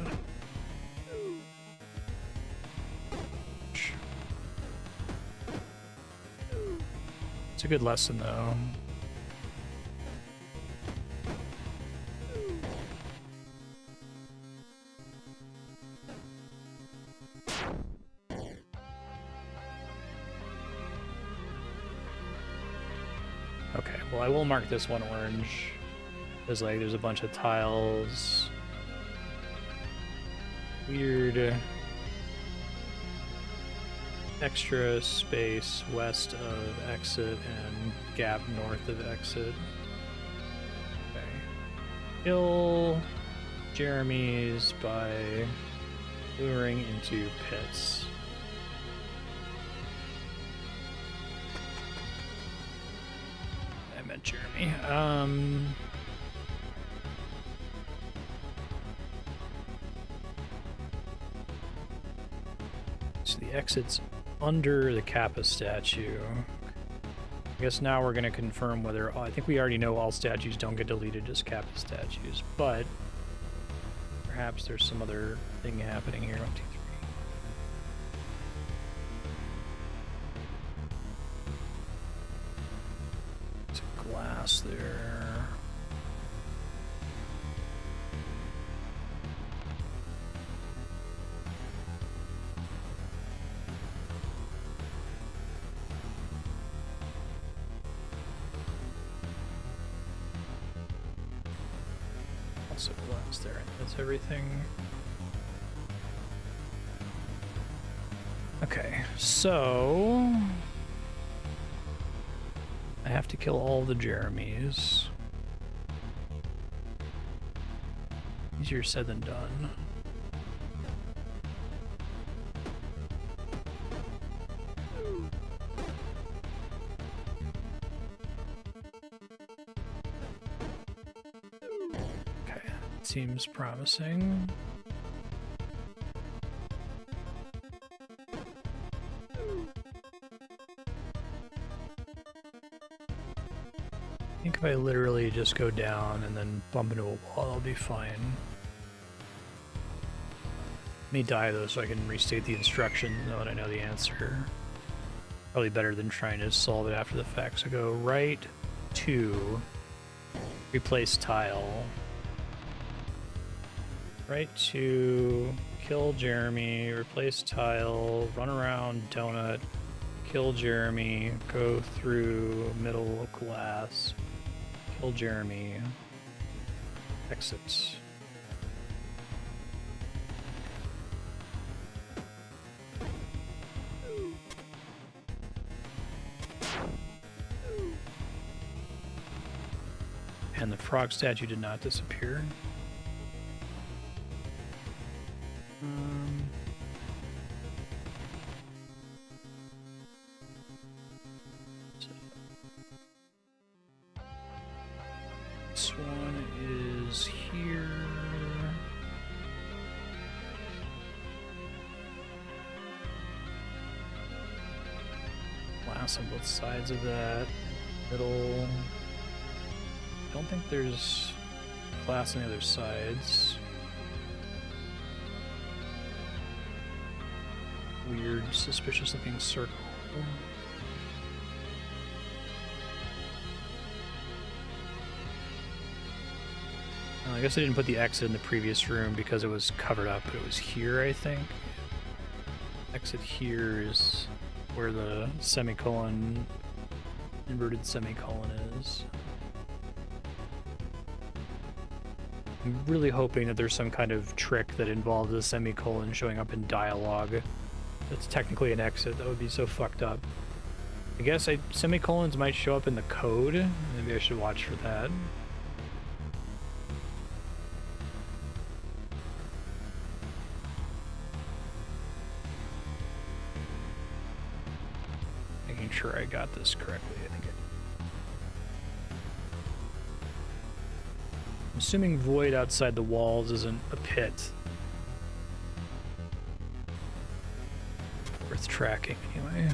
It's a good lesson though. Okay, well I will mark this one orange. Because like there's a bunch of tiles. Weird extra space west of exit and gap north of exit. Okay. Kill Jeremy's by luring into pits. I meant Jeremy. So the exit's under the Kappa statue. I guess now we're going to confirm whether... I think we already know all statues don't get deleted, just Kappa statues, but perhaps there's some other thing happening here. 1, 2, 3. There's a glass there. Also glass there. That's everything. Okay, so I have to kill all the Jeremys. Easier said than done. Okay, seems promising. I think if I literally just go down and then bump into a wall, I'll be fine. Let me die though so I can restate the instructions now that I know the answer. Probably better than trying to solve it after the fact. So go right to replace tile. Right to kill Jeremy, replace tile, run around donut, kill Jeremy, go through middle glass, kill Jeremy, exit. And the frog statue did not disappear. This one is here. Glass on both sides of that. Middle. I don't think there's glass on the other sides. Weird, suspicious looking circle. I guess I didn't put the exit in the previous room because it was covered up, but it was here, I think. Exit here is where the semicolon, inverted semicolon is. I'm really hoping that there's some kind of trick that involves a semicolon showing up in dialogue. That's technically an exit. That would be so fucked up. I guess semicolons might show up in the code. Maybe I should watch for that. Making sure I got this correctly. I think I'm assuming void outside the walls isn't a pit. Worth tracking anyway.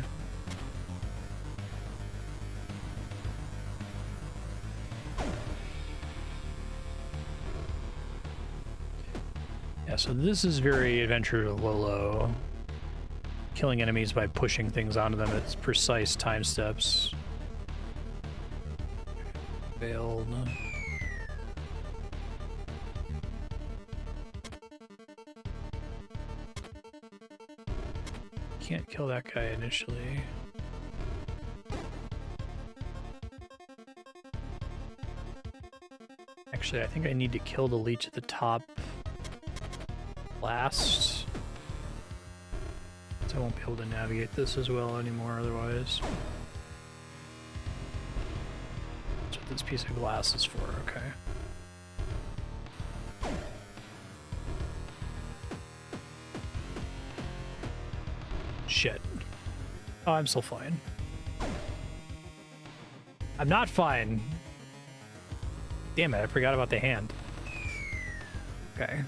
Yeah, so this is very Adventure Lolo. Killing enemies by pushing things onto them at precise time steps. Failed. Can't kill that guy initially. Actually, I think I need to kill the leech at the top last. So I won't be able to navigate this as well anymore otherwise. That's what this piece of glass is for, okay. Shit. Oh, I'm still fine. I'm not fine. Damn it, I forgot about the hand. Okay.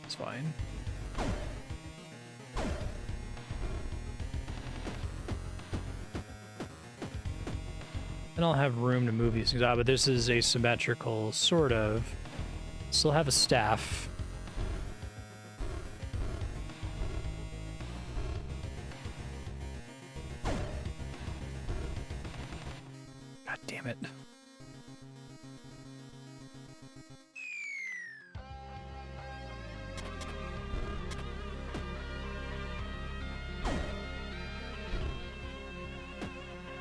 It's fine. And I'll have room to move these things out, but this is asymmetrical, sort of. Still have a staff. God damn it.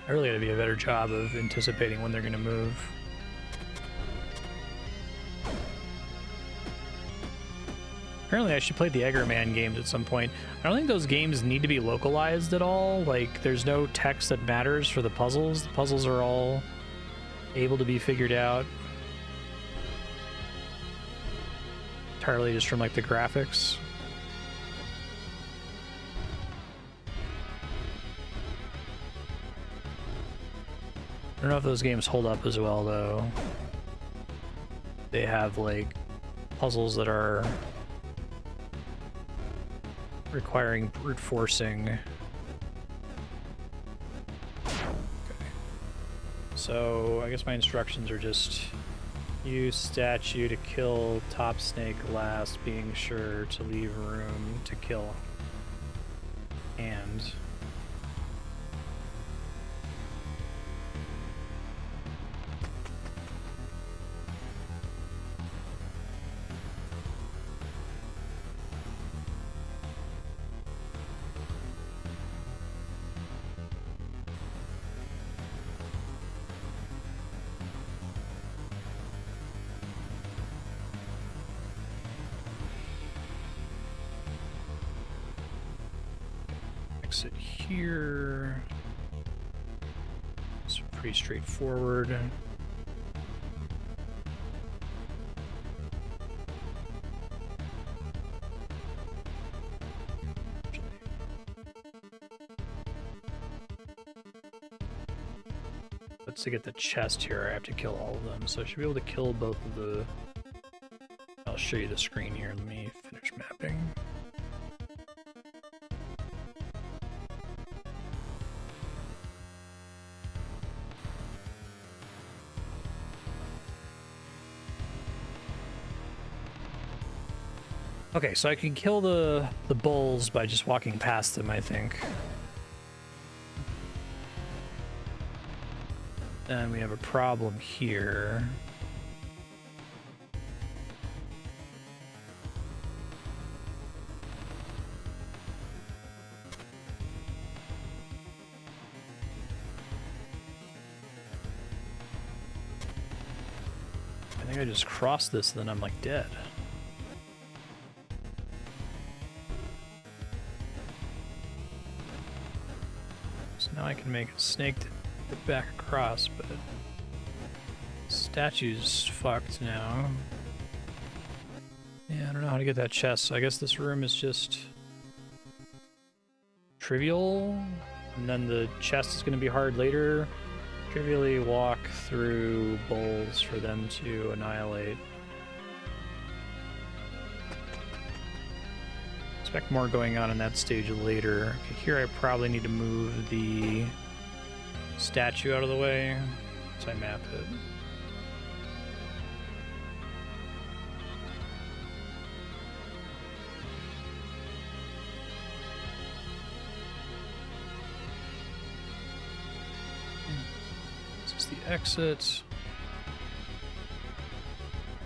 I really gotta be a better job of anticipating when they're gonna move. Apparently I should play the Eggerman games at some point. I don't think those games need to be localized at all. Like, there's no text that matters for the puzzles. The puzzles are all able to be figured out entirely just from, like, the graphics. I don't know if those games hold up as well, though. They have, like, puzzles that are requiring brute forcing. Okay. So, I guess my instructions are just use statue to kill top snake last, being sure to leave room to kill. And... exit here. It's pretty straightforward. But to get the chest here, I have to kill all of them, so I should be able to kill both of the... I'll show you the screen here. Let me finish mapping. Okay, so I can kill the bulls by just walking past them, I think. And we have a problem here. I think I just crossed this, and then I'm like dead. Now I can make a snake to get back across, but statue's fucked now. Yeah, I don't know how to get that chest, so I guess this room is just trivial, and then the chest is going to be hard later. Trivially walk through bowls for them to annihilate. Expect more going on in that stage later. Okay, here I probably need to move the statue out of the way, so I map it. the exit.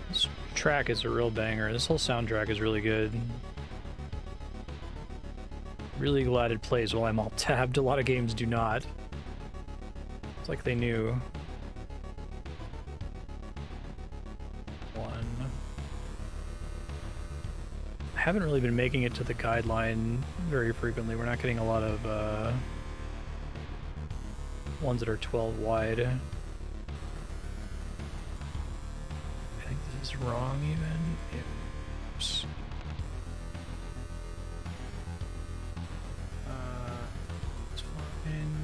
This track is a real banger. This whole soundtrack is really good. Really glad it plays while I'm all tabbed. A lot of games do not. It's like they knew. I haven't really been making it to the guideline very frequently. We're not getting a lot of ones that are 12 wide. I think this is wrong even. Oops. It's fine.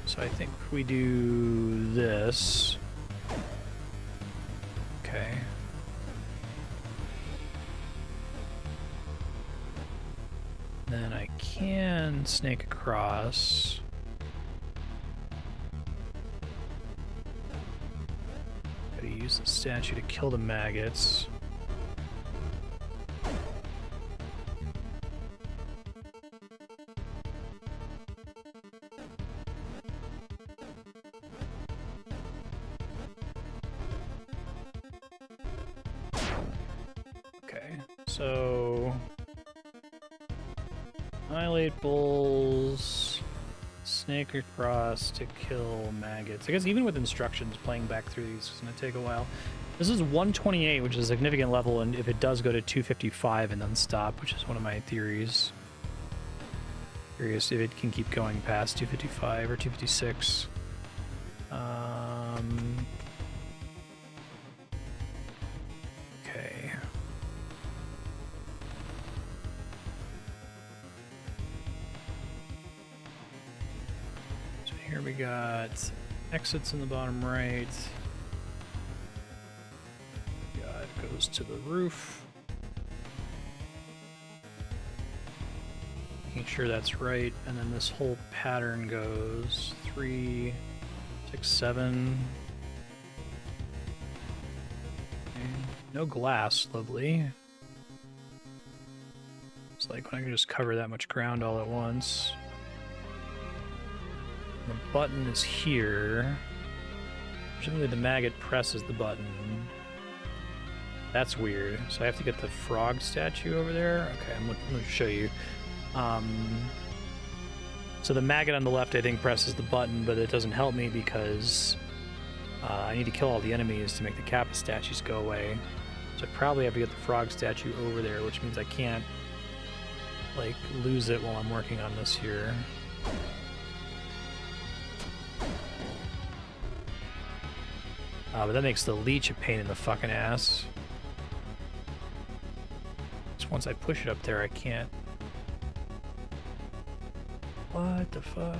So I think we do this. Okay. Then I can snake across. Gotta use the statue to kill the maggots. So, annihilate bulls, snake across to kill maggots. I guess even with instructions, playing back through these is going to take a while. This is 128, which is a significant level, and if it does go to 255 and then stop, which is one of my theories. Curious if it can keep going past 255 or 256. Okay. Here we got exits in the bottom right. Yeah, it goes to the roof. Making sure that's right, and then this whole pattern goes 3, 6, 7. Okay. No glass, lovely. It's like when I can just cover that much ground all at once. The button is here. Presumably the maggot presses the button. That's weird. So I have to get the frog statue over there? Okay, I'm going to show you. So the maggot on the left, I think, presses the button, but it doesn't help me because I need to kill all the enemies to make the Kappa statues go away. So I probably have to get the frog statue over there, which means I can't, like, lose it while I'm working on this here. But that makes the leech a pain in the fucking ass. So once I push it up there, I can't. What the fuck?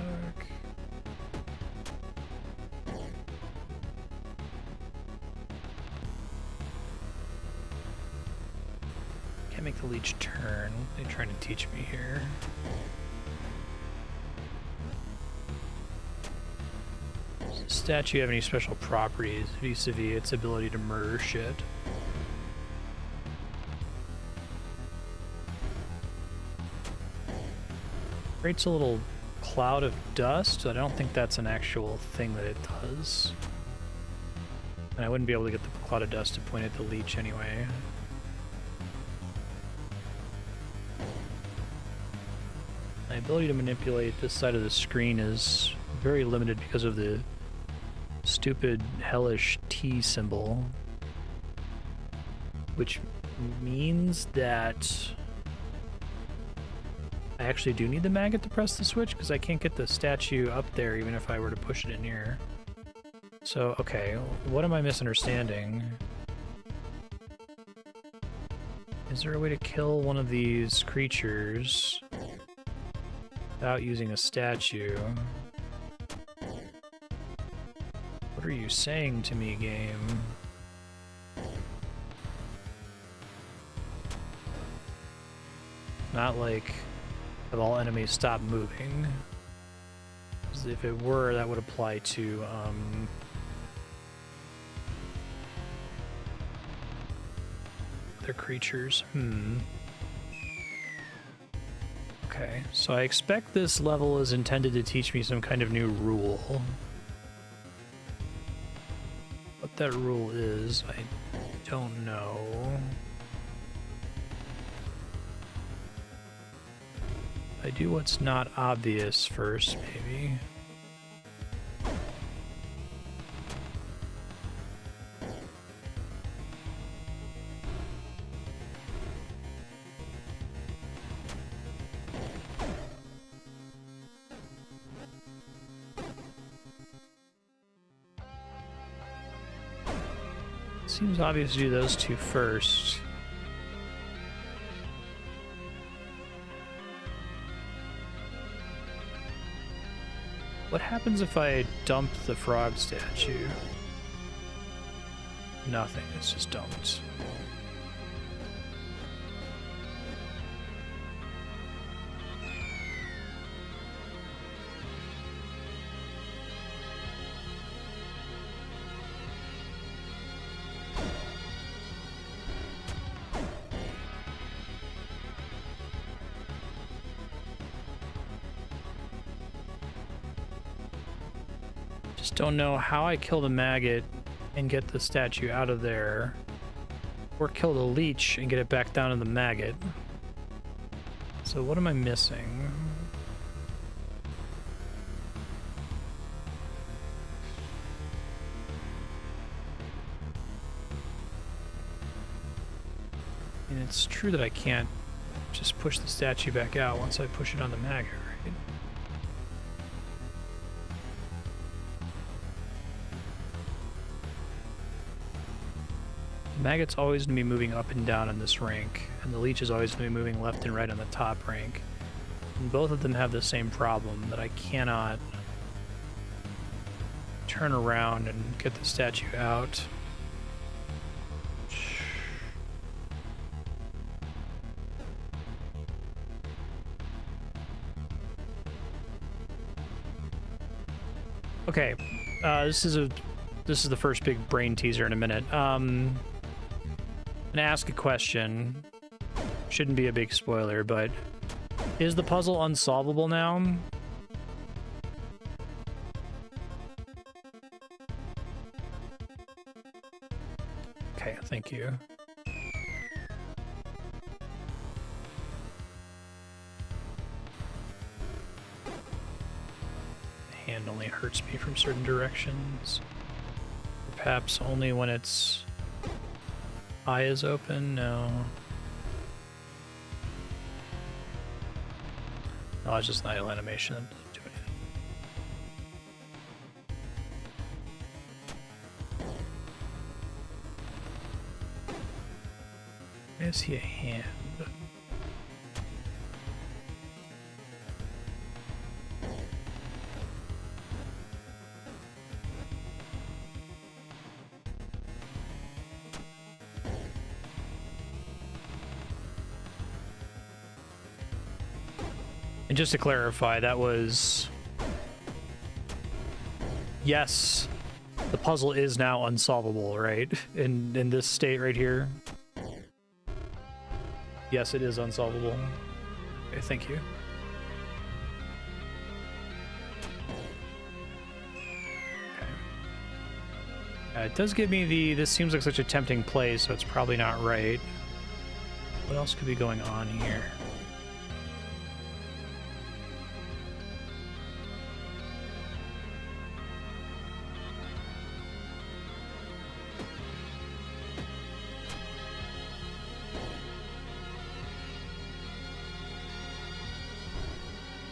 Can't make the leech turn. What are they trying to teach me here? Does the statue have any special properties vis-a-vis its ability to murder shit? Creates a little cloud of dust. I don't think that's an actual thing that it does. And I wouldn't be able to get the cloud of dust to point at the leech anyway. My ability to manipulate this side of the screen is very limited because of the stupid hellish T symbol. Which means that I actually do need the maggot to press the switch because I can't get the statue up there even if I were to push it in here. So, okay, what am I misunderstanding? Is there a way to kill one of these creatures without using a statue? What are you saying to me, game? Not like have all enemies stop moving. Because if it were, that would apply to other creatures. Okay, so I expect this level is intended to teach me some kind of new rule. What that rule is, I don't know. I do what's not obvious first, maybe. Seems obvious to do those two first. What happens if I dump the frog statue? Nothing, it's just dumped. Don't know how I kill the maggot and get the statue out of there, or kill the leech and get it back down to the maggot. So what am I missing? And it's true that I can't just push the statue back out once I push it on the maggot, right? The maggot's always going to be moving up and down in this rank, and the leech is always going to be moving left and right on the top rank. And both of them have the same problem, that I cannot turn around and get the statue out. Okay, this is the first big brain teaser in a minute. I'm gonna ask a question. Shouldn't be a big spoiler, but is the puzzle unsolvable now? Okay, thank you. The hand only hurts me from certain directions. Perhaps only when its eye is open? No. No, it's just an idle animation. That doesn't do anything. I see a hand. And just to clarify, that was... Yes, the puzzle is now unsolvable, right? In this state right here. Yes, it is unsolvable. Okay, thank you. Okay. It does give me the... This seems like such a tempting play, so it's probably not right. What else could be going on here?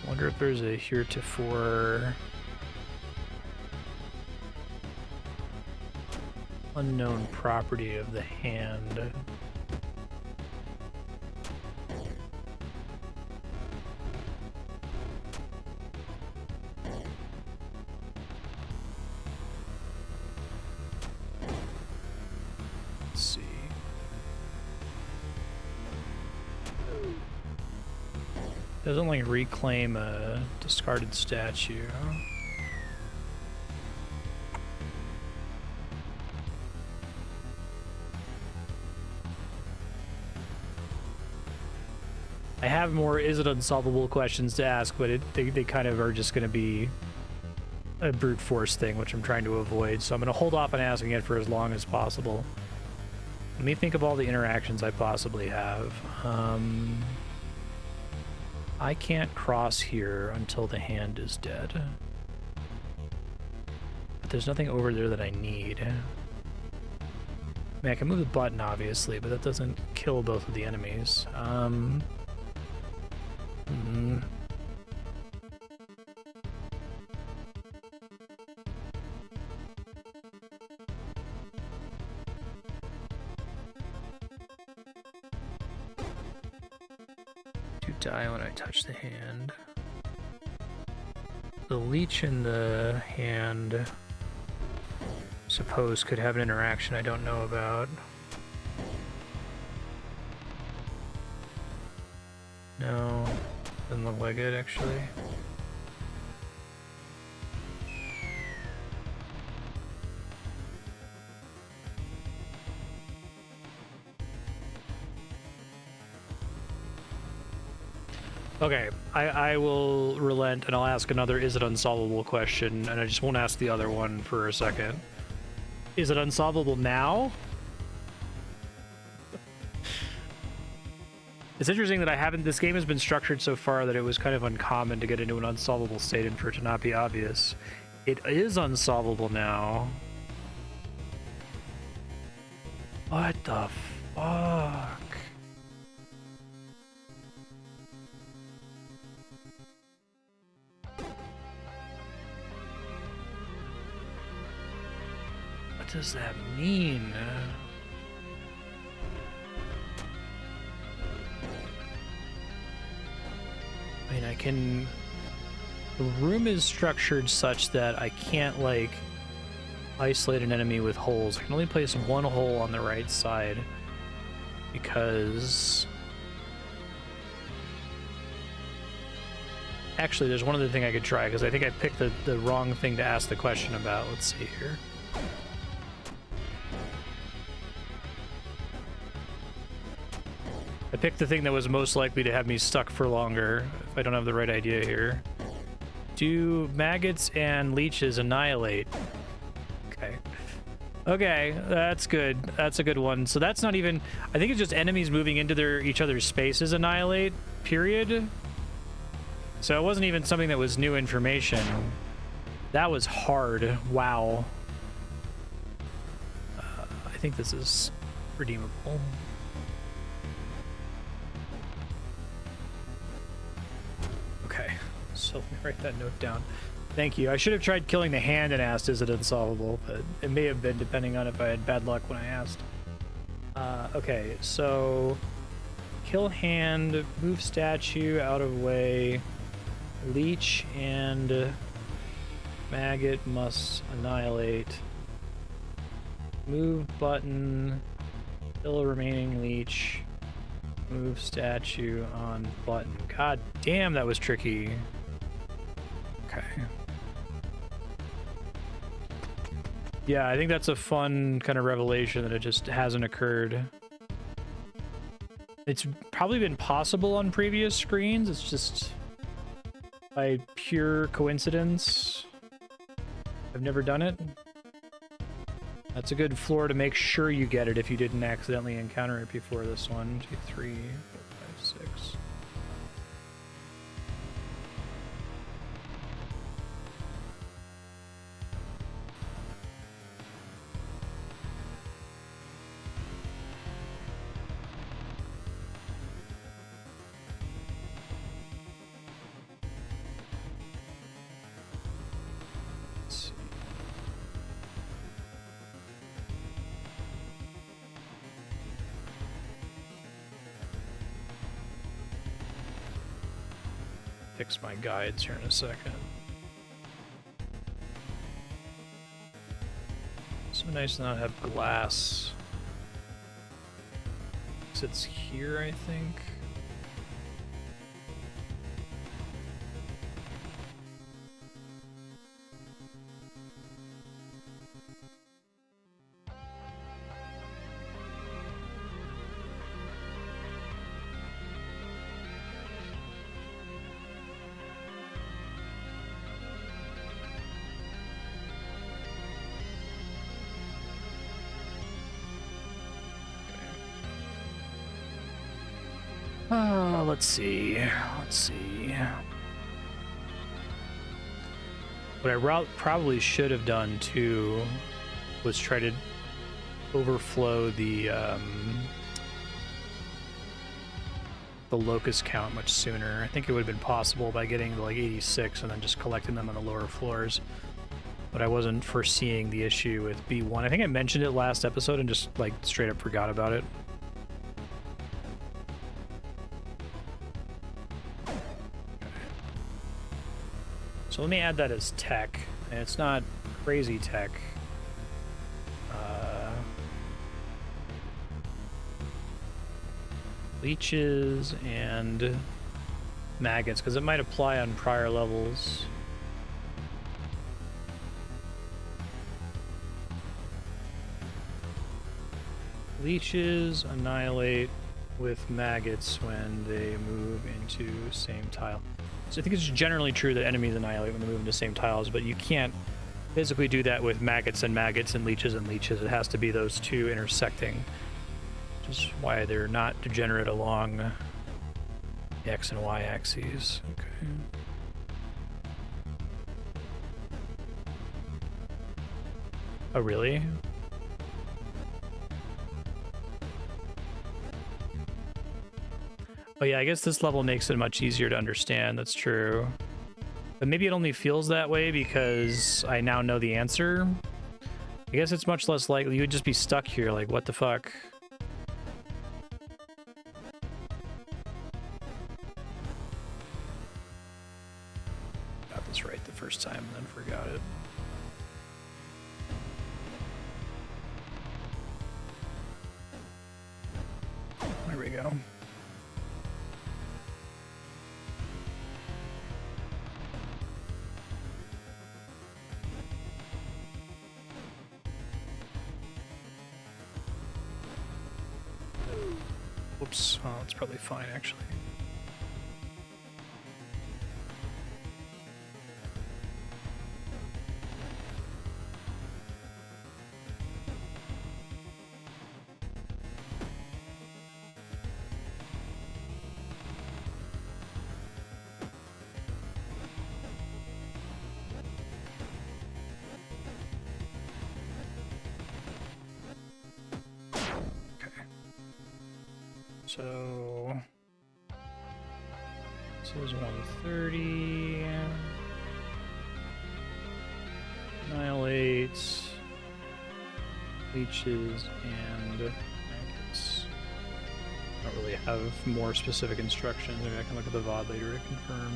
I wonder if there's a heretofore unknown property of the hand. Let's see. Doesn't like reclaim a discarded statue. I have more is it unsolvable questions to ask, but they kind of are just going to be a brute force thing, which I'm trying to avoid. So I'm going to hold off on asking it for as long as possible. Let me think of all the interactions I possibly have. I can't cross here until the hand is dead. But there's nothing over there that I need. I mean, I can move the button, obviously, but that doesn't kill both of the enemies. Do die when I touch the hand. The leech in the hand, suppose, could have an interaction I don't know about. No, doesn't look like it, actually. Okay, I will relent and I'll ask another is it unsolvable question, and I just won't ask the other one for a second. Is it unsolvable now? It's interesting that I haven't, this game has been structured so far that it was kind of uncommon to get into an unsolvable state and for it to not be obvious. It is unsolvable now. What the fuck? What does that mean? I mean, I can... The room is structured such that I can't, like, isolate an enemy with holes. I can only place one hole on the right side because... Actually, there's one other thing I could try, because I think I picked the wrong thing to ask the question about. Let's see here. I picked the thing that was most likely to have me stuck for longer, if I don't have the right idea here. Do maggots and leeches annihilate? Okay. Okay, that's good. That's a good one. So that's not even... I think it's just enemies moving into each other's spaces annihilate, period. So it wasn't even something that was new information. That was hard. Wow. I think this is redeemable. Okay, so let me write that note down. Thank you. I should have tried killing the hand and asked, is it unsolvable? But it may have been, depending on if I had bad luck when I asked. Okay, so... Kill hand, move statue out of way, leech and maggot must annihilate, move button, kill remaining leech, move statue on button. God damn, that was tricky. Okay. Yeah, I think that's a fun kind of revelation that it just hasn't occurred. It's probably been possible on previous screens, it's just by pure coincidence I've never done it. That's a good floor to make sure you get it if you didn't accidentally encounter it before this one. 2, 3, 4, 5, 6. Fix my guides here in a second. So nice to not have glass. It's here, I think. Let's see. Let's see. What I probably should have done too was try to overflow the locust count much sooner. I think it would have been possible by getting to like 86 and then just collecting them on the lower floors. But I wasn't foreseeing the issue with B1. I think I mentioned it last episode and just like straight up forgot about it. So let me add that as tech. And it's not crazy tech. Leeches and maggots, because it might apply on prior levels. Leeches annihilate with maggots when they move into same tile. So I think it's generally true that enemies annihilate when they move into same tiles, but you can't physically do that with maggots and maggots and leeches and leeches. It has to be those two intersecting, which is why they're not degenerate along the X and Y axes. Okay. Oh, really? Oh yeah, I guess this level makes it much easier to understand. That's true. But maybe it only feels that way because I now know the answer. I guess it's much less likely you would just be stuck here like, what the fuck? Got this right the first time and then forgot it. There we go. Whoops. Oh, it's probably fine, actually. So this is 130. Annihilates, leeches, and maggots. Don't really have more specific instructions. Maybe I can look at the VOD later to confirm.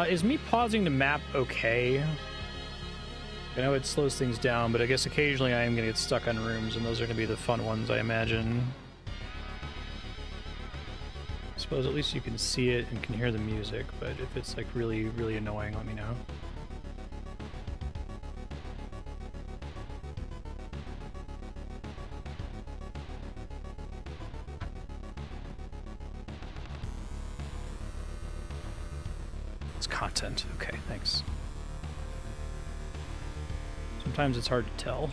Is me pausing the map okay? I know it slows things down, but I guess occasionally I am going to get stuck on rooms, and those are going to be the fun ones, I imagine. I suppose at least you can see it and can hear the music, but if it's like really, really annoying, let me know. Content. Okay, thanks. Sometimes it's hard to tell.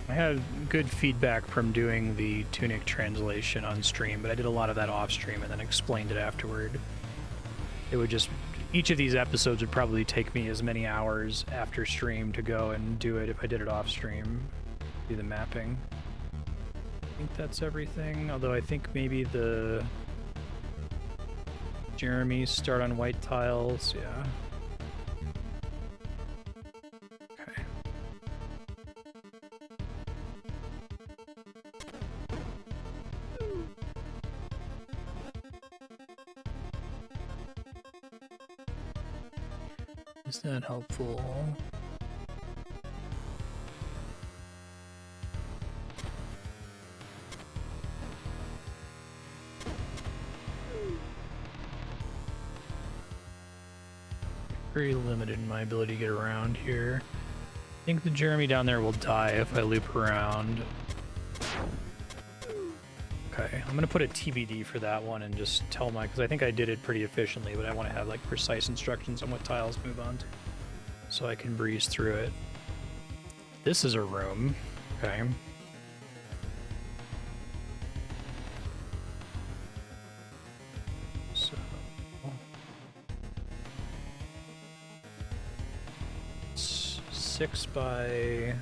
I had good feedback from doing the Tunic translation on stream, but I did a lot of that off stream and then explained it afterward. It would just, each of these episodes would probably take me as many hours after stream to go and do it if I did it off stream, do the mapping. I think that's everything, although I think maybe the Jeremy's start on white tiles, yeah. Is that helpful? very limited in my ability to get around here. I think the Jeremy down there will die if I loop around. Okay, I'm gonna put a TBD for that one and just tell my, because I think I did it pretty efficiently, but I want to have like precise instructions on what tiles move on to, so I can breeze through it. This is a room. Okay. So 6 by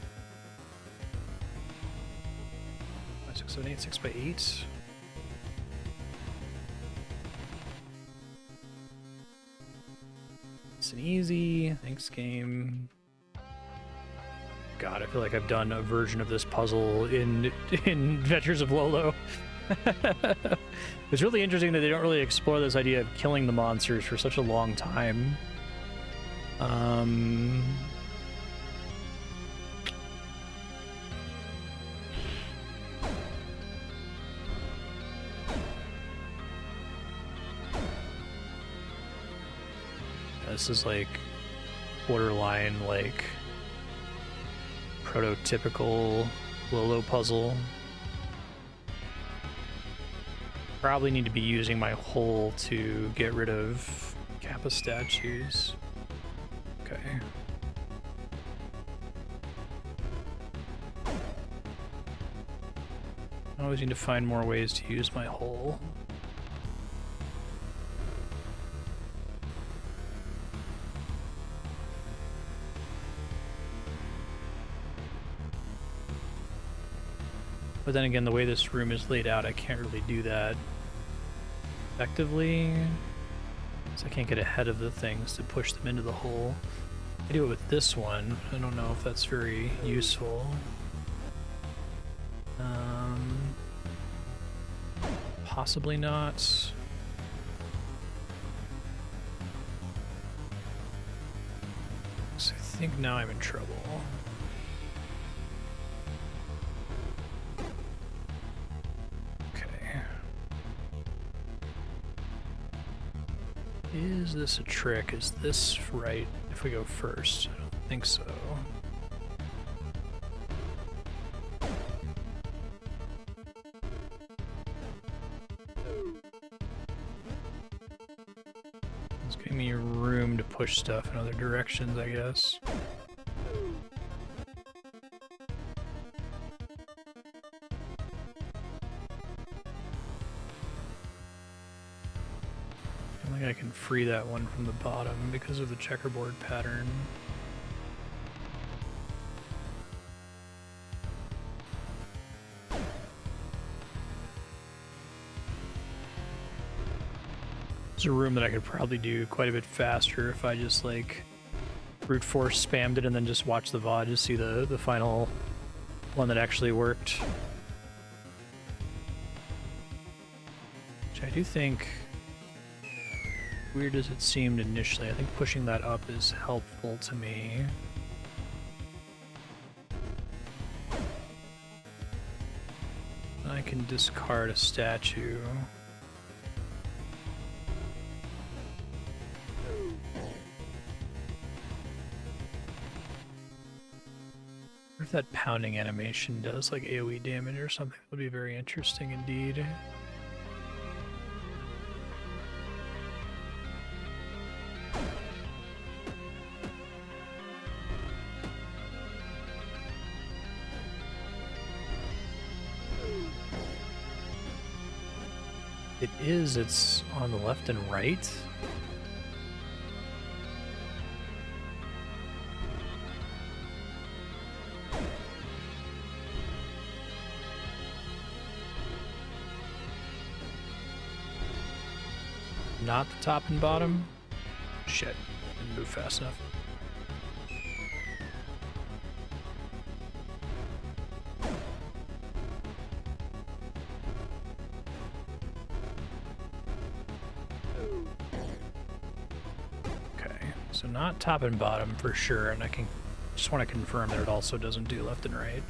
6, 7, 8, 6 by 8. It's an easy. Thanks, game. God, I feel like I've done a version of this puzzle in Adventures of Lolo. It's really interesting that they don't really explore this idea of killing the monsters for such a long time. This is like borderline like prototypical Lolo puzzle. Probably need to be using my hole to get rid of Kappa statues. Okay. I always need to find more ways to use my hole. But then again, the way this room is laid out, I can't really do that effectively. So I can't get ahead of the things to push them into the hole. I do it with this one. I don't know if that's very useful. Possibly not. So I think now I'm in trouble. Is this a trick? Is this right if we go first? I don't think so. It's giving me room to push stuff in other directions, I guess. I can free that one from the bottom because of the checkerboard pattern. It's a room that I could probably do quite a bit faster if I just like brute force spammed it and then just watched the VOD to see the final one that actually worked. Which I do think, weird as it seemed initially, I think pushing that up is helpful to me. I can discard a statue. What if that pounding animation does like AoE damage or something? That would be very interesting indeed. It's on the left and right. Not the top and bottom? Shit, didn't move fast enough. So not top and bottom for sure, and I can just want to confirm that it also doesn't do left and right.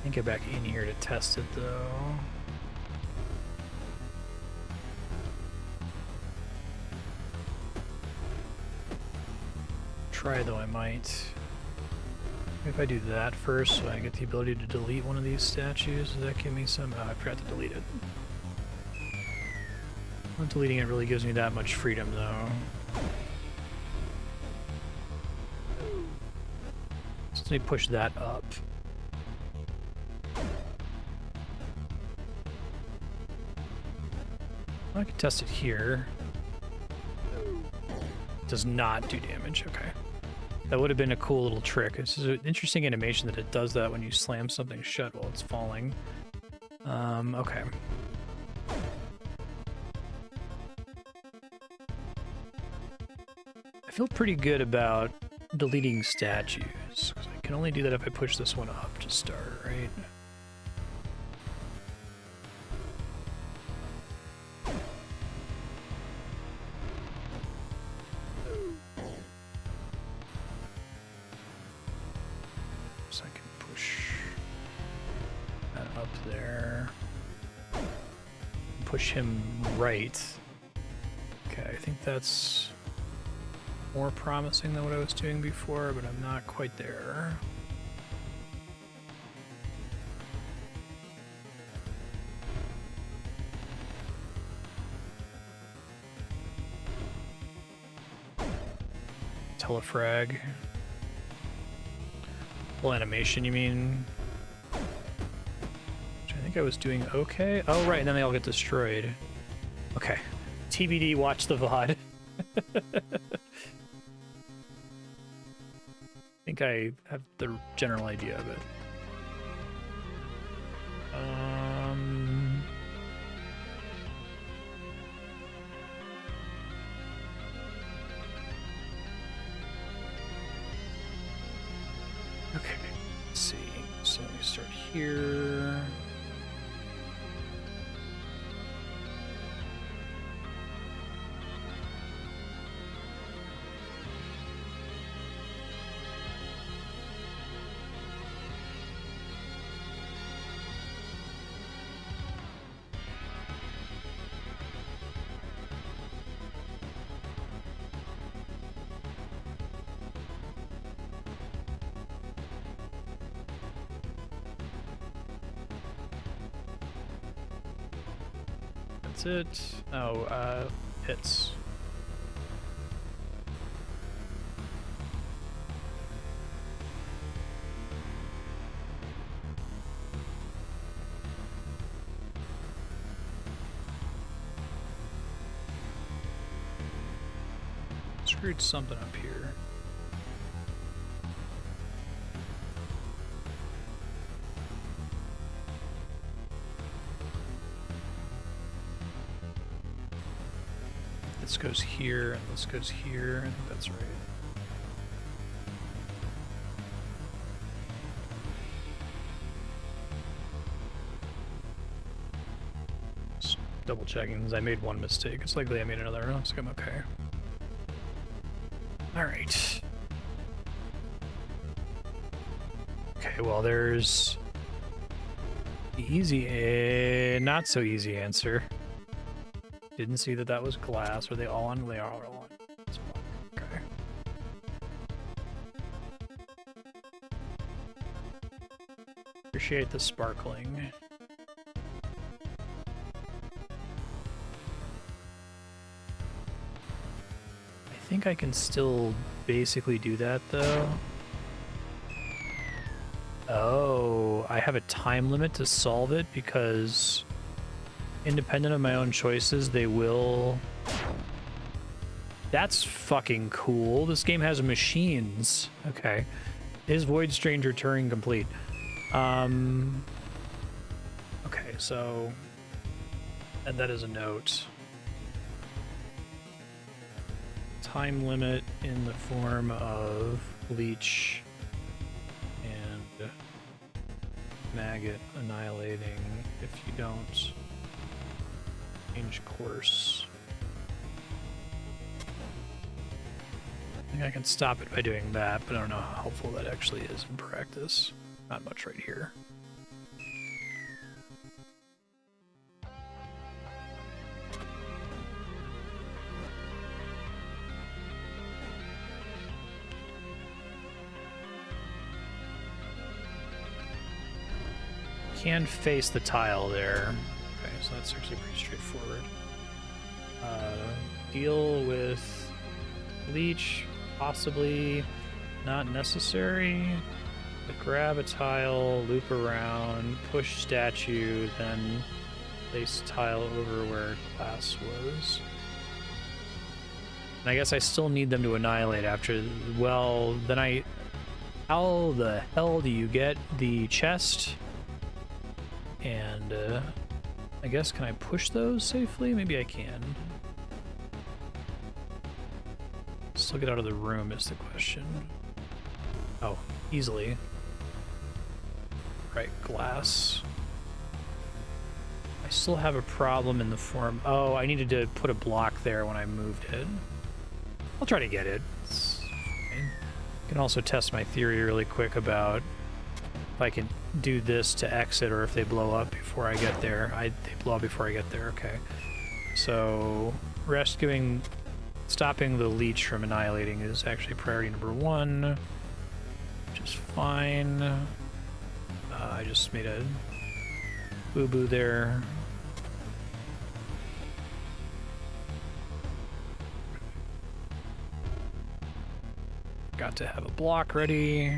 Can't get back in here to test it though. Try though, I might. If I do that first, so I get the ability to delete one of these statues, does that give me some? Oh, I forgot to delete it. Not deleting it really gives me that much freedom though. So let me push that up. I can test it here. Does not do damage, okay. That would have been a cool little trick. This is an interesting animation that it does that when you slam something shut while it's falling. Okay. I feel pretty good about deleting statues, because I can only do that if I push this one up to start, right? So I can push that up there. Push him right. Okay, I think that's more promising than what I was doing before, but I'm not quite there. Telefrag. Full animation, you mean? Which I think I was doing okay. Oh, right, and then they all get destroyed. Okay. TBD, watch the VOD. I think I have the general idea of it. Okay, let's see. So we start here. That's it. Oh, hits. Screwed something up here. This goes here, and this goes here. I think that's right. Just double checking, because I made one mistake. It's likely I made another. Looks like I'm okay. Alright. Okay, well, there's the easy, not so easy answer. Didn't see that that was glass. Are they all on? They are all on. Okay. Appreciate the sparkling. I think I can still basically do that though. Oh, I have a time limit to solve it because independent of my own choices, they will... That's fucking cool. This game has machines. Okay. Is Void Stranger Turing complete? Okay, so... And that is a note. Time limit in the form of leech and maggot annihilating if you don't change course. I think I can stop it by doing that, but I don't know how helpful that actually is in practice. Not much right here. can face the tile there. Okay, so that's actually pretty straightforward. Deal with leech, possibly not necessary. But grab a tile, loop around, push statue, then place tile over where glass was. And I guess I still need them to annihilate after. Well, then how the hell do you get the chest? And I guess, can I push those safely? Maybe I can. Still get out of the room is the question. Oh, easily. Right, glass. I still have a problem in the form. Oh, I needed to put a block there when I moved it. I'll try to get it. It's fine. I can also test my theory really quick about if I can do this to exit or if they blow up before I get there. They blow up before I get there, okay. So, stopping the leech from annihilating is actually priority number 1, which is fine. I just made a boo-boo there. Got to have a block ready.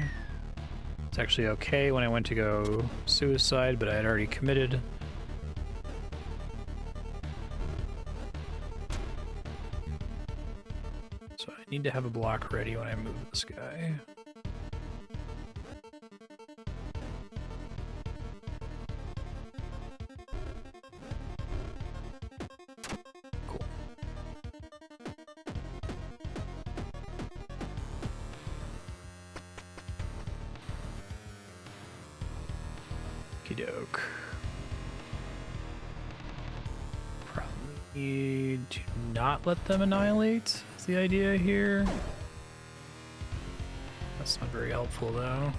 It's actually okay when I went to go suicide, but I had already committed. So I need to have a block ready when I move this guy. Doke. Probably need to not let them annihilate is the idea here. That's not very helpful though.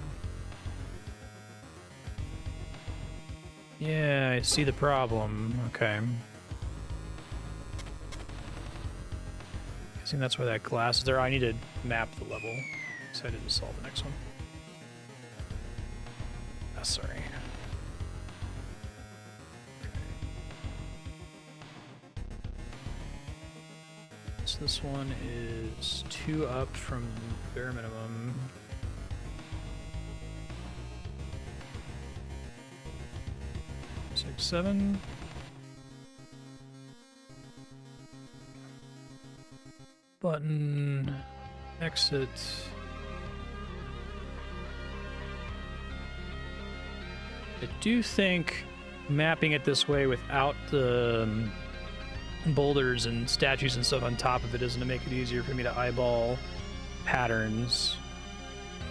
Yeah, I see the problem. Okay. Guessing that's why that glass is there. I need to map the level. Excited to solve the next one. Oh, sorry. This one is 2 up from bare minimum. Six, 7. Button. Exit. I do think mapping it this way without the boulders and statues and stuff on top of it is going to make it easier for me to eyeball patterns.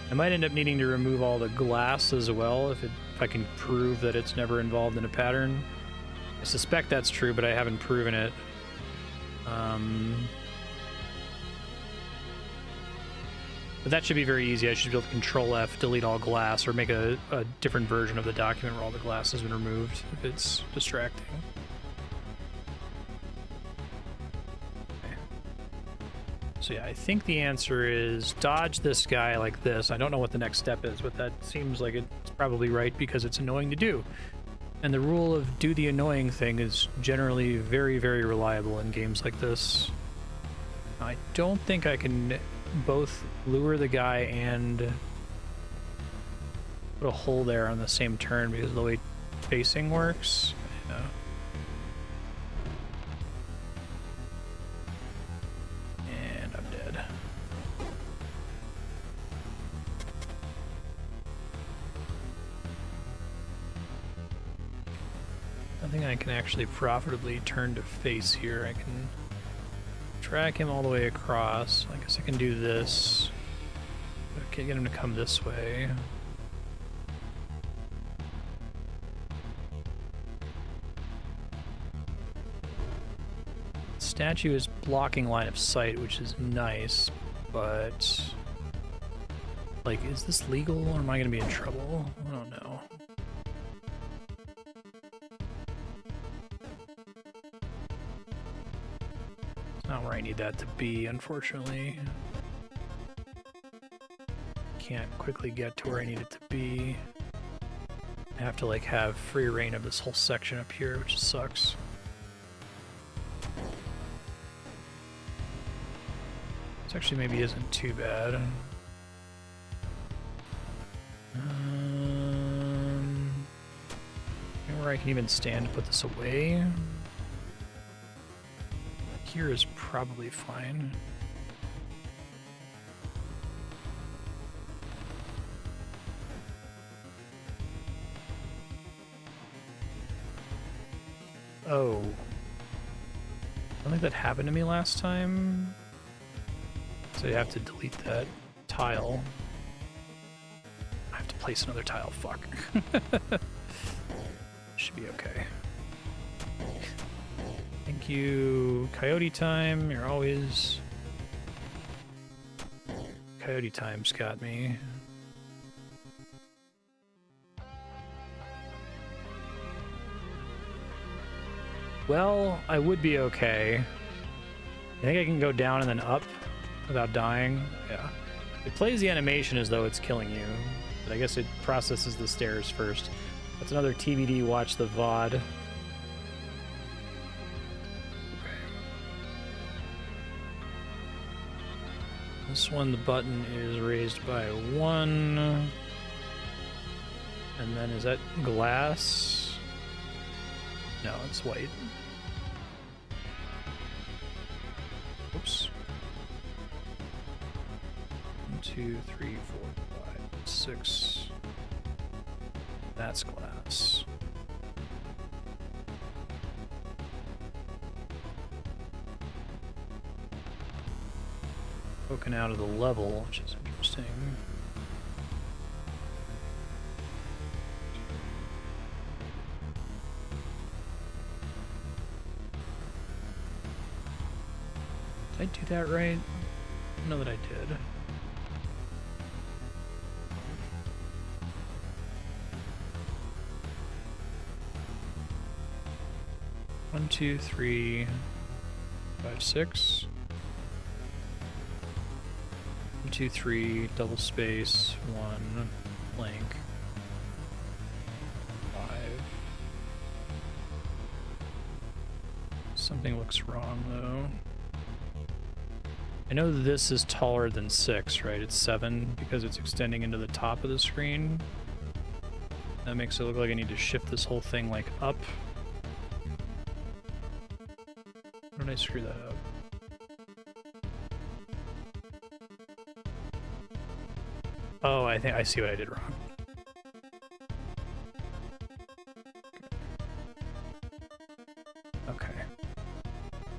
I might end up needing to remove all the glass as well if I can prove that it's never involved in a pattern. I suspect that's true, but I haven't proven it. But that should be very easy. I should be able to Control F, delete all glass, or make a different version of the document where all the glass has been removed if it's distracting. So yeah, I think the answer is dodge this guy like this. I don't know what the next step is, but that seems like it's probably right because it's annoying to do. And the rule of do the annoying thing is generally very, very reliable in games like this. I don't think I can both lure the guy and put a hole there on the same turn because of the way facing works. Yeah. I can actually profitably turn to face here. I can track him all the way across. I guess I can do this. I can't get him to come this way. The statue is blocking line of sight, which is nice, but like, is this legal or am I going to be in trouble? I don't know. Not where I need that to be, unfortunately. Can't quickly get to where I need it to be. have to like have free reign of this whole section up here, which sucks. This actually maybe isn't too bad. Where I can even stand to put this away. Here is probably fine. Oh. I don't think that happened to me last time. So you have to delete that tile. I have to place another tile, fuck. Should be okay. Thank you, Coyote Time. You're always... Coyote Time's got me. Well, I would be okay. I think I can go down and then up without dying. Yeah. It plays the animation as though it's killing you, but I guess it processes the stairs first. That's another TBD, watch the VOD. Okay. This one, the button is raised by 1. And then is that glass? No, it's white. Oops. 1, 2, 3, 4, 5, 6. That's glass. Poking out of the level, which is interesting. Did I do that right? I don't know that I did. One, 2, 3, 5, 6. 1, 2, 3, double space, 1, blank. 5. Something looks wrong though. I know this is taller than 6, right? It's 7 because it's extending into the top of the screen. That makes it look like I need to shift this whole thing like up. How did I screw that up? Oh, I think I see what I did wrong. Okay.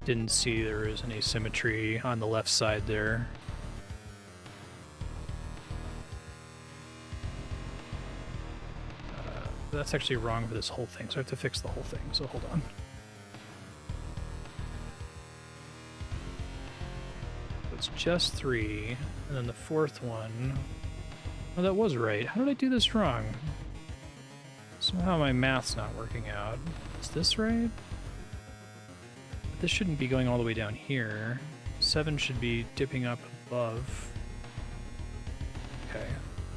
Didn't see there was an asymmetry on the left side there. That's actually wrong for this whole thing, so I have to fix the whole thing, so hold on. It's just 3, and then the 4th one... Oh, that was right. How did I do this wrong? Somehow my math's not working out. Is this right? This shouldn't be going all the way down here. 7 should be dipping up above. Okay.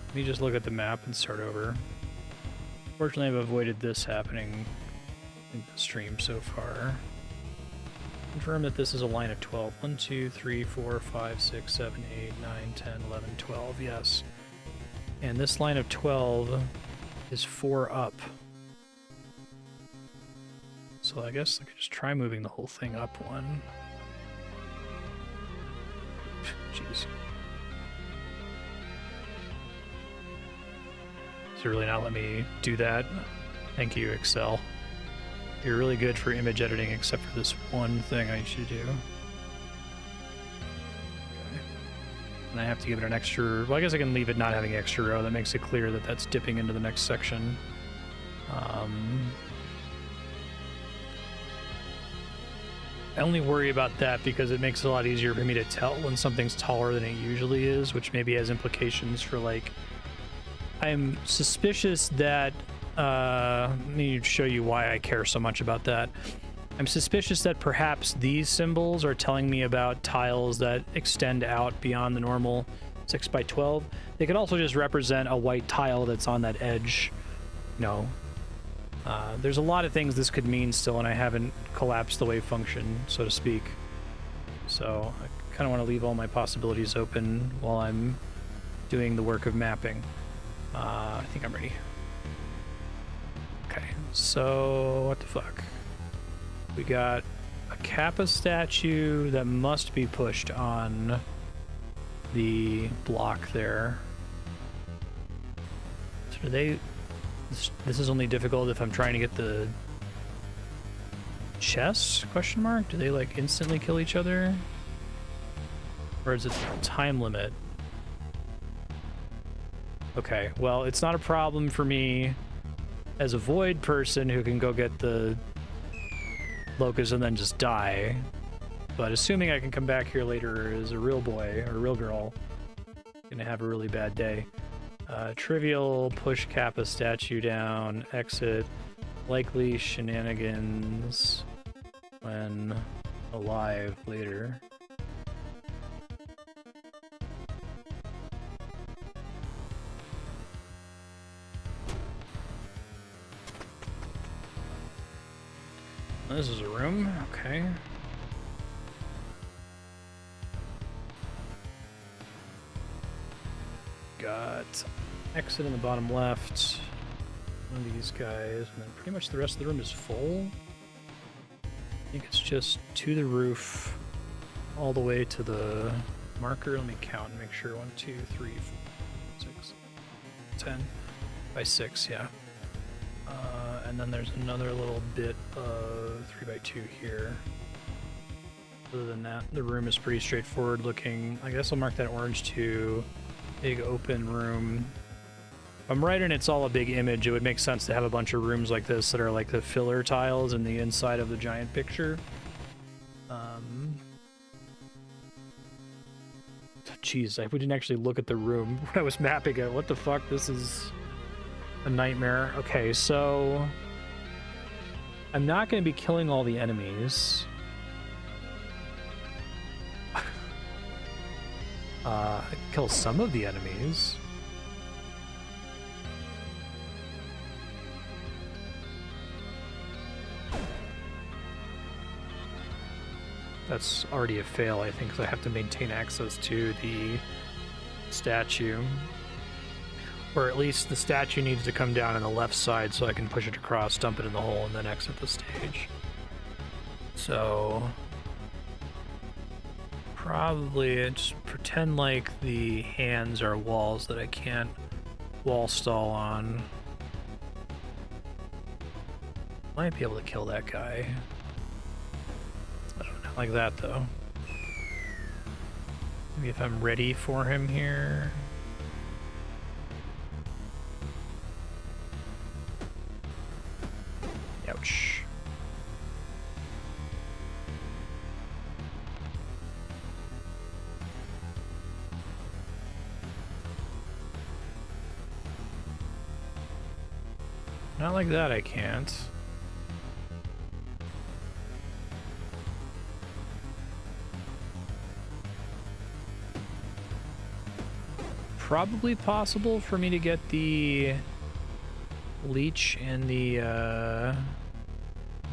Let me just look at the map and start over. Fortunately, I've avoided this happening in the stream so far. Confirm that this is a line of 12. 1, 2, 3, 4, 5, 6, 7, 8, 9, 10, 11, 12. Yes. And this line of 12 is 4 up. So I guess I could just try moving the whole thing up 1. Jeez. So really not let me do that. Thank you, Excel. You're really good for image editing, except for this one thing I need you to do. Okay. And I have to give it an extra... Well, I guess I can leave it not having extra row. That makes it clear that that's dipping into the next section. I only worry about that because it makes it a lot easier for me to tell when something's taller than it usually is, which maybe has implications for, like... I'm suspicious that... let me show you why I care so much about that. I'm suspicious that perhaps these symbols are telling me about tiles that extend out beyond the normal 6x12. They could also just represent a white tile that's on that edge No. There's a lot of things this could mean still, and I haven't collapsed the wave function, so to speak. So I kind of want to leave all my possibilities open while I'm doing the work of mapping. I think I'm ready. Okay, so what the fuck? We got a Kappa statue that must be pushed on the block there. So do they... This is only difficult if I'm trying to get the chests, question mark? Do they like instantly kill each other? Or is it a time limit? Okay, well, it's not a problem for me as a void person who can go get the locust and then just die. But assuming I can come back here later as a real boy or a real girl, I'm gonna have a really bad day. Trivial, push Kappa statue down, exit, likely shenanigans when alive later. This is a room, okay. Got exit in the bottom left. One of these guys, and then pretty much the rest of the room is full. I think it's just to the roof, all the way to the marker. Let me count and make sure. 1, 2, 3, 4, 6, 10 by 6, yeah. And then there's another little bit of 3 by 2 here. Other than that, the room is pretty straightforward looking. I guess I'll mark that orange too. Big open room. If I'm right and it's all a big image, it would make sense to have a bunch of rooms like this that are like the filler tiles in the inside of the giant picture. Jeez, I didn't actually look at the room when I was mapping it. What the fuck? This is a nightmare. Okay, so I'm not going to be killing all the enemies. Kill some of the enemies. That's already a fail, I think, because I have to maintain access to the statue. Or at least the statue needs to come down on the left side so I can push it across, dump it in the hole, and then exit the stage. So probably just pretend like the hands are walls that I can't wall stall on. Might be able to kill that guy. I don't know, like that though. Maybe if I'm ready for him here. Ouch. Not like that, I can't. Probably possible for me to get the leech and the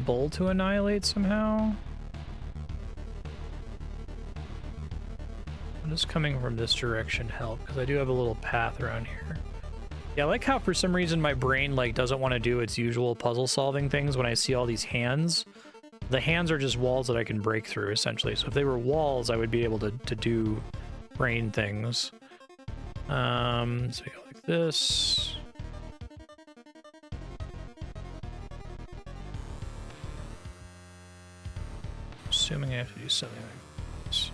bull to annihilate somehow. I'm just coming from this direction help because I do have a little path around here. Yeah, I like how for some reason my brain like doesn't want to do its usual puzzle solving things when I see all these hands. The hands are just walls that I can break through essentially. So if they were walls, I would be able to do brain things. So we go like this. Assuming I have to do something like this.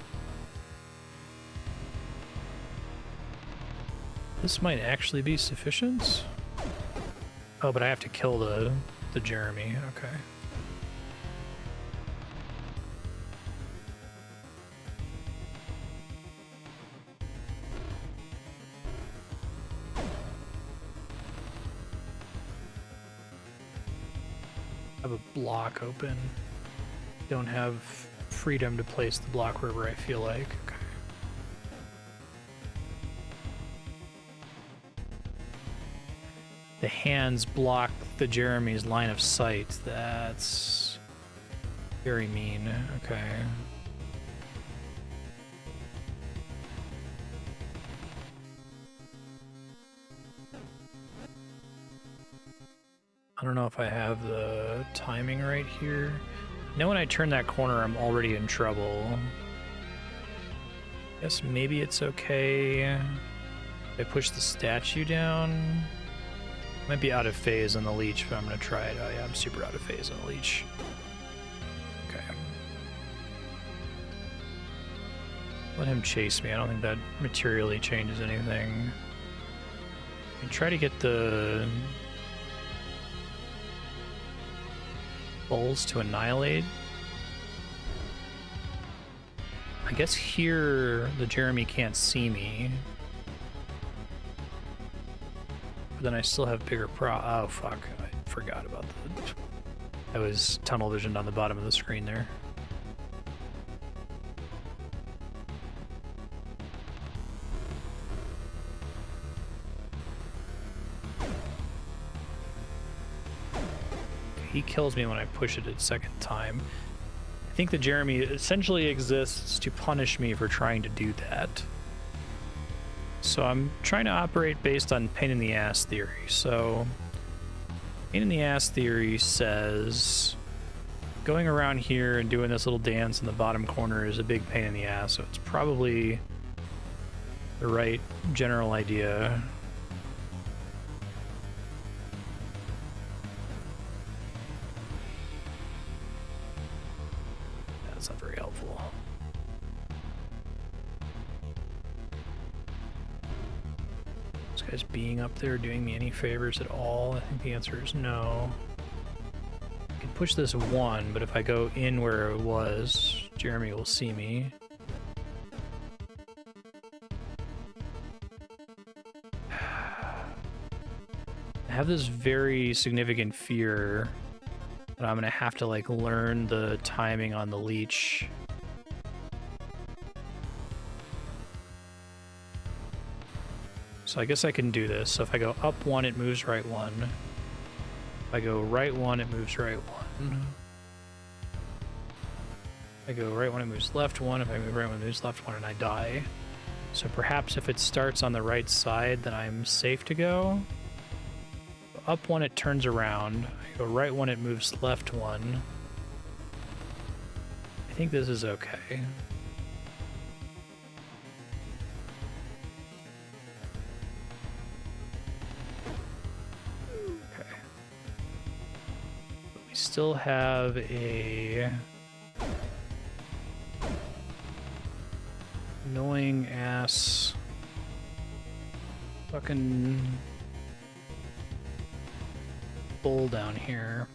This might actually be sufficient. Oh, but I have to kill the Jeremy. Okay. I have a block open. Don't have freedom to place the block wherever I feel like. Okay. The hands block the Jeremy's line of sight. That's very mean. Okay. I don't know if I have the timing right here. I know when I turn that corner, I'm already in trouble. Guess maybe it's okay if I push the statue down. Might be out of phase on the leech, but I'm gonna try it. Oh yeah, I'm super out of phase on the leech. Okay. Let him chase me. I don't think that materially changes anything. I try to get the bulls to annihilate. I guess here the Jeremy can't see me. But then I still have bigger oh fuck, I forgot about that. I was tunnel visioned on the bottom of the screen there. He kills me when I push it a second time. I think the Jeremy essentially exists to punish me for trying to do that. So I'm trying to operate based on pain in the ass theory. So pain in the ass theory says going around here and doing this little dance in the bottom corner is a big pain in the ass. So it's probably the right general idea. That's not very helpful. This guy's being up there doing me any favors at all? I think the answer is no. I can push this one, but if I go in where it was, Jeremy will see me. I have this very significant fear that I'm gonna have to like learn the timing on the leech. So I guess I can do this. So if I go up one, it moves right one. If I go right one, it moves right one. If I go right one, it moves left one. If I move right one, it moves left one, and I die. So perhaps if it starts on the right side, then I'm safe to go. Up one, it turns around. I go right one, it moves left one. I think this is okay. Okay. But we still have a annoying ass fucking bull down here.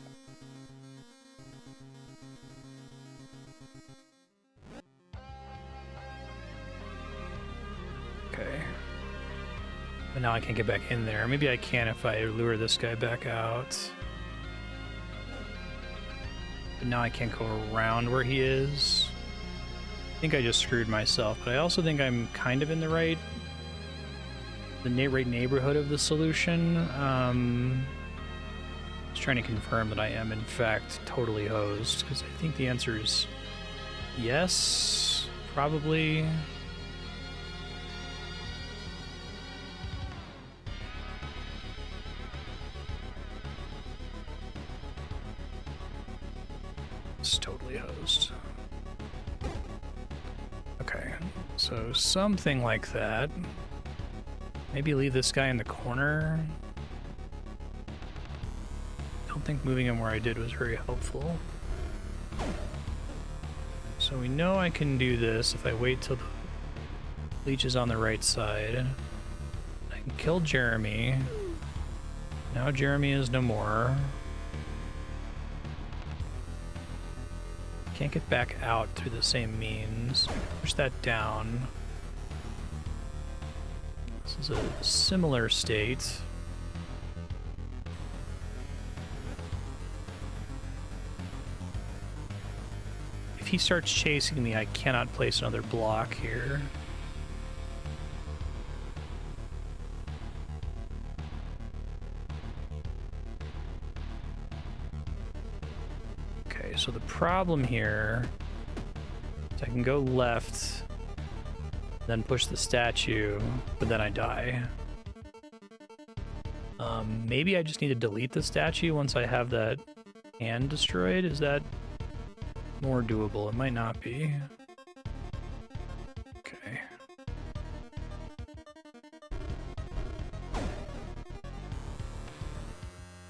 Okay. But now I can't get back in there. Maybe I can if I lure this guy back out. But now I can't go around where he is. I think I just screwed myself, but I also think I'm kind of in the right neighborhood of the solution. Just trying to confirm that I am in fact totally hosed, because I think the answer is yes, probably. It's totally hosed. Okay, so something like that. Maybe leave this guy in the corner. I don't think moving him where I did was very helpful. So we know I can do this if I wait till the leech is on the right side. I can kill Jeremy. Now Jeremy is no more. Can't get back out through the same means. Push that down. This is a similar state. If he starts chasing me, I cannot place another block here. Okay, so the problem here is I can go left, then push the statue, but then I die. Maybe I just need to delete the statue once I have that hand destroyed. Is that more doable? It might not be. Okay.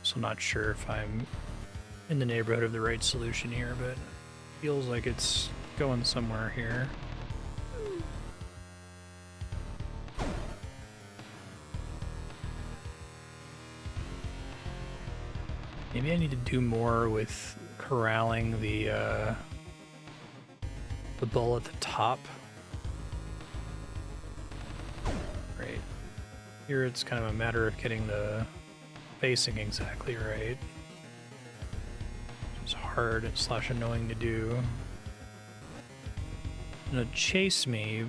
So not sure if I'm in the neighborhood of the right solution here, but feels like it's going somewhere here. Maybe I need to do more with corralling the bull at the top. Right. Here it's kind of a matter of getting the facing exactly right. It's hard / annoying to do. It's gonna chase me.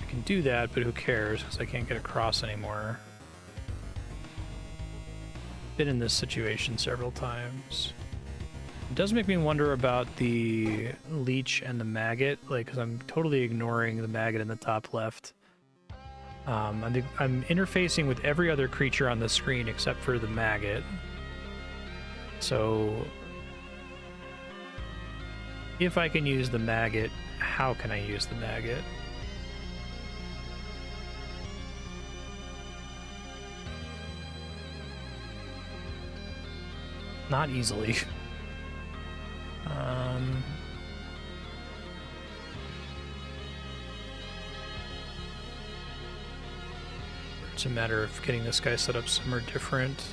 I can do that, but who cares, because I can't get across anymore. Been in this situation several times. It does make me wonder about the leech and the maggot, like, because I'm totally ignoring the maggot in the top left. I'm interfacing with every other creature on the screen except for the maggot. So if I can use the maggot, how can I use the maggot? Not easily. It's a matter of getting this guy set up somewhere different.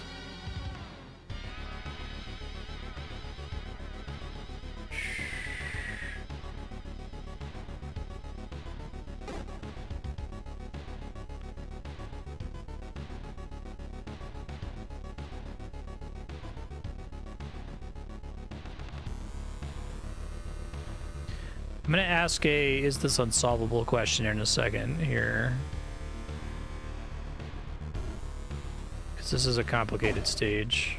I'm gonna ask a "is this unsolvable" question in a second here, because this is a complicated stage.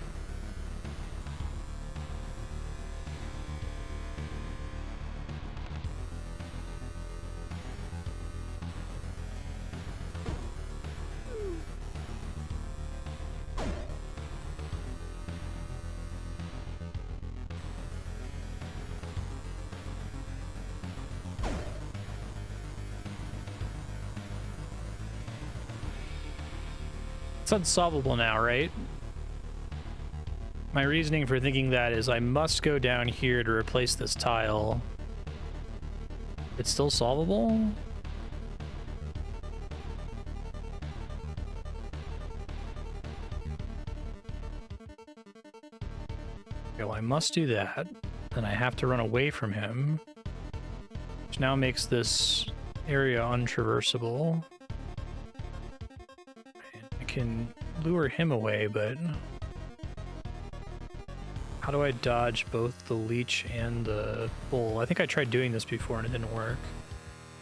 It's unsolvable now, right? My reasoning for thinking that is I must go down here to replace this tile. It's still solvable? Okay, well, I must do that. Then I have to run away from him, which now makes this area untraversable. Can lure him away, but how do I dodge both the leech and the bull? I think I tried doing this before and it didn't work.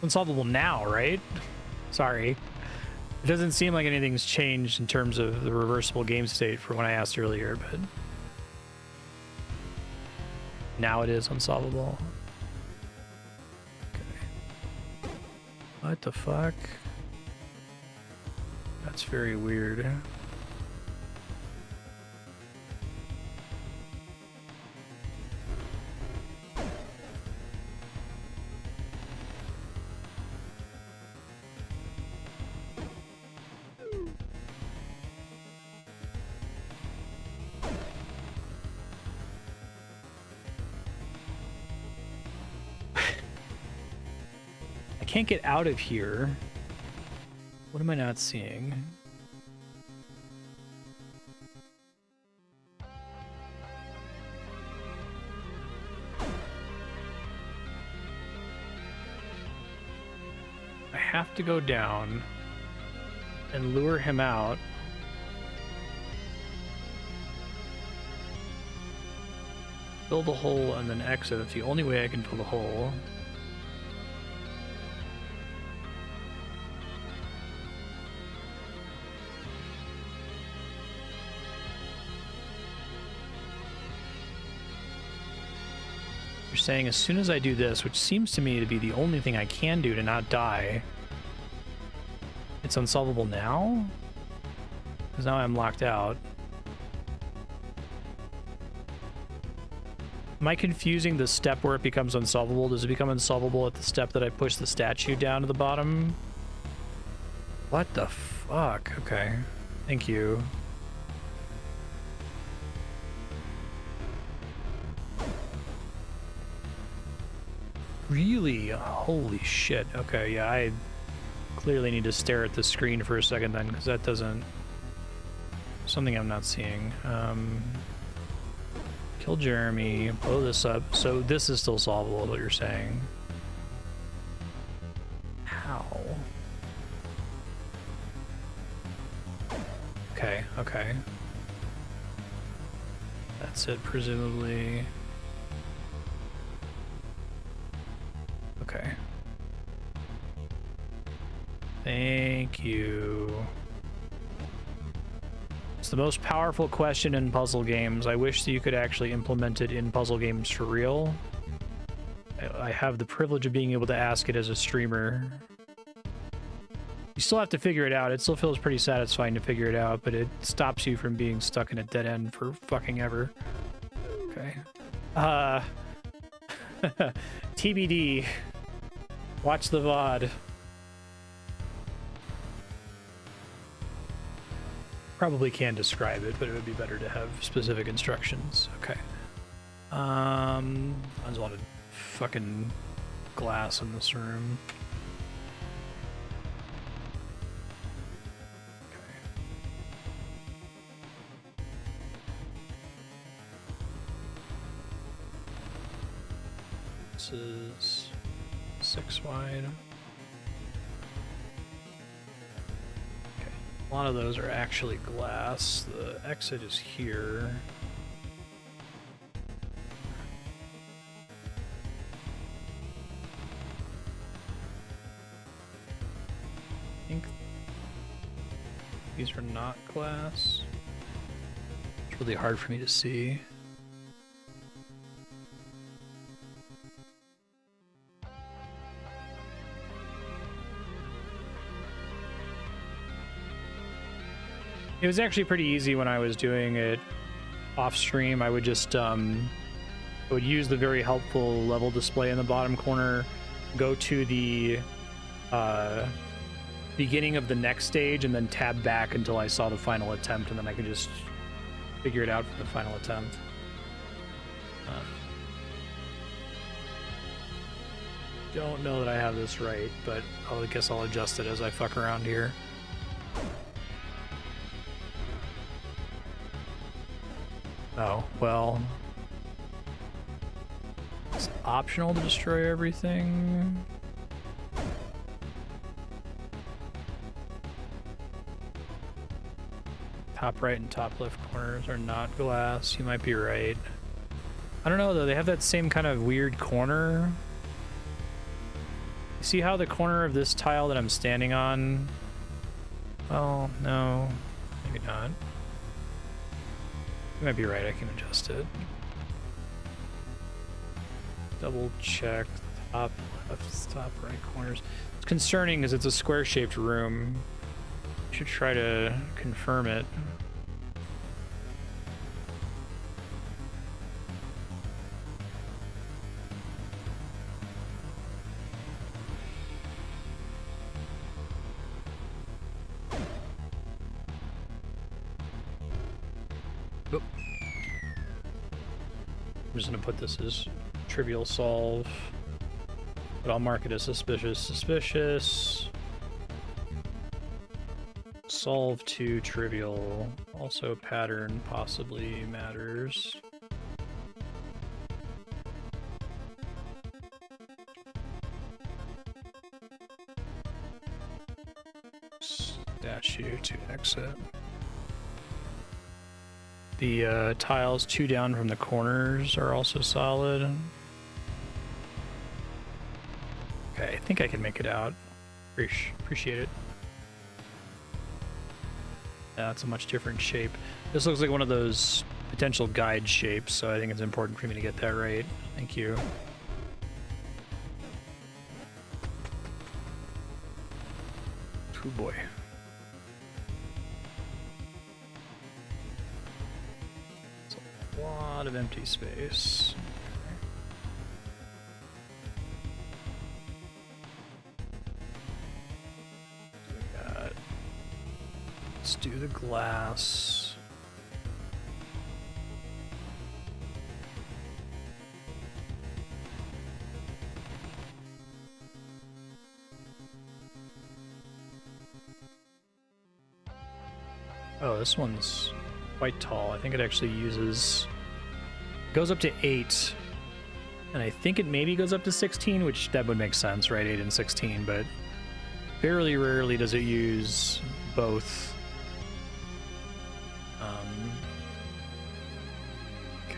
Unsolvable now, right? Sorry. It doesn't seem like anything's changed in terms of the reversible game state from when I asked earlier, but now it is unsolvable. Okay. What the fuck? That's very weird. I can't get out of here. What am I not seeing? I have to go down and lure him out. Fill the hole and then exit. That's the only way I can fill the hole. You're saying as soon as I do this, which seems to me to be the only thing I can do to not die, it's unsolvable now? Because now I'm locked out. Am I confusing the step where it becomes unsolvable? Does it become unsolvable at the step that I push the statue down to the bottom? What the fuck? Okay. Thank you. Really? Holy shit. Okay, yeah, I clearly need to stare at the screen for a second then, because that doesn't... Something I'm not seeing. Kill Jeremy, blow this up. So this is still solvable, is what you're saying. How? Okay, okay. That's it, presumably. Okay. Thank you. It's the most powerful question in puzzle games. I wish that you could actually implement it in puzzle games for real. I have the privilege of being able to ask it as a streamer. You still have to figure it out. It still feels pretty satisfying to figure it out, but it stops you from being stuck in a dead end for fucking ever. Okay. TBD. Watch the VOD. Probably can describe it, but it would be better to have specific instructions. Okay. There's a lot of fucking glass in this room. Okay. This is 6 wide. A lot of those are actually glass. The exit is here. I think these are not glass. It's really hard for me to see. It was actually pretty easy when I was doing it off stream. I would just I would use the very helpful level display in the bottom corner, go to the beginning of the next stage, and then tab back until I saw the final attempt, and then I could just figure it out for the final attempt. Don't know that I have this right, but I guess I'll adjust it as I fuck around here. Oh, well, it's optional to destroy everything. Top right and top left corners are not glass. You might be right. I don't know though, they have that same kind of weird corner. You see how the corner of this tile that I'm standing on? Oh, no, maybe not. You might be right, I can adjust it. Double check top left, top right corners. It's concerning because it's a square-shaped room. You should try to confirm it. I'm just gonna put this as trivial solve, but I'll mark it as suspicious. Suspicious. Solve to trivial. Also pattern possibly matters. Statue to exit. The tiles 2 down from the corners are also solid. Okay, I think I can make it out. Appreciate it. That's a much different shape. This looks like one of those potential guide shapes, so I think it's important for me to get that right. Thank you. Oh boy. It's a lot of empty space. Let's do the glass. Oh, this one's quite tall. I think it actually goes up to 8. And I think it maybe goes up to 16, which that would make sense, right? 8 and 16, but very rarely does it use both. Okay.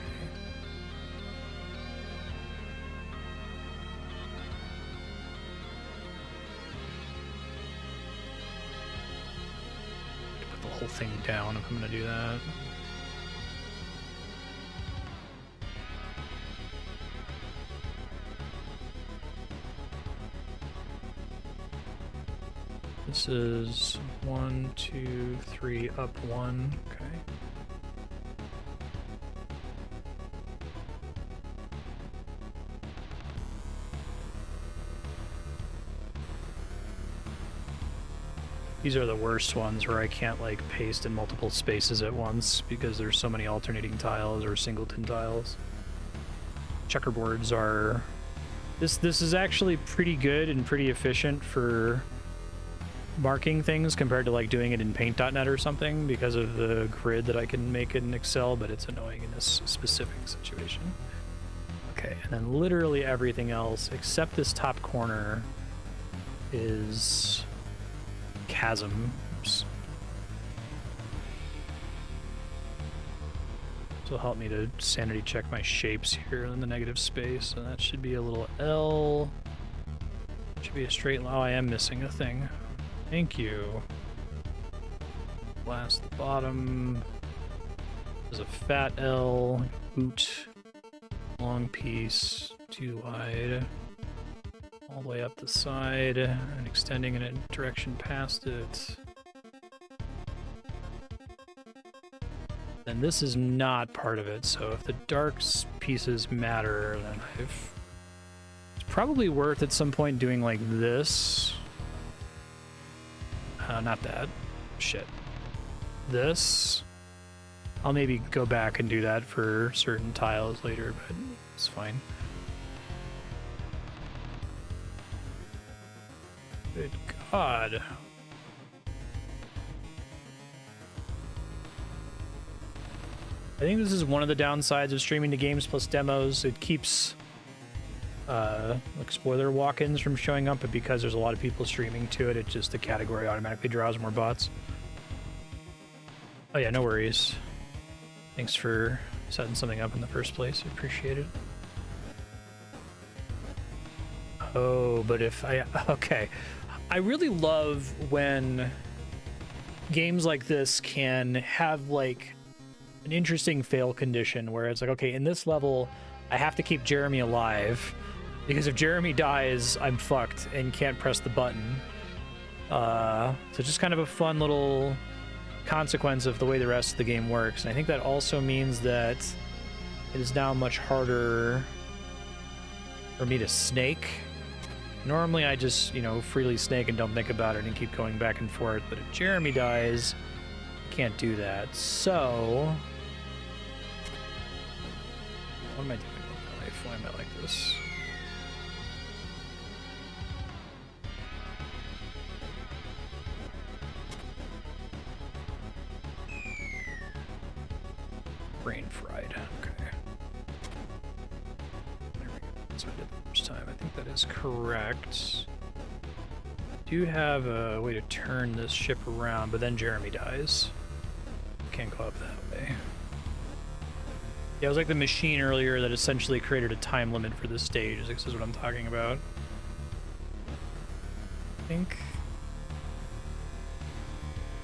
Put the whole thing down if I'm gonna do that. This is 1, 2, 3, up 1. Okay. These are the worst ones where I can't like paste in multiple spaces at once because there's so many alternating tiles or singleton tiles. Checkerboards are... This is actually pretty good and pretty efficient for marking things compared to like doing it in paint.net or something because of the grid that I can make in Excel, but it's annoying in this specific situation. Okay, and then literally everything else except this top corner is chasm. Oops. This will help me to sanity check my shapes here in the negative space, and that should be a little L. Should be a straight line. Oh, I am missing a thing. Thank you. Blast the bottom. There's a fat L. Boot. Long piece. Too wide. All the way up the side. And extending in a direction past it. And this is not part of it, so if the dark pieces matter, then it's probably worth at some point doing like this. Not that. Shit. This. I'll maybe go back and do that for certain tiles later, but it's fine. Good God. I think this is one of the downsides of streaming to games plus demos. It keeps like spoiler walk-ins from showing up, but because there's a lot of people streaming to it, just the category automatically draws more bots. Oh yeah, no worries. Thanks for setting something up in the first place. I appreciate it. Oh, but if I... Okay. I really love when games like this can have like an interesting fail condition where it's like, okay, in this level, I have to keep Jeremy alive because if Jeremy dies, I'm fucked and can't press the button. So just kind of a fun little consequence of the way the rest of the game works. And I think that also means that it is now much harder for me to snake. Normally I just, you know, freely snake and don't think about it and keep going back and forth. But if Jeremy dies, I can't do that. So... What am I doing with my life? Why am I like this? Brain fried. Okay. There we go. That's what I did the first time. I think that is correct. Do have a way to turn this ship around, but then Jeremy dies. Can't go up that way. Yeah, it was like the machine earlier that essentially created a time limit for this stage. This is what I'm talking about. I think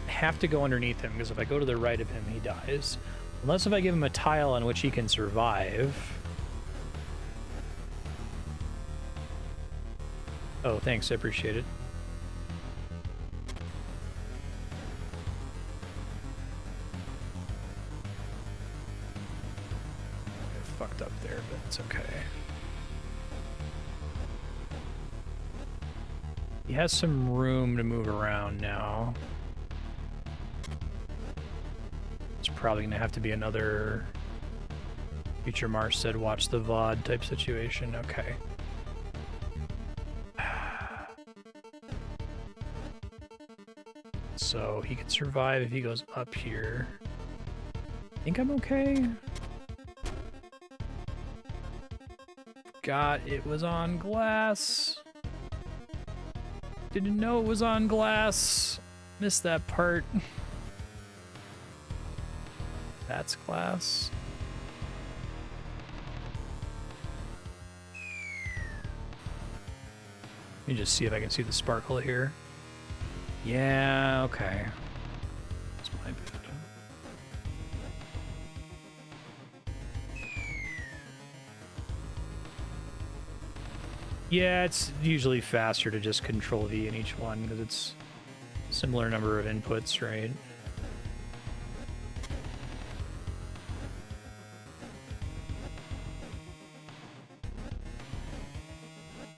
I have to go underneath him because if I go to the right of him, he dies. Unless if I give him a tile on which he can survive. Oh, thanks, I appreciate it. I fucked up there, but it's okay. He has some room to move around now. It's probably gonna have to be another future Marstead watch the VOD type situation. Okay. So he can survive if he goes up here. I think I'm okay. Forgot it was on glass. Didn't know it was on glass. Missed that part. That's glass. Let me just see if I can see the sparkle here. Yeah, okay. That's my bad. Yeah, it's usually faster to just Control V in each one because it's a similar number of inputs, right?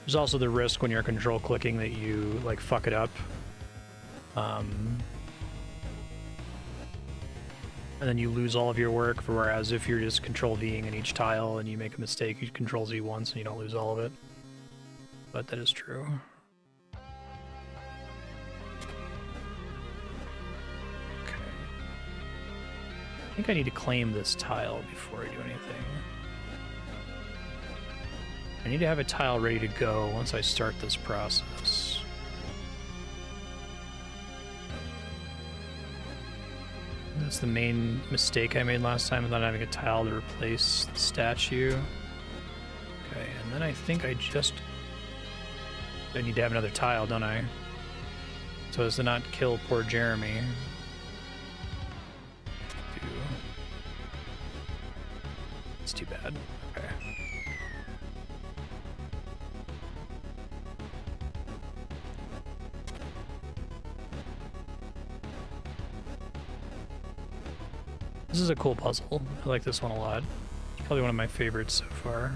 There's also the risk when you're control clicking that you like fuck it up. And then you lose all of your work, whereas if you're just Control Ving in each tile and you make a mistake, you Control Z once and you don't lose all of it. But that is true. Okay. I think I need to claim this tile before I do anything. I need to have a tile ready to go once I start this process. That's the main mistake I made last time, not having a tile to replace the statue. Okay, and then I think I need to have another tile, don't I? So as to not kill poor Jeremy. It's too bad. Okay. This is a cool puzzle. I like this one a lot. It's probably one of my favorites so far.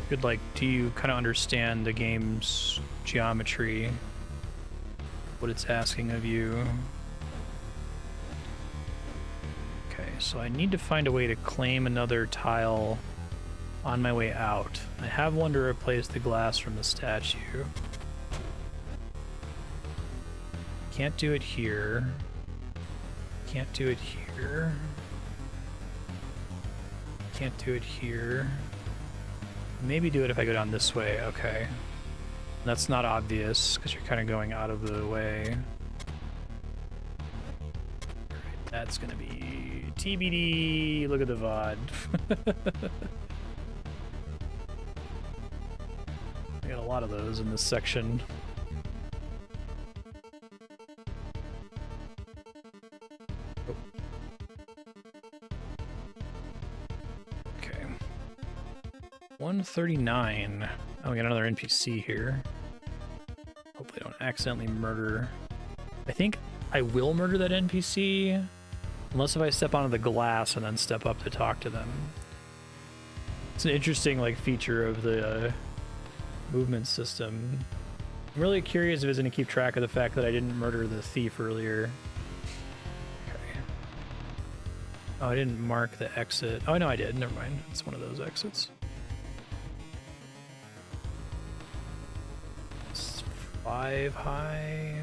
Good, like, do you kind of understand the game's geometry? What it's asking of you? Okay, so I need to find a way to claim another tile on my way out. I have one to replace the glass from the statue. Can't do it here. Can't do it here. Can't do it here. Maybe do it if I go down this way. Okay. That's not obvious because you're kind of going out of the way. Alright, that's gonna be TBD. Look at the VOD. I got a lot of those in this section. Oh. Okay. 139. Oh, we got another NPC here. Hopefully I don't accidentally murder. I think I will murder that NPC, unless if I step onto the glass and then step up to talk to them. It's an interesting like feature of the movement system. I'm really curious if it's going to keep track of the fact that I didn't murder the thief earlier. Okay. Oh, I didn't mark the exit. Oh, no, I did. Never mind. It's one of those exits. It's 5 high.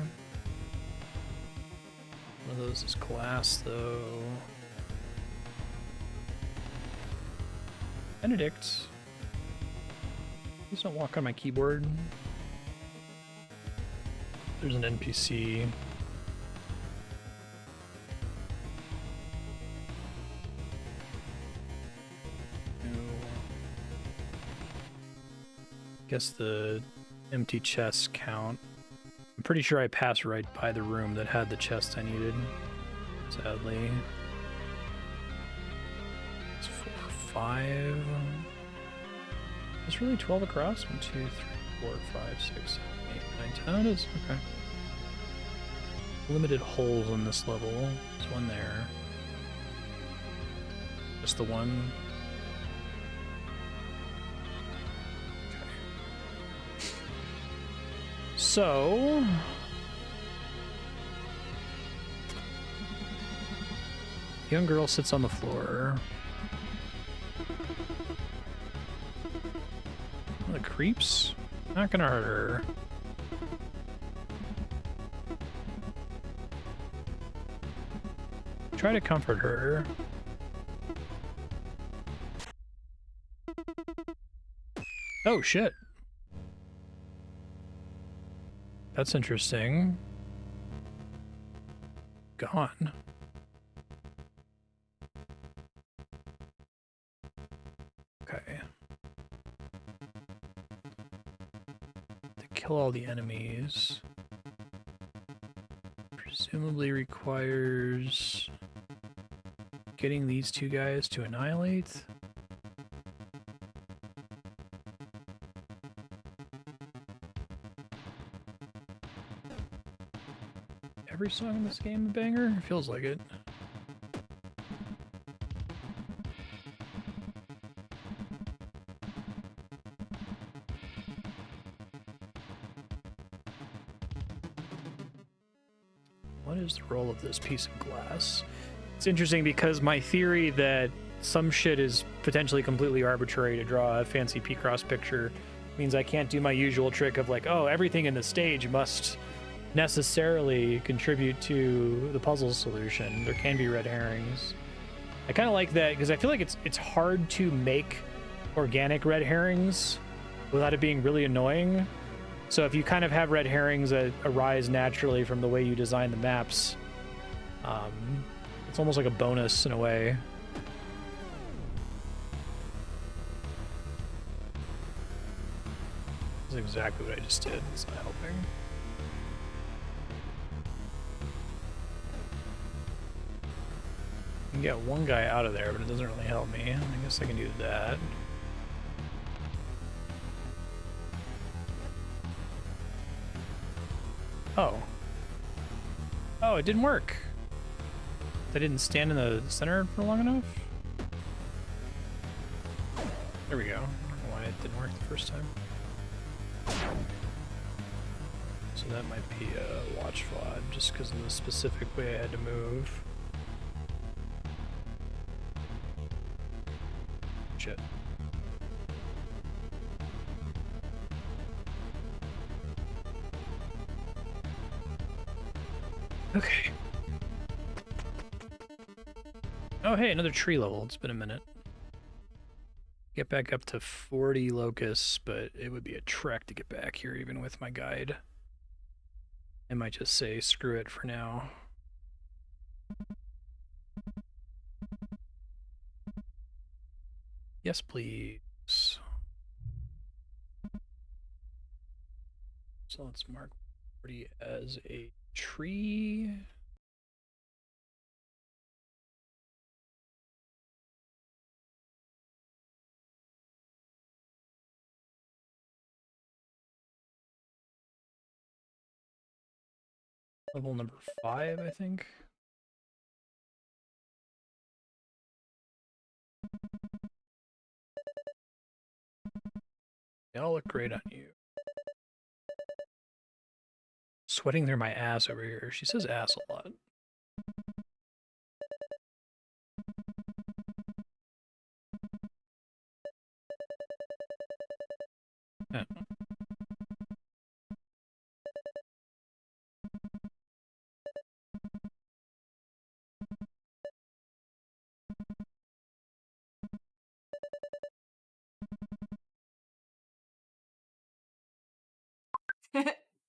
One of those is glass, though. Benedict. Please don't walk on my keyboard. There's an NPC. Guess the empty chests count. I'm pretty sure I passed right by the room that had the chest I needed. Sadly. It's 4, 5. It's really 12 across? 1, 2, 3, 4, 5, 6, 7, 8, 9, 10. Oh, it is. Okay. Limited holes in this level. There's one there. Just the one. Okay. So... young girl sits on the floor. Oh, the creeps? Not gonna hurt her. Try to comfort her. Oh, shit. That's interesting. Gone. Okay. To kill all the enemies. Presumably requires getting these two guys to annihilate. Every song in this game a banger? It feels like it. What is the role of this piece of glass? It's interesting because my theory that some shit is potentially completely arbitrary to draw a fancy P-Cross picture means I can't do my usual trick of like, oh, everything in the stage must necessarily contribute to the puzzle solution. There can be red herrings. I kind of like that because I feel like it's hard to make organic red herrings without it being really annoying. So if you kind of have red herrings that arise naturally from the way you design the maps, it's almost like a bonus in a way. That's exactly what I just did. It's not helping. I can get one guy out of there, but it doesn't really help me. I guess I can do that. Oh. Oh, it didn't work. I didn't stand in the center for long enough? There we go. I don't know why it didn't work the first time. So that might be a watch VOD, just because of the specific way I had to move. Shit. Okay. Oh, hey, another tree level. It's been a minute. Get back up to 40 locusts, but it would be a trek to get back here even with my guide. I might just say screw it for now. Yes, please. So let's mark 40 as a tree. Level number 5, I think. They all look great on you. Sweating through my ass over here. She says ass a lot. Yeah.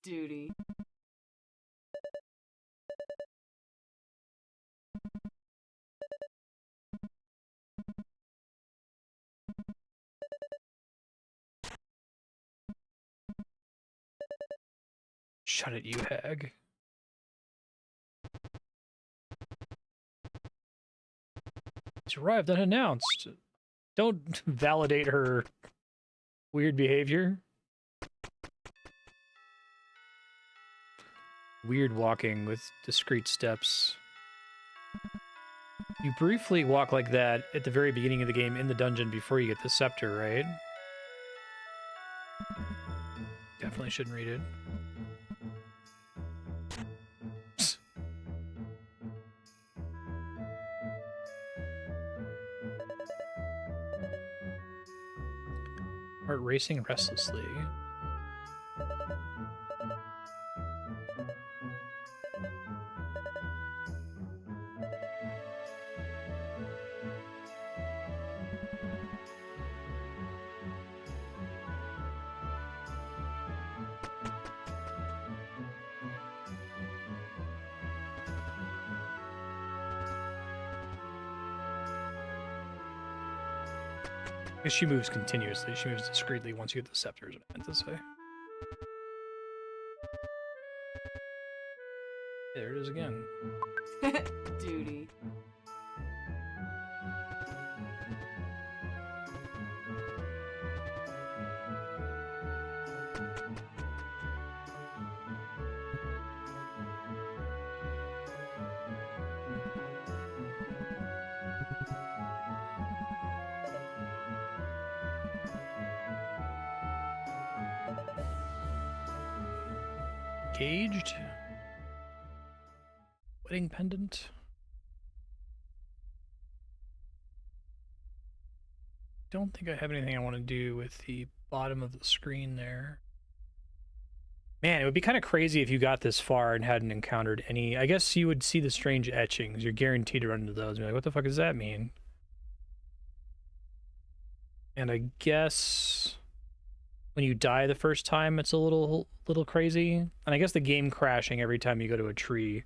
Duty. Shut it, you hag. It's arrived unannounced. Don't validate her weird behavior. Weird walking with discreet steps. You briefly walk like that at the very beginning of the game in the dungeon before you get the scepter, right? Definitely shouldn't read it. Heart racing restlessly. She moves continuously. She moves discreetly once you get the scepter, is what I meant to say. There it is again. Duty. Engaged. Wedding pendant. Don't think I have anything I want to do with the bottom of the screen there. Man, it would be kind of crazy if you got this far and hadn't encountered any. I guess you would see the strange etchings. You're guaranteed to run into those. You're like, what the fuck does that mean? And I guess when you die the first time, it's a little crazy. And I guess the game crashing every time you go to a tree.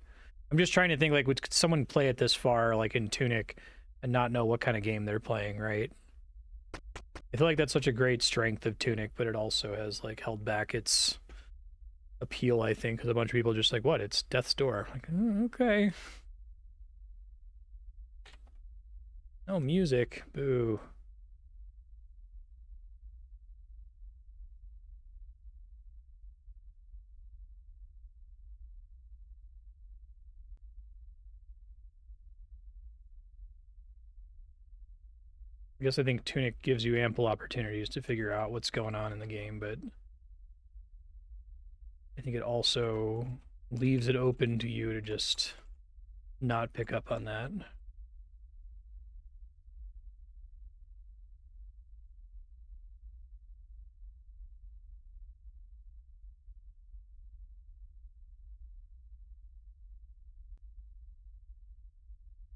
I'm just trying to think, like, would someone play it this far, like in Tunic, and not know what kind of game they're playing, right? I feel like that's such a great strength of Tunic, but it also has, like, held back its appeal, I think, because a bunch of people are just like, what? It's Death's Door. Like, oh, okay. No music. Boo. I guess I think Tunic gives you ample opportunities to figure out what's going on in the game, but I think it also leaves it open to you to just not pick up on that.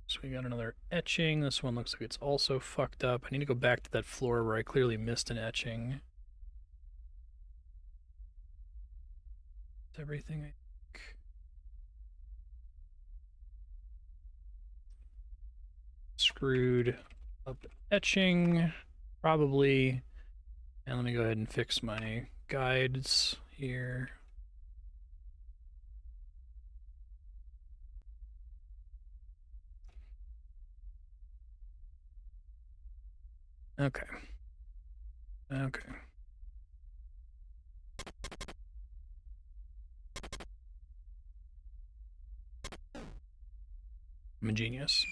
So we got another etching. This one looks like it's also fucked up. I need to go back to that floor where I clearly missed an etching. It's everything, I think. Screwed up etching, probably. And let me go ahead and fix my guides here. Okay. Okay. I'm a genius.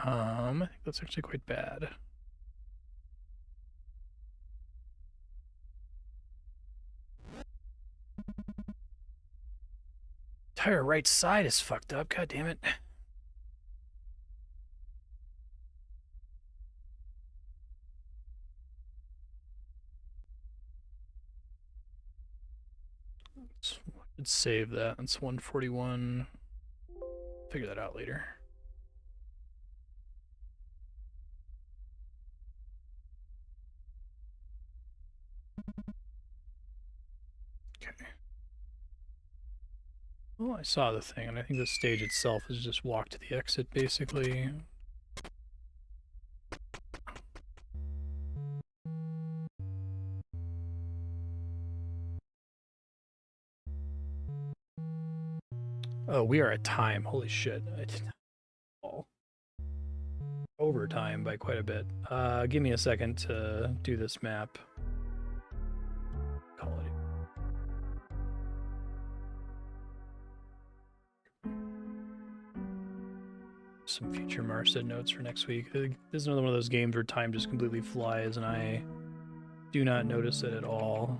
I think that's actually quite bad. Entire right side is fucked up. God damn it. Let's save that. That's 141. Figure that out later. Oh, I saw the thing, and I think the stage itself is just walk to the exit, basically. Oh, we are at time. Holy shit. I did not fall. Overtime by quite a bit. Give me a second to do this map. Call it. Some future Marstead notes for next week. This is another one of those games where time just completely flies and I do not notice it at all.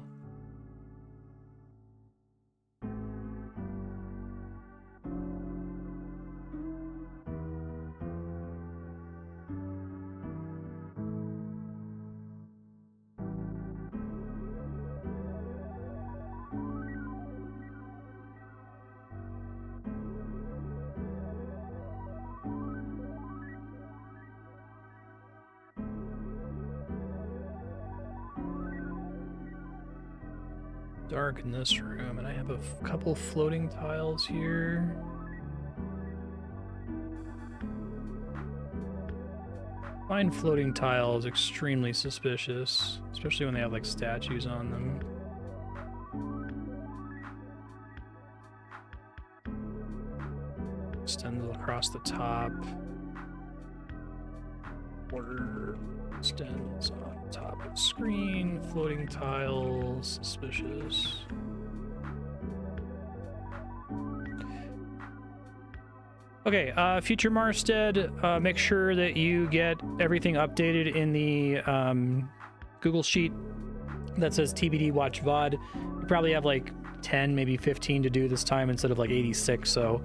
Dark in this room, and I have a couple floating tiles here. Find floating tiles extremely suspicious, especially when they have like statues on them. Extends across the top. Border extends on top of screen. Floating tiles, suspicious. Okay, future Marstead, make sure that you get everything updated in the Google Sheet that says TBD Watch VOD. You probably have like 10, maybe 15 to do this time instead of like 86, so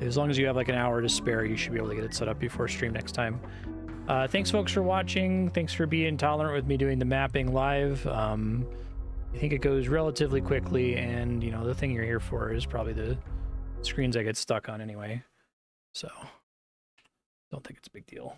as long as you have like an hour to spare, you should be able to get it set up before stream next time. Thanks, folks, for watching. Thanks for being tolerant with me doing the mapping live. I think it goes relatively quickly, and, you know, the thing you're here for is probably the screens I get stuck on anyway. So, don't think it's a big deal.